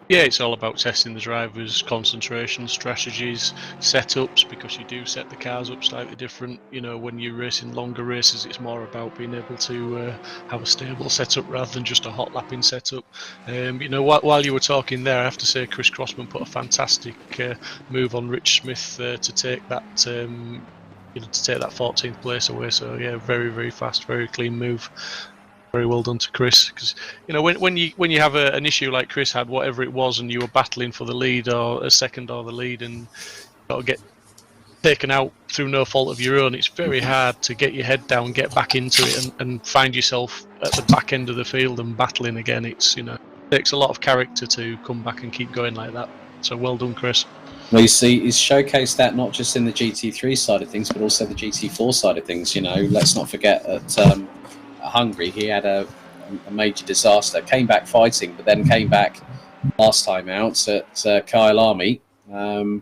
Yeah, it's all about testing the drivers, concentration, strategies, setups, because you do set the cars up slightly different. When you're racing longer races, it's more about being able to have a stable setup rather than just a hot lapping setup. While you were talking there, I have to say Chris Crossman put a fantastic move on Rich Smith to take that. To take that 14th place away. So yeah, very, very fast, very clean move. Very well done to Chris. Because when you have an issue like Chris had, whatever it was, and you were battling for the lead or a second or the lead, and got to get taken out through no fault of your own, it's very hard to get your head down, get back into it, and find yourself at the back end of the field and battling again. It takes a lot of character to come back and keep going like that. So well done, Chris. Well, you see, he's showcased that not just in the GT3 side of things, but also the GT4 side of things. Let's not forget at Hungary, he had a major disaster. Came back fighting, but then came back last time out at Kyalami and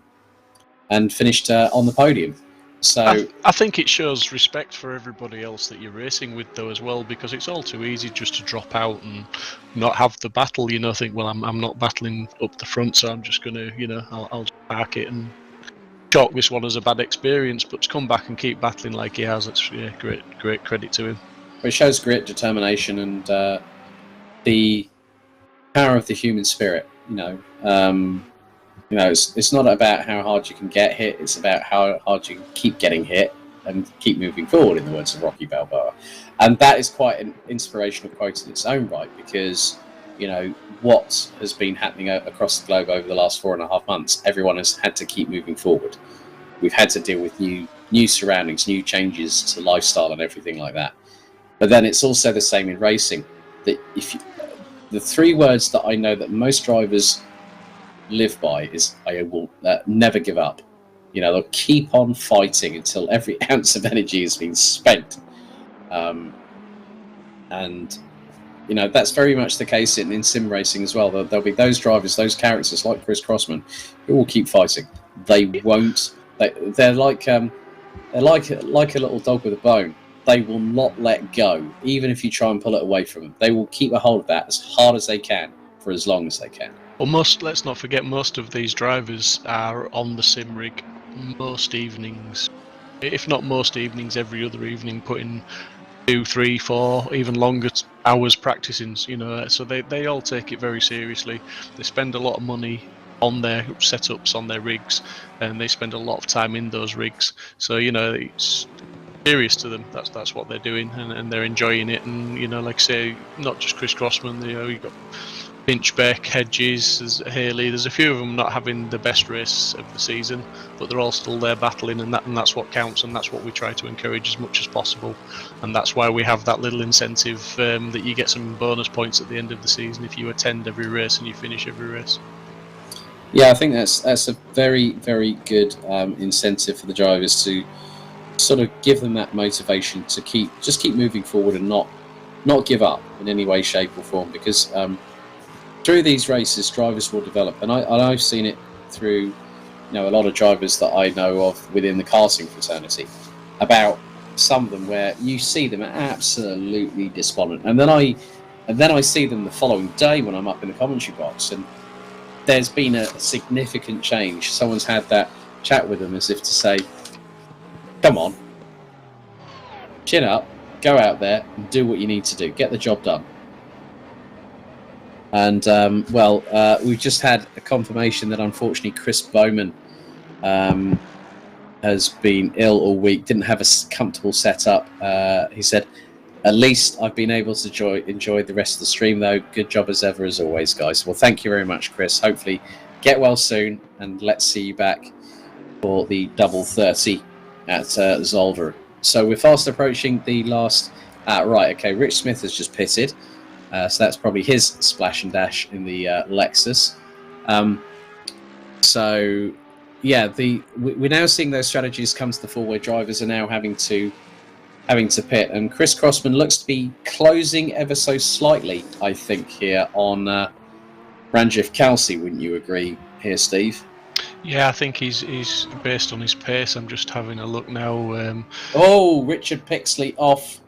finished on the podium. So I think it shows respect for everybody else that you're racing with, though, as well, because it's all too easy just to drop out and not have the battle. Think, well, I'm not battling up the front, so I'm just gonna, I'll just park it and chalk this one as a bad experience. But to come back and keep battling like he has, it's great credit to him. It shows grit, determination, and the power of the human spirit. It's not about how hard you can get hit, it's about how hard you can keep getting hit and keep moving forward, in the words of Rocky Balboa. And that is quite an inspirational quote in its own right, because, what has been happening across the globe over the last 4.5 months, everyone has had to keep moving forward. We've had to deal with new surroundings, new changes to lifestyle and everything like that. But then it's also the same in racing. That the 3 words that I know that most drivers live by is I will never give up. They'll keep on fighting until every ounce of energy has been spent. And that's very much the case in sim racing as well. There'll be those drivers, those characters like Chris Crossman, who will keep fighting. They won't. They're like a little dog with a bone. They will not let go, even if you try and pull it away from them. They will keep a hold of that as hard as they can for as long as they can. Well, let's not forget, most of these drivers are on the sim rig most evenings, if not most evenings, every other evening, putting 2, 3, 4, even longer hours practicing. So they all take it very seriously. They spend a lot of money on their setups, on their rigs, and they spend a lot of time in those rigs. So it's serious to them. That's what they're doing, and they're enjoying it. And like I say, not just Chris Crossman. You got Pinchbeck, Hedges, there's Haley. There's a few of them not having the best race of the season, but they're all still there battling, and that's what counts, and that's what we try to encourage as much as possible. And that's why we have that little incentive that you get some bonus points at the end of the season if you attend every race and you finish every race. Yeah, I think that's a very, very good incentive for the drivers to sort of give them that motivation to keep moving forward and not give up in any way, shape or form, because through these races drivers will develop, and I've seen it through a lot of drivers that I know of within the karting fraternity, about some of them where you see them absolutely despondent, and then I see them the following day when I'm up in the commentary box, and there's been a significant change. Someone's had that chat with them as if to say, come on, chin up, go out there and do what you need to do, get the job done. And we've just had a confirmation that unfortunately Chris Bowman has been ill all week, didn't have a comfortable setup. He said, at least I've been able to enjoy the rest of the stream, though. Good job as ever, as always, guys. Well, thank you very much, Chris. Hopefully get well soon, and let's see you back for the double 30 at Zolder. So we're fast approaching the last... right, okay, Rich Smith has just pitted. So that's probably his splash and dash in the Lexus. So, yeah, we're now seeing those strategies come to the fore where drivers are now having to pit. And Chris Crossman looks to be closing ever so slightly, I think, here on Ranjith Kelsey. Wouldn't you agree here, Steve? Yeah, I think he's based on his pace. I'm just having a look now. Richard Pixley off.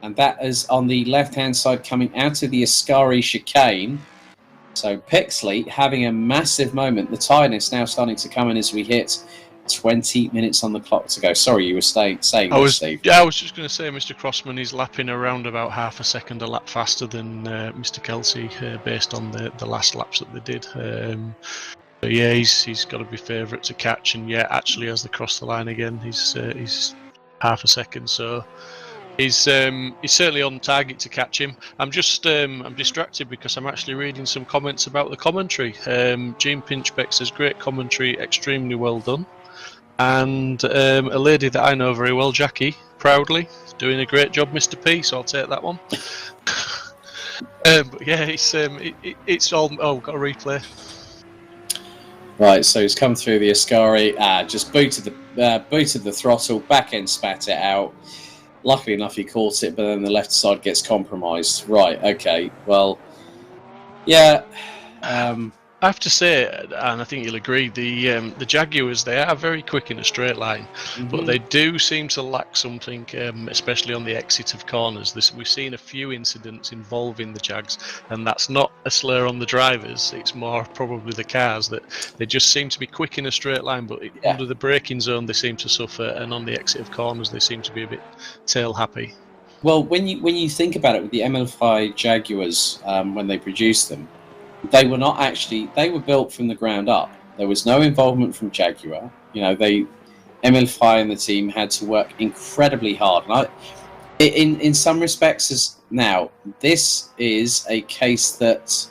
And that is on the left-hand side coming out of the Ascari chicane. So Pixley having a massive moment. The tiredness now starting to come in as we hit 20 minutes on the clock to go. Sorry, you were saying Steve. Yeah, I was just going to say Mr. Crossman is lapping around about half a second a lap faster than Mr. Kelsey based on the last laps that they did. But yeah, he's got to be favourite to catch. And yeah, actually as they cross the line again, he's half a second. So... He's certainly on target to catch him. I'm distracted because I'm actually reading some comments about the commentary. Gene Pinchbeck says, great commentary, extremely well done. And a lady that I know very well, Jackie, proudly, doing a great job, Mr. P, so I'll take that one. But yeah, it's all... Oh, we've got a replay. Right, so he's come through the Ascari, just booted the throttle, back end spat it out. Luckily enough, he caught it, but then the left side gets compromised. Right, okay, well, yeah. I have to say, and I think you'll agree, the Jaguars, they are very quick in a straight line, but they do seem to lack something, especially on the exit of corners. We've seen a few incidents involving the Jags, and that's not a slur on the drivers, it's more probably the cars, that they just seem to be quick in a straight line, but under the braking zone they seem to suffer, and on the exit of corners they seem to be a bit tail happy. Well, when you think about it with the ML5 Jaguars, when they produced them, they were not actually, they were built from the ground up. There was no involvement from Jaguar. ML5 and the team had to work incredibly hard. And in some respects, now, this is a case that,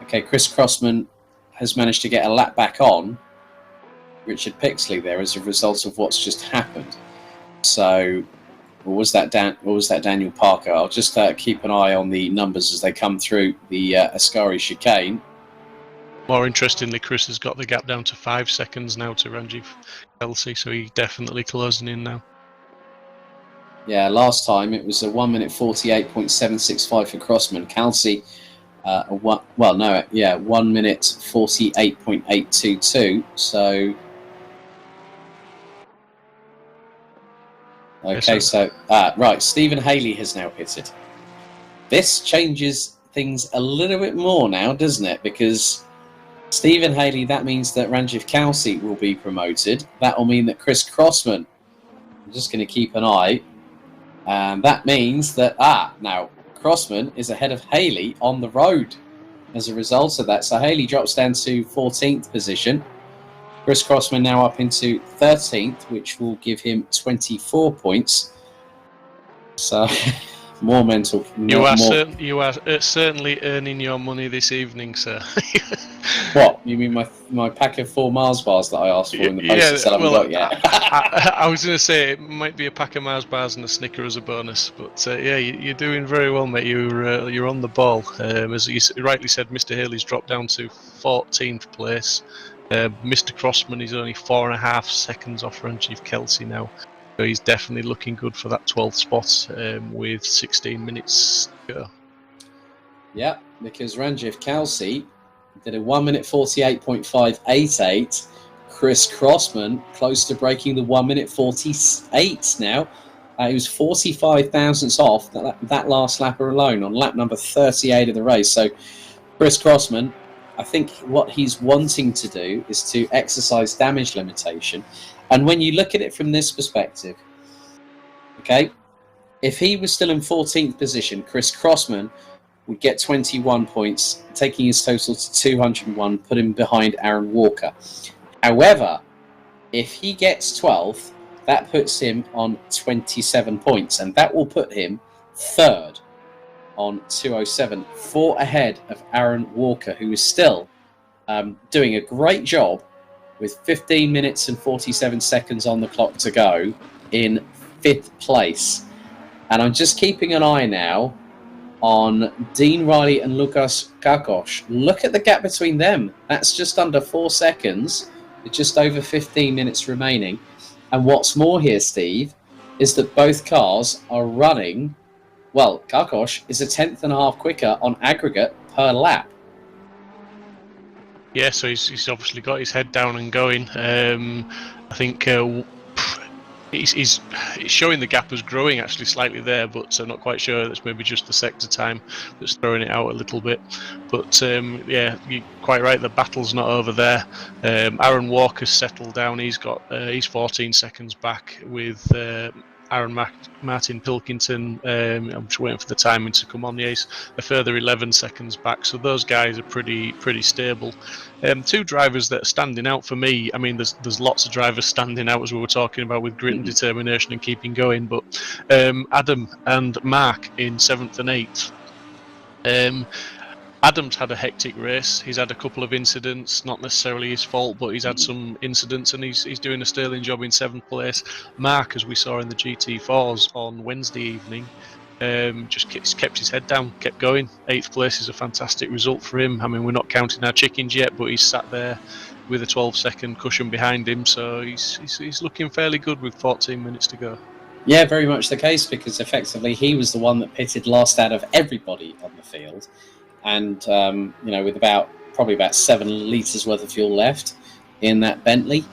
okay, Chris Crossman has managed to get a lap back on Richard Pixley there as a result of what's just happened. So, or was that Daniel Parker? I'll just keep an eye on the numbers as they come through the Ascari chicane. More interestingly, Chris has got the gap down to 5 seconds now to Ranjith Kelsey, so he's definitely closing in now. Yeah, last time it was a 1 minute 48.765 for Crossman. Kelsey, 1 minute 48.822. So. Okay, so right, Stephen Haley has now pitted. This changes things a little bit more now, doesn't it? Because Stephen Haley, that means that Ranjith Kelsey will be promoted. That will mean that Chris Crossman, I'm just going to keep an eye, and that means that now Crossman is ahead of Haley on the road as a result of that. So Haley drops down to 14th position. Chris Crossman now up into 13th, which will give him 24 points. So, More mental. You are more. you are certainly earning your money this evening, sir. What? You mean my pack of 4 Mars bars that I asked for in the post that still haven't got yet? I was going to say it might be a pack of Mars bars and a Snicker as a bonus, but yeah, you're doing very well, mate. You're on the ball. As you rightly said, Mr. Haley's dropped down to 14th place. Mr. Crossman is only 4.5 seconds off Ranjiv Kelsey now. So he's definitely looking good for that 12th spot with 16 minutes to go. Yeah, because Ranjiv Kelsey did a 1 minute 48.588. Chris Crossman close to breaking the 1 minute 48 now. He was 45 thousandths off that last lap alone on lap number 38 of the race. So Chris Crossman, I think what he's wanting to do is to exercise damage limitation. And when you look at it from this perspective, okay, if he was still in 14th position, Chris Crossman would get 21 points, taking his total to 201, put him behind Aaron Walker. However, if he gets 12th, that puts him on 27 points, and that will put him third on 207, 4 ahead of Aaron Walker, who is still doing a great job with 15 minutes and 47 seconds on the clock to go in 5th place. And I'm just keeping an eye now on Dean Riley and Lukas Kakos. Look at the gap between them. That's just under 4 seconds, with just over 15 minutes remaining. And what's more here, Steve, is that both cars are running. Well, Kakos is a 10th and a half quicker on aggregate per lap. Yeah, so he's obviously got his head down and going. I think he's showing the gap as growing actually slightly there, but I'm not quite sure. That's maybe just the sector time that's throwing it out a little bit. But yeah, you're quite right. The battle's not over there. Aaron Walker's settled down. He's 14 seconds back with Martin Pilkington. I'm just waiting for the timing to come on. Yes, a further 11 seconds back. So those guys are pretty stable. 2 drivers that are standing out for me. I mean, there's lots of drivers standing out, as we were talking about, with grit and determination and keeping going. But Adam and Mark in 7th and 8th. Adam's had a hectic race. He's had a couple of incidents, not necessarily his fault, but he's had some incidents, and he's doing a sterling job in 7th place. Mark, as we saw in the GT4s on Wednesday evening, just kept his head down, kept going. 8th place is a fantastic result for him. I mean, we're not counting our chickens yet, but he's sat there with a 12-second cushion behind him, so he's looking fairly good with 14 minutes to go. Yeah, very much the case, because effectively he was the one that pitted last out of everybody on the field. And, with probably about 7 litres worth of fuel left in that Bentley,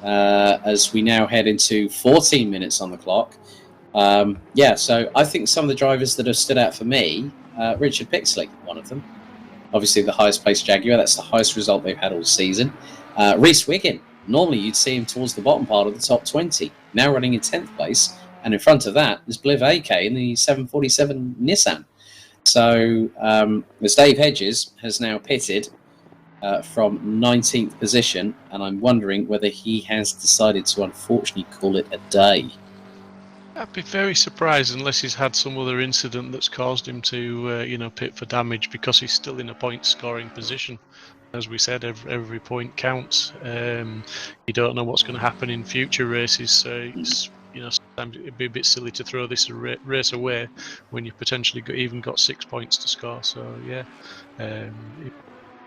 as we now head into 14 minutes on the clock. So I think some of the drivers that have stood out for me, Richard Pixley, one of them. Obviously the highest placed Jaguar, that's the highest result they've had all season. Reese Wiggin, normally you'd see him towards the bottom part of the top 20, now running in 10th place. And in front of that is Bliv AK in the 747 Nissan. So, as Dave Hedges has now pitted from 19th position, and I'm wondering whether he has decided to unfortunately call it a day. I'd be very surprised unless he's had some other incident that's caused him to, pit for damage, because he's still in a point-scoring position. As we said, every point counts. You don't know what's going to happen in future races, so it's, sometimes it'd be a bit silly to throw this race away when you've potentially even got 6 points to score. So yeah,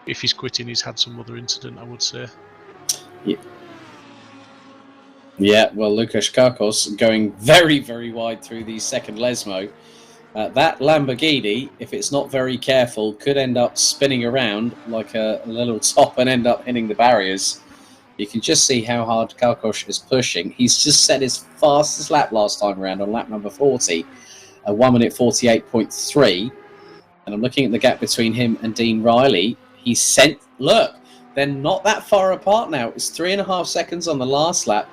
if he's quitting, he's had some other incident, I would say. Yeah, well, Lukas Kakos going very, very wide through the second Lesmo. That Lamborghini, if it's not very careful, could end up spinning around like a little top and end up hitting the barriers. You can just see how hard Kakos is pushing. He's just set his fastest lap last time around on lap number 40, a 1 minute 48.3. And I'm looking at the gap between him and Dean Riley. Look, they're not that far apart now. It's 3.5 seconds on the last lap.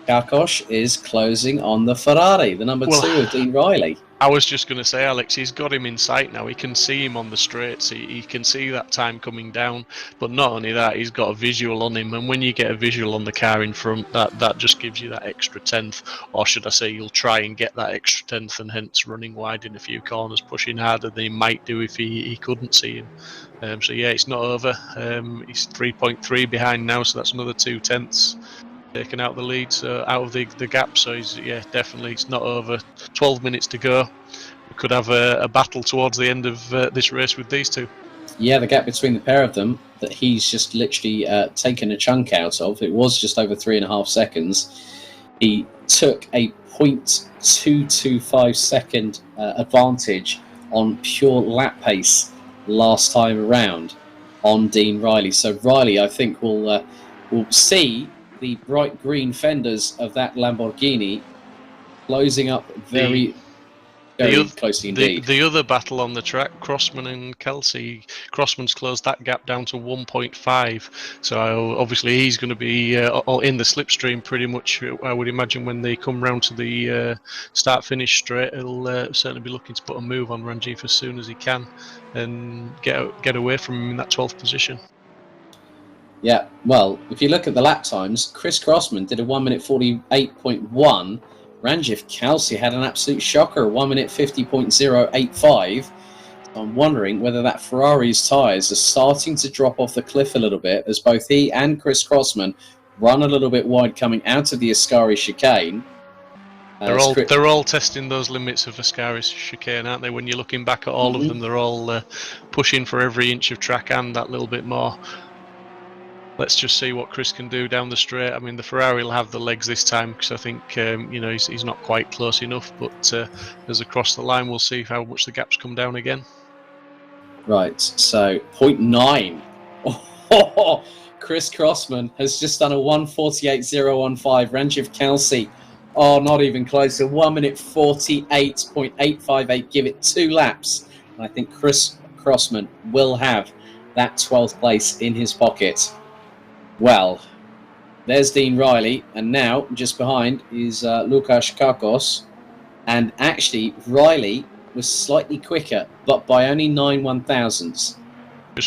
Karkosh is closing on the Ferrari, the number 2 of Dean Riley. I was just going to say, Alex, he's got him in sight now. He can see him on the straights. He can see that time coming down. But not only that, he's got a visual on him. And when you get a visual on the car in front, that just gives you that extra tenth. Or should I say, you'll try and get that extra tenth, and hence running wide in a few corners, pushing harder than he might do if he couldn't see him. So yeah, it's not over. He's 3.3 behind now, so that's another 2 tenths. Taken out the lead, so out of the gap. So definitely it's not over. 12 minutes to go. We could have a battle towards the end of this race with these two. Yeah, the gap between the pair of them that he's just literally taken a chunk out of. It was just over 3.5 seconds. He took a 0.225 second advantage on pure lap pace last time around on Dean Riley. So Riley, I think, will see the bright green fenders of that Lamborghini closing up very closely indeed. The other battle on the track, Crossman and Kelsey. Crossman's closed that gap down to 1.5. So obviously he's going to be in the slipstream pretty much, I would imagine, when they come round to the start-finish straight. He'll certainly be looking to put a move on Ranjiv as soon as he can and get away from him in that 12th position. Yeah, well, if you look at the lap times, Chris Crossman did a 1 minute 48.1. Ranjiv Kelsey had an absolute shocker, 1 minute 50.085. So I'm wondering whether that Ferrari's tyres are starting to drop off the cliff a little bit as both he and Chris Crossman run a little bit wide coming out of the Ascari chicane. They're all testing those limits of Ascari's chicane, aren't they? When you're looking back at all of them, they're all pushing for every inch of track and that little bit more. Let's just see what Chris can do down the straight. I mean, the Ferrari will have the legs this time because I think he's not quite close enough. But as across the line, we'll see how much the gaps come down again. Right, so 0.9. Oh, Chris Crossman has just done a 1:48.015. Ranjiv Kelsey, not even close. A 1 minute 48.858. Give it 2 laps, and I think Chris Crossman will have that 12th place in his pocket. Well, there's Dean Riley, and now just behind is Lukasz Karkos. And actually, Riley was slightly quicker, but by only 9 1,000ths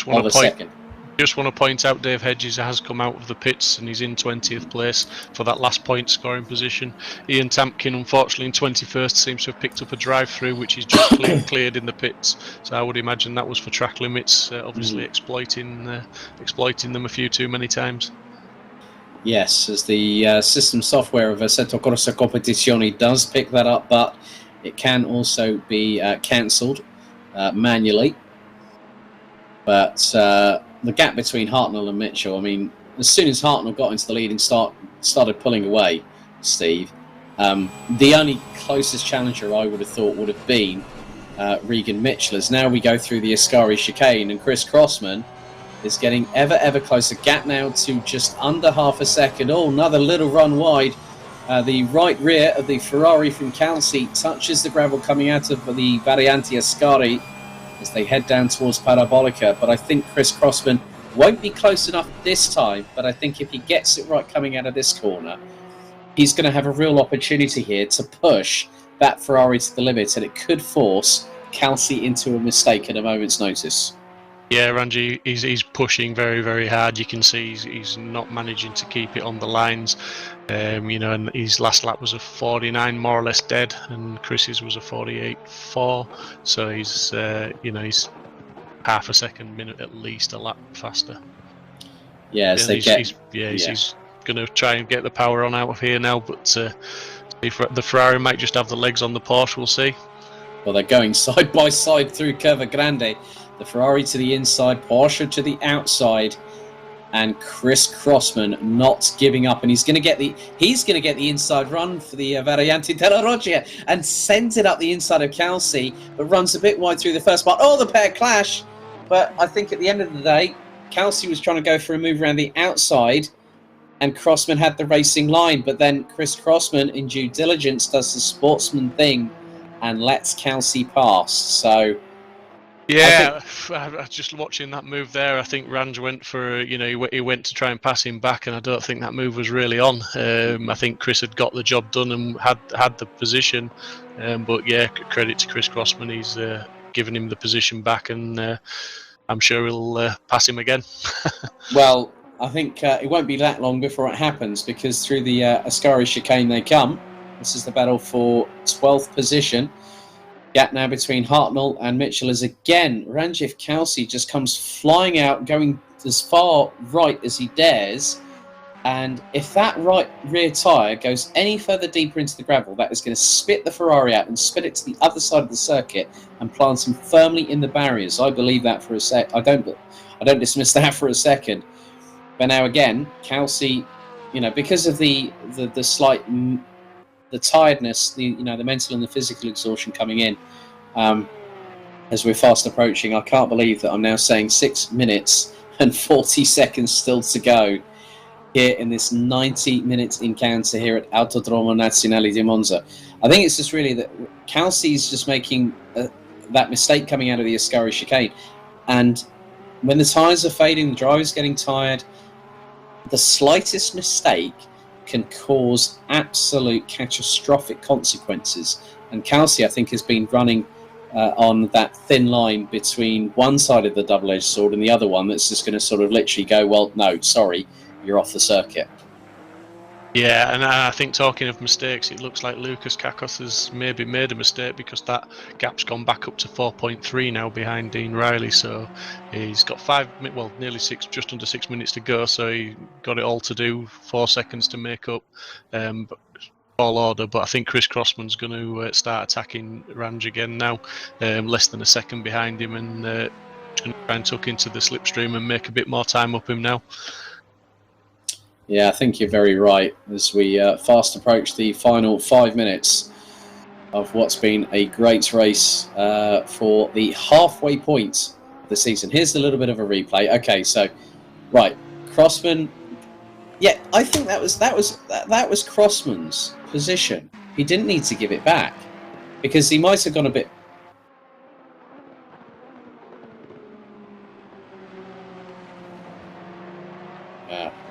of a second. Just want to point out Dave Hedges has come out of the pits and he's in 20th place for that last point scoring position. Ian Tampkin, unfortunately, in 21st, seems to have picked up a drive-through, which he's just cleared in the pits. So I would imagine that was for track limits, obviously exploiting them a few too many times. Yes, as the system software of Assetto Corsa Competizione does pick that up, but it can also be cancelled manually. But the gap between Hartnell and Mitchell, I mean, as soon as Hartnell got into the lead and started pulling away, Steve, the only closest challenger I would have thought would have been Regan Mitchell. As now we go through the Ascari chicane and Chris Crossman is getting ever closer. Gap now to just under half a second. Oh, another little run wide. The right rear of the Ferrari from Kelsey touches the gravel coming out of the Variante Ascari as they head down towards Parabolica. But I think Chris Crossman won't be close enough this time, but I think if he gets it right coming out of this corner, he's going to have a real opportunity here to push that Ferrari to the limit, and it could force Kelsey into a mistake at a moment's notice. Yeah, Ranji, he's pushing very hard. You can see he's not managing to keep it on the lines. And his last lap was a 49, more or less dead, and Chris's was a 48.4. So he's half a second, minute at least a lap faster. Yeah, he's going to try and get the power on out of here now, but if the Ferrari might just have the legs on the Porsche, we'll see. Well, they're going side by side through Curva Grande. The Ferrari to the inside, Porsche to the outside, and Chris Crossman not giving up, and he's going to get the inside run for the Variante della Roggia and sends it up the inside of Kelsey, but runs a bit wide through the first part. Oh, the pair clash, but I think at the end of the day, Kelsey was trying to go for a move around the outside, and Crossman had the racing line, but then Chris Crossman, in due diligence, does the sportsman thing and lets Kelsey pass. So. Yeah, I just watching that move there. I think Ranj went for, he went to try and pass him back, and I don't think that move was really on. I think Chris had got the job done and had the position. But yeah, credit to Chris Crossman. He's given him the position back, and I'm sure he'll pass him again. Well, I think it won't be that long before it happens, because through the Ascari chicane they come. This is the battle for 12th position. Gap now between Hartnell and Mitchell as again Ranjiv Kalsi just comes flying out, going as far right as he dares. And if that right rear tyre goes any further deeper into the gravel, that is going to spit the Ferrari out and spit it to the other side of the circuit and plant him firmly in the barriers. I believe that for a sec. I don't dismiss that for a second. But now again, Kalsi, because of the slight. The tiredness, the mental and the physical exhaustion coming in as we're fast approaching. I can't believe that I'm now saying 6 minutes and 40 seconds still to go here in this 90-minute encounter here at Autodromo Nazionale di Monza. I think it's just really that Kalsi's just making that mistake coming out of the Ascari chicane. And when the tyres are fading, the driver's getting tired, the slightest mistake can cause absolute catastrophic consequences. And Kalsi, I think, has been running on that thin line between one side of the double-edged sword and the other one that's just going to sort of literally go, well, no, sorry, you're off the circuit. Yeah, and I think talking of mistakes, it looks like Lucas Kakos has maybe made a mistake, because that gap's gone back up to 4.3 now behind Dean Riley. So he's got nearly 6, just under 6 minutes to go. So he got it all to do, 4 seconds to make up. But all order. But I think Chris Crossman's going to start attacking Ranj again now, less than a second behind him, and going to try and tuck into the slipstream and make a bit more time up him now. Yeah, I think you're very right as we fast approach the final 5 minutes of what's been a great race for the halfway point of the season. Here's a little bit of a replay. Okay, so, right, Crossman. Yeah, I think that was Crossman's position. He didn't need to give it back because he might have gone a bit.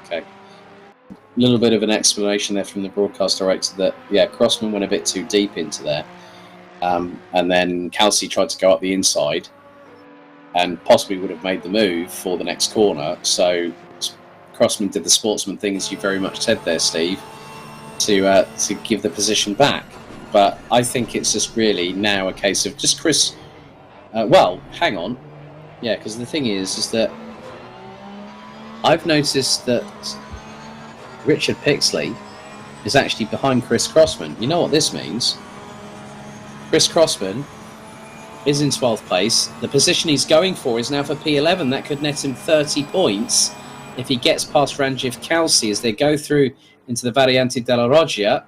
Okay. A little bit of an explanation there from the broadcast director that, yeah, Crossman went a bit too deep into there. And then Kalsi tried to go up the inside and possibly would have made the move for the next corner. So Crossman did the sportsman thing, as you very much said there, Steve, to give the position back. But I think it's just really now a case of just Chris... well, hang on. Yeah, because the thing is that I've noticed that Richard Pixley is actually behind Chris Crossman. You know what this means? Chris Crossman is in 12th place. The position he's going for is now for P11. That could net him 30 points if he gets past Ranjiv Kalsi as they go through into the Variante della Roggia,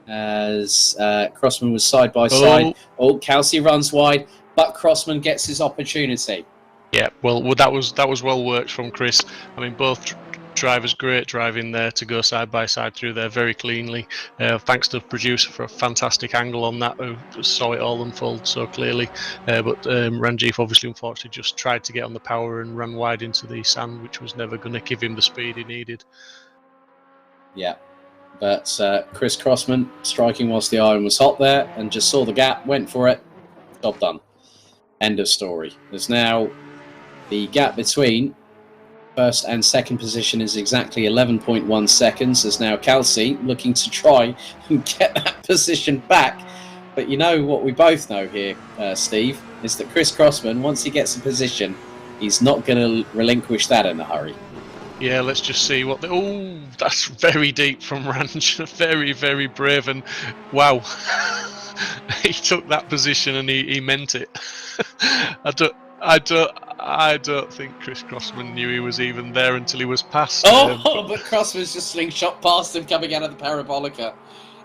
as Crossman was side by side. Oh, Kalsi runs wide, but Crossman gets his opportunity. Yeah, well, that was well worked from Chris. I mean, both drivers great driving there to go side by side through there very cleanly. Thanks to the producer for a fantastic angle on that, who saw it all unfold so clearly. But Ranjiv obviously, unfortunately, just tried to get on the power and ran wide into the sand, which was never going to give him the speed he needed. Yeah, but Chris Crossman striking whilst the iron was hot there and just saw the gap, went for it, job done. End of story. There's now the gap between first and second position is exactly 11.1 seconds. There's now Kalsi looking to try and get that position back. But you know what we both know here, Steve, is that Chris Crossman, once he gets a position, he's not going to relinquish that in a hurry. Yeah, let's just see what... Oh, that's very deep from Ranj. Very, very brave. And wow, he took that position and he meant it. I don't think Chris Crossman knew he was even there until he was past. But Crossman's just slingshot past him coming out of the Parabolica.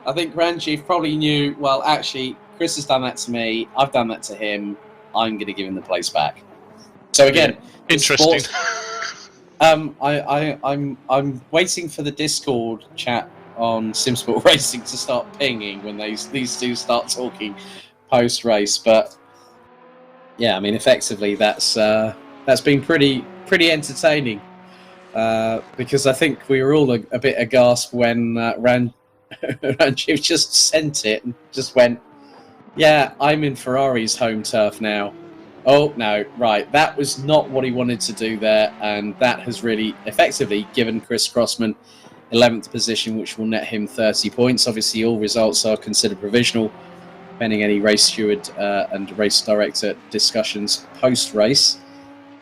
I think Ranjiv probably knew, well, actually, Chris has done that to me. I've done that to him. I'm going to give him the place back. So again, yeah, interesting. I'm waiting for the Discord chat on Simsport Racing to start pinging when these two start talking post-race, but Yeah, I mean, effectively, that's been pretty entertaining. Because I think we were all a bit aghast when Ranjiv just sent it and just went, "Yeah, I'm in Ferrari's home turf now." Oh no, right, that was not what he wanted to do there, and that has really effectively given Chris Crossman 11th position, which will net him 30 points. Obviously, all results are considered provisional, pending any race steward and race director discussions post-race.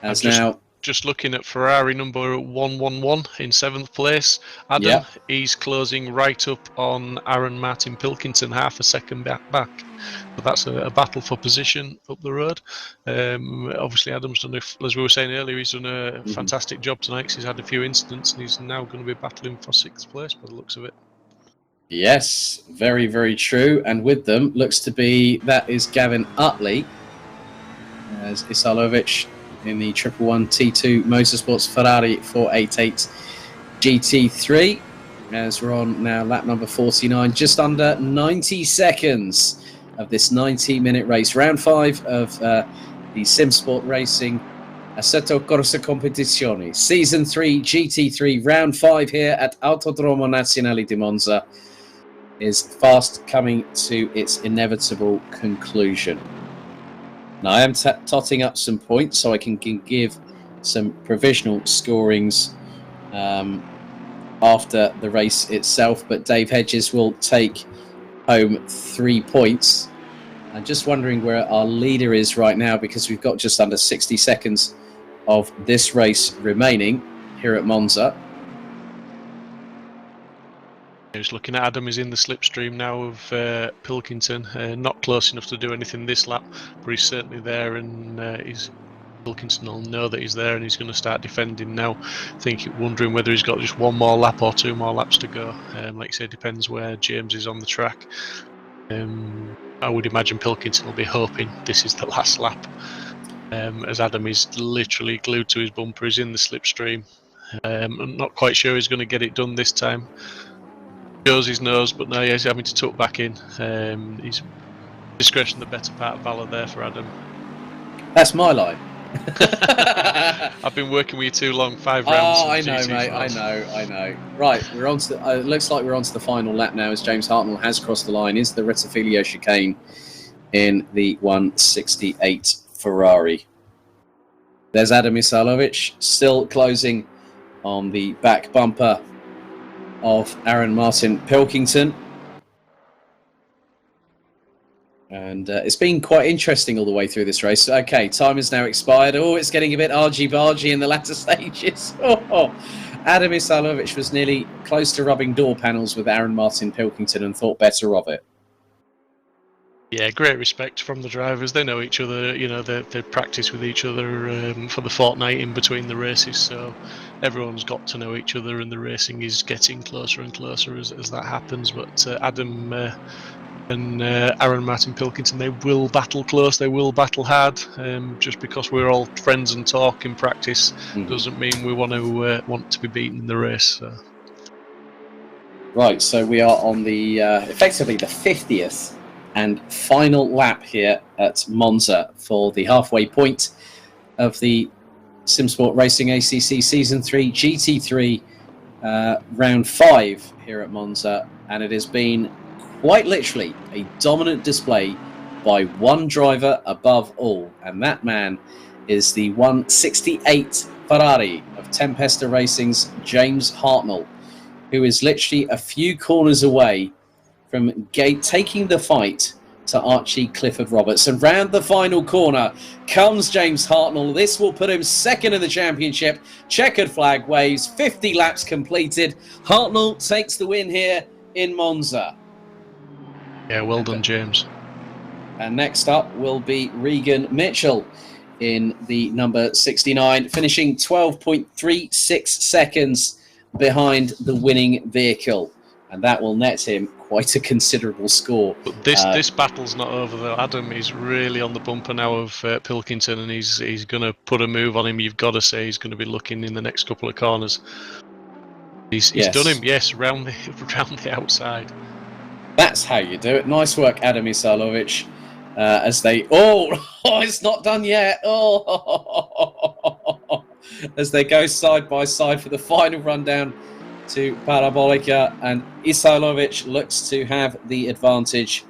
As now. Just looking at Ferrari number 111 in 7th place. Adam, Yep. he's closing right up on Aaron Martin Pilkington, half a second back. But that's a battle for position up the road. Obviously, Adam's done, as we were saying earlier, he's done a fantastic job tonight because he's had a few incidents and he's now going to be battling for 6th place by the looks of it. Yes, very, very true. And with them, looks to be, that is Gavin Utley, as Isalovic in the 111 T2 Motorsports Ferrari 488 GT3, as we're on now lap number 49, just under 90 seconds of this 90-minute race. Round 5 of the Simsport Racing Assetto Corsa Competizione, Season 3 GT3, Round 5 here at Autodromo Nazionale di Monza is fast coming to its inevitable conclusion. Now, I am totting up some points so I can give some provisional scorings after the race itself, but Dave Hedges will take home 3 points. I'm just wondering where our leader is right now, because we've got just under 60 seconds of this race remaining here at Monza. Just looking at Adam, is in the slipstream now of Pilkington. Not close enough to do anything this lap, but he's certainly there, and Pilkington will know that he's there, and he's going to start defending now. Wondering whether he's got just 1 more lap or 2 more laps to go. Like you say, depends where James is on the track. I would imagine Pilkington will be hoping this is the last lap, as Adam is literally glued to his bumper. He's in the slipstream. I'm not quite sure he's going to get it done this time. Shows his nose, but now he's having to tuck back in. He's discretion the better part of valour there for Adam. That's my line. I've been working with you too long. 5 rounds. Oh, I know, mate. I know. Right, we're on to. Looks like we're on to the final lap now, as James Hartnell has crossed the line. Is the Rettifilio chicane in the 168 Ferrari? There's Adam Isalovic still closing on the back bumper of Aaron Martin Pilkington. And it's been quite interesting all the way through this race. Okay, time has now expired. Oh, it's getting a bit argy-bargy in the latter stages. Adam Isalovic was nearly close to rubbing door panels with Aaron Martin Pilkington and thought better of it. Yeah, great respect from the drivers. They know each other, you know, they practice with each other for the fortnight in between the races, so everyone's got to know each other, and the racing is getting closer and closer as that happens. But Adam and Aaron Martin Pilkington, they will battle close, they will battle hard. Just because we're all friends and talk in practice doesn't mean we want to be beaten in the race. So. Right, so we are on the effectively the 50th and final lap here at Monza for the halfway point of the Simsport Racing ACC Season 3 GT3 Round 5 here at Monza, and it has been quite literally a dominant display by one driver above all, and that man is the 168 Ferrari of Tempesta Racing's James Hartnell, who is literally a few corners away from taking the fight to Archie Clifford Roberts. And round the final corner comes James Hartnell. This will put him second in the championship. Checkered flag waves, 50 laps completed. Hartnell takes the win here in Monza. Yeah, well done, James. And next up will be Regan Mitchell in the number 69, finishing 12.36 seconds behind the winning vehicle. And that will net him quite a considerable score. But this battle's not over, though. Adam is really on the bumper now of Pilkington, and he's going to put a move on him. You've got to say he's going to be looking in the next couple of corners. He's done him, yes, round the outside. That's how you do it. Nice work, Adam Isalovic. as they... it's not done yet. Oh, as they go side by side for the final rundown to Parabolica, and Isailovic looks to have the advantage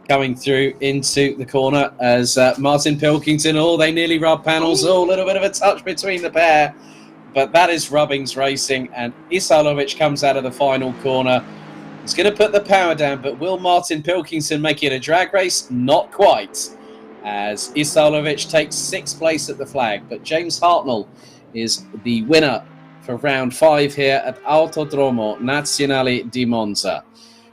coming through into the corner as Martin Pilkington, they nearly rub panels. A little bit of a touch between the pair, but that is Rubbings Racing, and Isailovic comes out of the final corner. He's going to put the power down, but will Martin Pilkington make it a drag race? Not quite, as Isailovic takes 6th place at the flag, but James Hartnell is the winner for round 5 here at Autodromo Nazionale di Monza.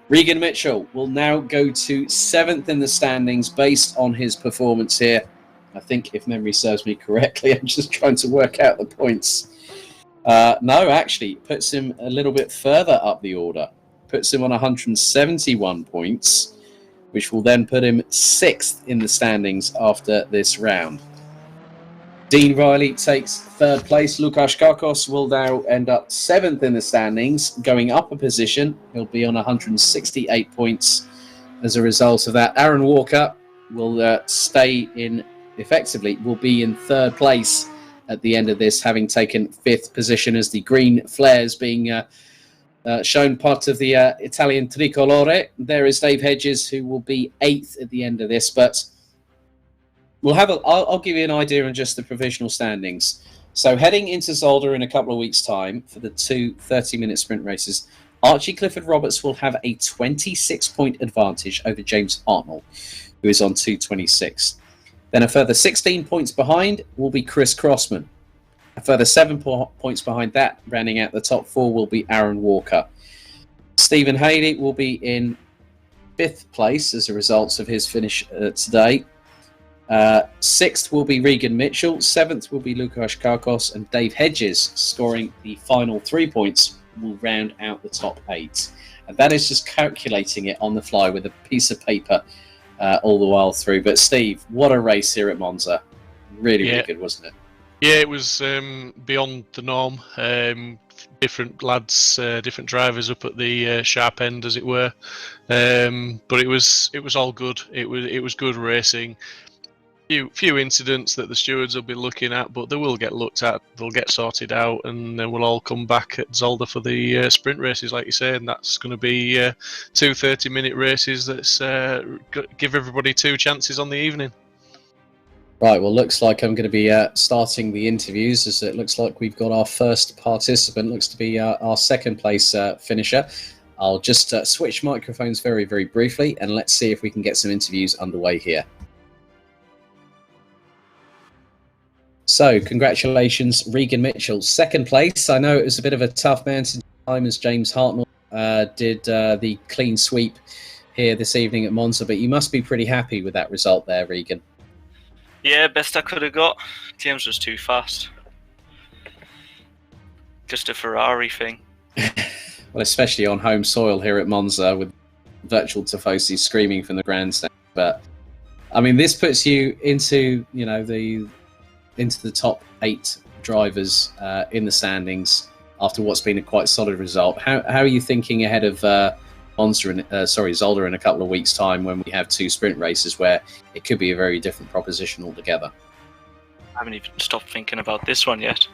Regan Mitchell will now go to 7th in the standings based on his performance here. I think, if memory serves me correctly, I'm just trying to work out the points. No, actually, puts him a little bit further up the order. Puts him on 171 points, which will then put him 6th in the standings after this round. Dean Riley takes 3rd place. Lukas Kakos will now end up 7th in the standings, going up a position. He'll be on 168 points as a result of that. Aaron Walker will will be in 3rd place at the end of this, having taken 5th position as the green flares being shown part of the Italian tricolore. There is Dave Hedges, who will be 8th at the end of this, but I'll give you an idea on just the provisional standings. So heading into Zolder in a couple of weeks' time for the 2 30-minute sprint races, Archie Clifford Roberts will have a 26-point advantage over James Hartnell, who is on 226. Then a further 16 points behind will be Chris Crossman. A further 7 points behind that, rounding out the top 4, will be Aaron Walker. Stephen Haley will be in 5th place as a result of his finish today. 6th will be Regan Mitchell, 7th will be Lukas Kakos, and Dave Hedges, scoring the final 3 points, will round out the top 8. And that is just calculating it on the fly with a piece of paper all the while through. But Steve, what a race here at Monza. Really good, wasn't it? Yeah, it was beyond the norm. Different lads, different drivers up at the sharp end, as it were. But it was all good. It was good racing. Few incidents that the stewards will be looking at, but they will get looked at. They'll get sorted out, and then we'll all come back at Zolder for the sprint races, like you say. And that's going to be 2 30-minute races. That's give everybody 2 chances on the evening. Right, well, looks like I'm going to be starting the interviews, as it looks like we've got our first participant, looks to be our 2nd place finisher. I'll just switch microphones very, very briefly, and let's see if we can get some interviews underway here. So, congratulations, Regan Mitchell, 2nd place. I know it was a bit of a tough mountain time as James Hartnell did the clean sweep here this evening at Monza, but you must be pretty happy with that result there, Regan. Yeah, best I could have got. James was too fast. Just a Ferrari thing. Well, especially on home soil here at Monza with virtual tifosi screaming from the grandstand. But I mean, this puts you into the top 8 drivers in the standings after what's been a quite solid result. How are you thinking ahead of Zolder in a couple of weeks' time, when we have 2 sprint races where it could be a very different proposition altogether? I haven't even stopped thinking about this one yet.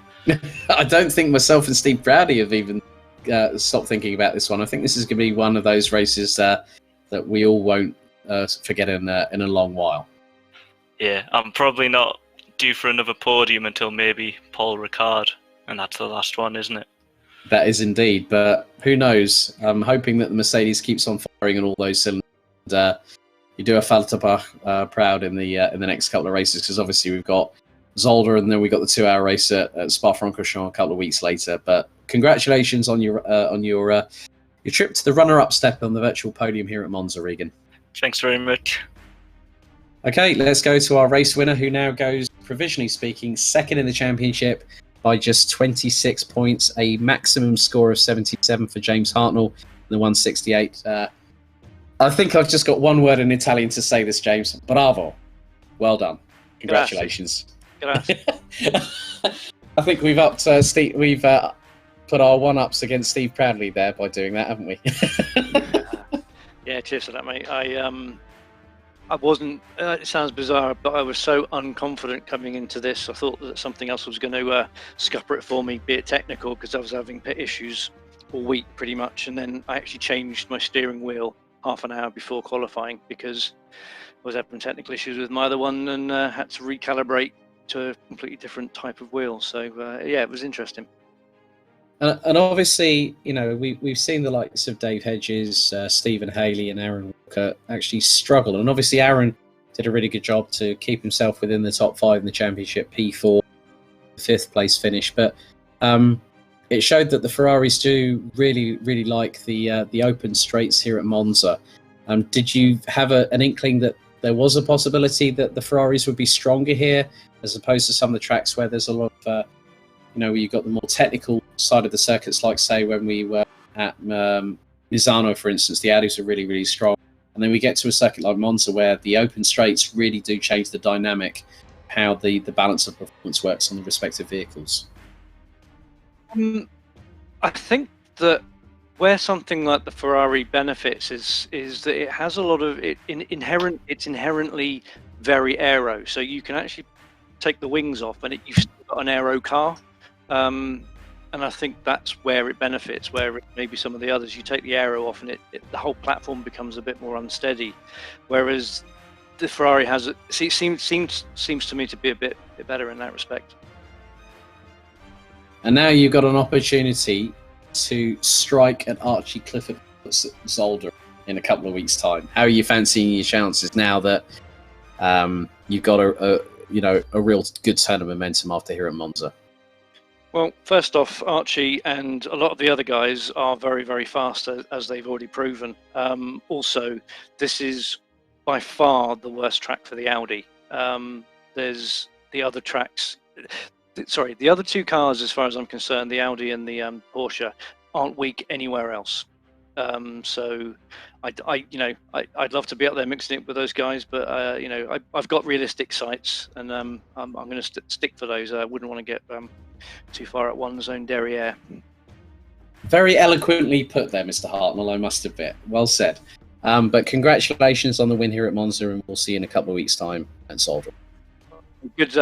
I don't think myself and Steve Browdy have even stopped thinking about this one. I think this is going to be one of those races that we all won't forget in a long while. Yeah, I'm probably not due for another podium until maybe Paul Ricard, and that's the last one, isn't it? That is indeed, but who knows? I'm hoping that the Mercedes keeps on firing on all those cylinders. And, you do a Falterbach proud in the next couple of races, because obviously we've got Zolder, and then we got the 2-hour race at Spa-Francorchamps a couple of weeks later. But congratulations on your trip to the runner-up step on the virtual podium here at Monza, Regan. Thanks very much. Okay, let's go to our race winner, who now goes, provisionally speaking, 2nd in the championship by just 26 points, a maximum score of 77 for James Hartnell, the 168. I think I've just got one word in Italian to say this, James. Bravo. Well done. Congratulations. Grazie. I think we've upped Steve. We've put our one-ups against Steve Proudly there by doing that, haven't we? Yeah, cheers for that, mate. I wasn't. It sounds bizarre, but I was so unconfident coming into this. I thought that something else was going to scupper it for me, be it technical, because I was having pit issues all week pretty much. And then I actually changed my steering wheel half an hour before qualifying because I was having technical issues with my other one and had to recalibrate to a completely different type of wheel. So yeah, it was interesting. And obviously, you know, we've seen the likes of Dave Hedges, Stephen Haley, and Aaron Walker actually struggle. And obviously, Aaron did a really good job to keep himself within the top 5 in the championship, P4, 5th place finish. But it showed that the Ferraris do really, really like the open straights here at Monza. Did you have an inkling that there was a possibility that the Ferraris would be stronger here, as opposed to some of the tracks where there's a lot of where you've got the more technical side of the circuits, like, say, when we were at Misano, for instance, the Audis are really, really strong. And then we get to a circuit like Monza where the open straights really do change the dynamic, how the balance of performance works on the respective vehicles. I think that where something like the Ferrari benefits is that it has a lot of it's inherently very aero. So you can actually take the wings off and you've still got an aero car. And I think that's where it benefits, where maybe some of the others, you take the aero off and the whole platform becomes a bit more unsteady. Whereas the Ferrari seems to me to be a bit better in that respect. And now you've got an opportunity to strike at Archie Clifford Zolder in a couple of weeks' time. How are you fancying your chances now that you've got a real good turn of momentum after here at Monza? Well, first off, Archie and a lot of the other guys are very, very fast, as they've already proven. Also, this is by far the worst track for the Audi. There's the other tracks. Sorry, the other two cars, as far as I'm concerned, the Audi and the Porsche, aren't weak anywhere else. So, I'd love to be up there mixing it with those guys, but I've got realistic sights, and I'm going to stick for those. I wouldn't want to get too far at one zone derriere. Very eloquently put there, Mr. Hartnell, I must admit. Well said. But congratulations on the win here at Monza, and we'll see you in a couple of weeks' time at Zolder. Good,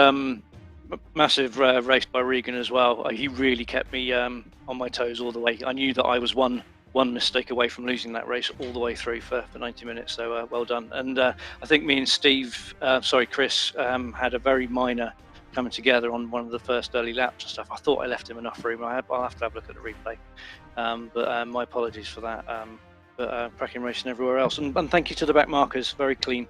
massive race by Regan as well. He really kept me on my toes all the way. I knew that I was one mistake away from losing that race all the way through for 90 minutes, so well done. And I think me and Chris had a very minor coming together on one of the first early laps and stuff. I thought I left him enough room. I'll have to have a look at the replay, but my apologies for that. But cracking racing everywhere else, and thank you to the back markers, very clean.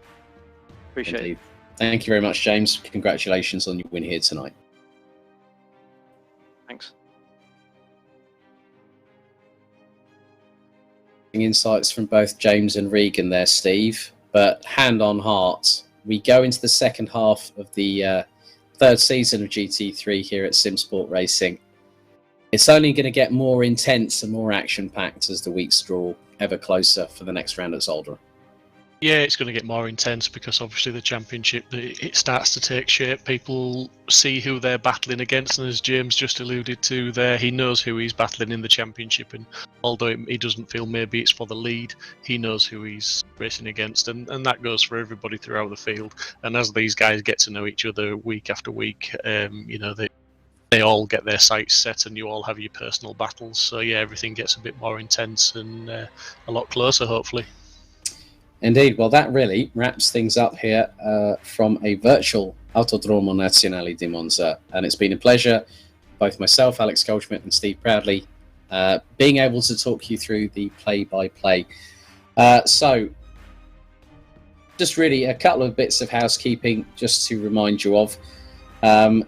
Appreciate Indeed. it. Thank you very much, James. Congratulations on your win here tonight. Thanks. Insights from both James and Regan there, Steve. But hand on heart, we go into the second half of the third season of GT3 here at Simsport Racing. It's only going to get more intense and more action-packed as the weeks draw ever closer for the next round at Zolder. Yeah, it's going to get more intense because obviously the championship, it starts to take shape. People see who they're battling against, and as James just alluded to there, he knows who he's battling in the championship, and although he doesn't feel maybe it's for the lead, he knows who he's racing against, and that goes for everybody throughout the field. And as these guys get to know each other week after week, they all get their sights set, and you all have your personal battles. So yeah, everything gets a bit more intense and a lot closer, hopefully. Indeed. Well, that really wraps things up here from a virtual Autodromo Nazionale di Monza. And it's been a pleasure, both myself, Alex Goldschmidt, and Steve Proudley, being able to talk you through the play-by-play. So, just really a couple of bits of housekeeping just to remind you of.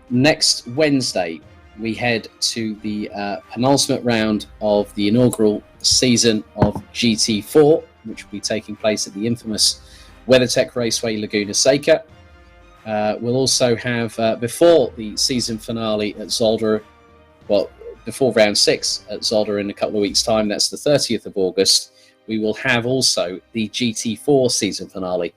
Next Wednesday, we head to the penultimate round of the inaugural season of GT4, which will be taking place at the infamous WeatherTech Raceway, Laguna Seca. We'll also have, before the season finale at Zolder, before round 6 at Zolder in a couple of weeks' time, that's the 30th of August, we will have also the GT4 season finale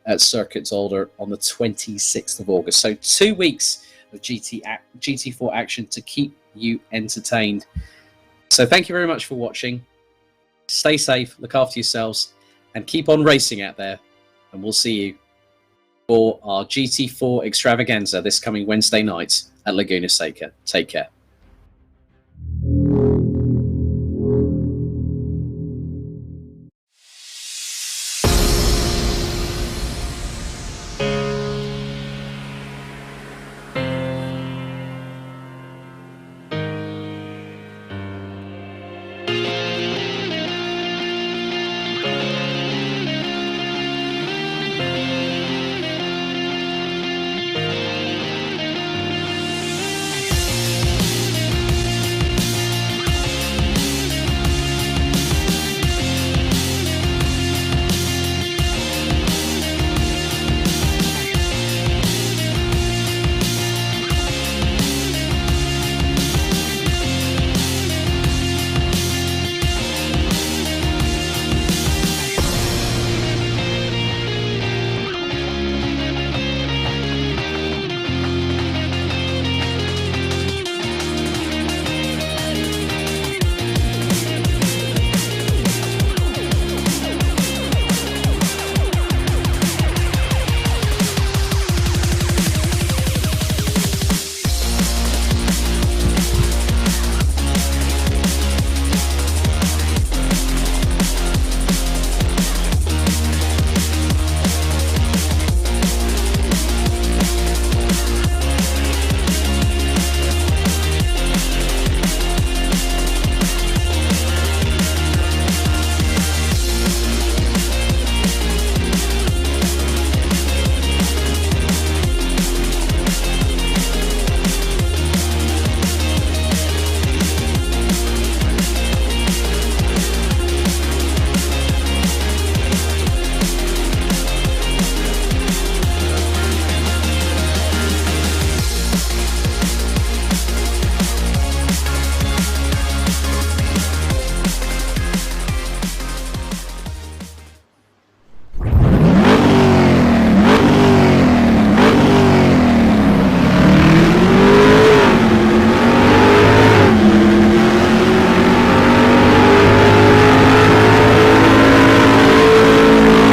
at Circuit Zolder on the 26th of August. So 2 weeks of GT4 action to keep you entertained. So thank you very much for watching. Stay safe, look after yourselves, and keep on racing out there and we'll see you for our GT4 extravaganza this coming Wednesday night at Laguna Seca. Take care.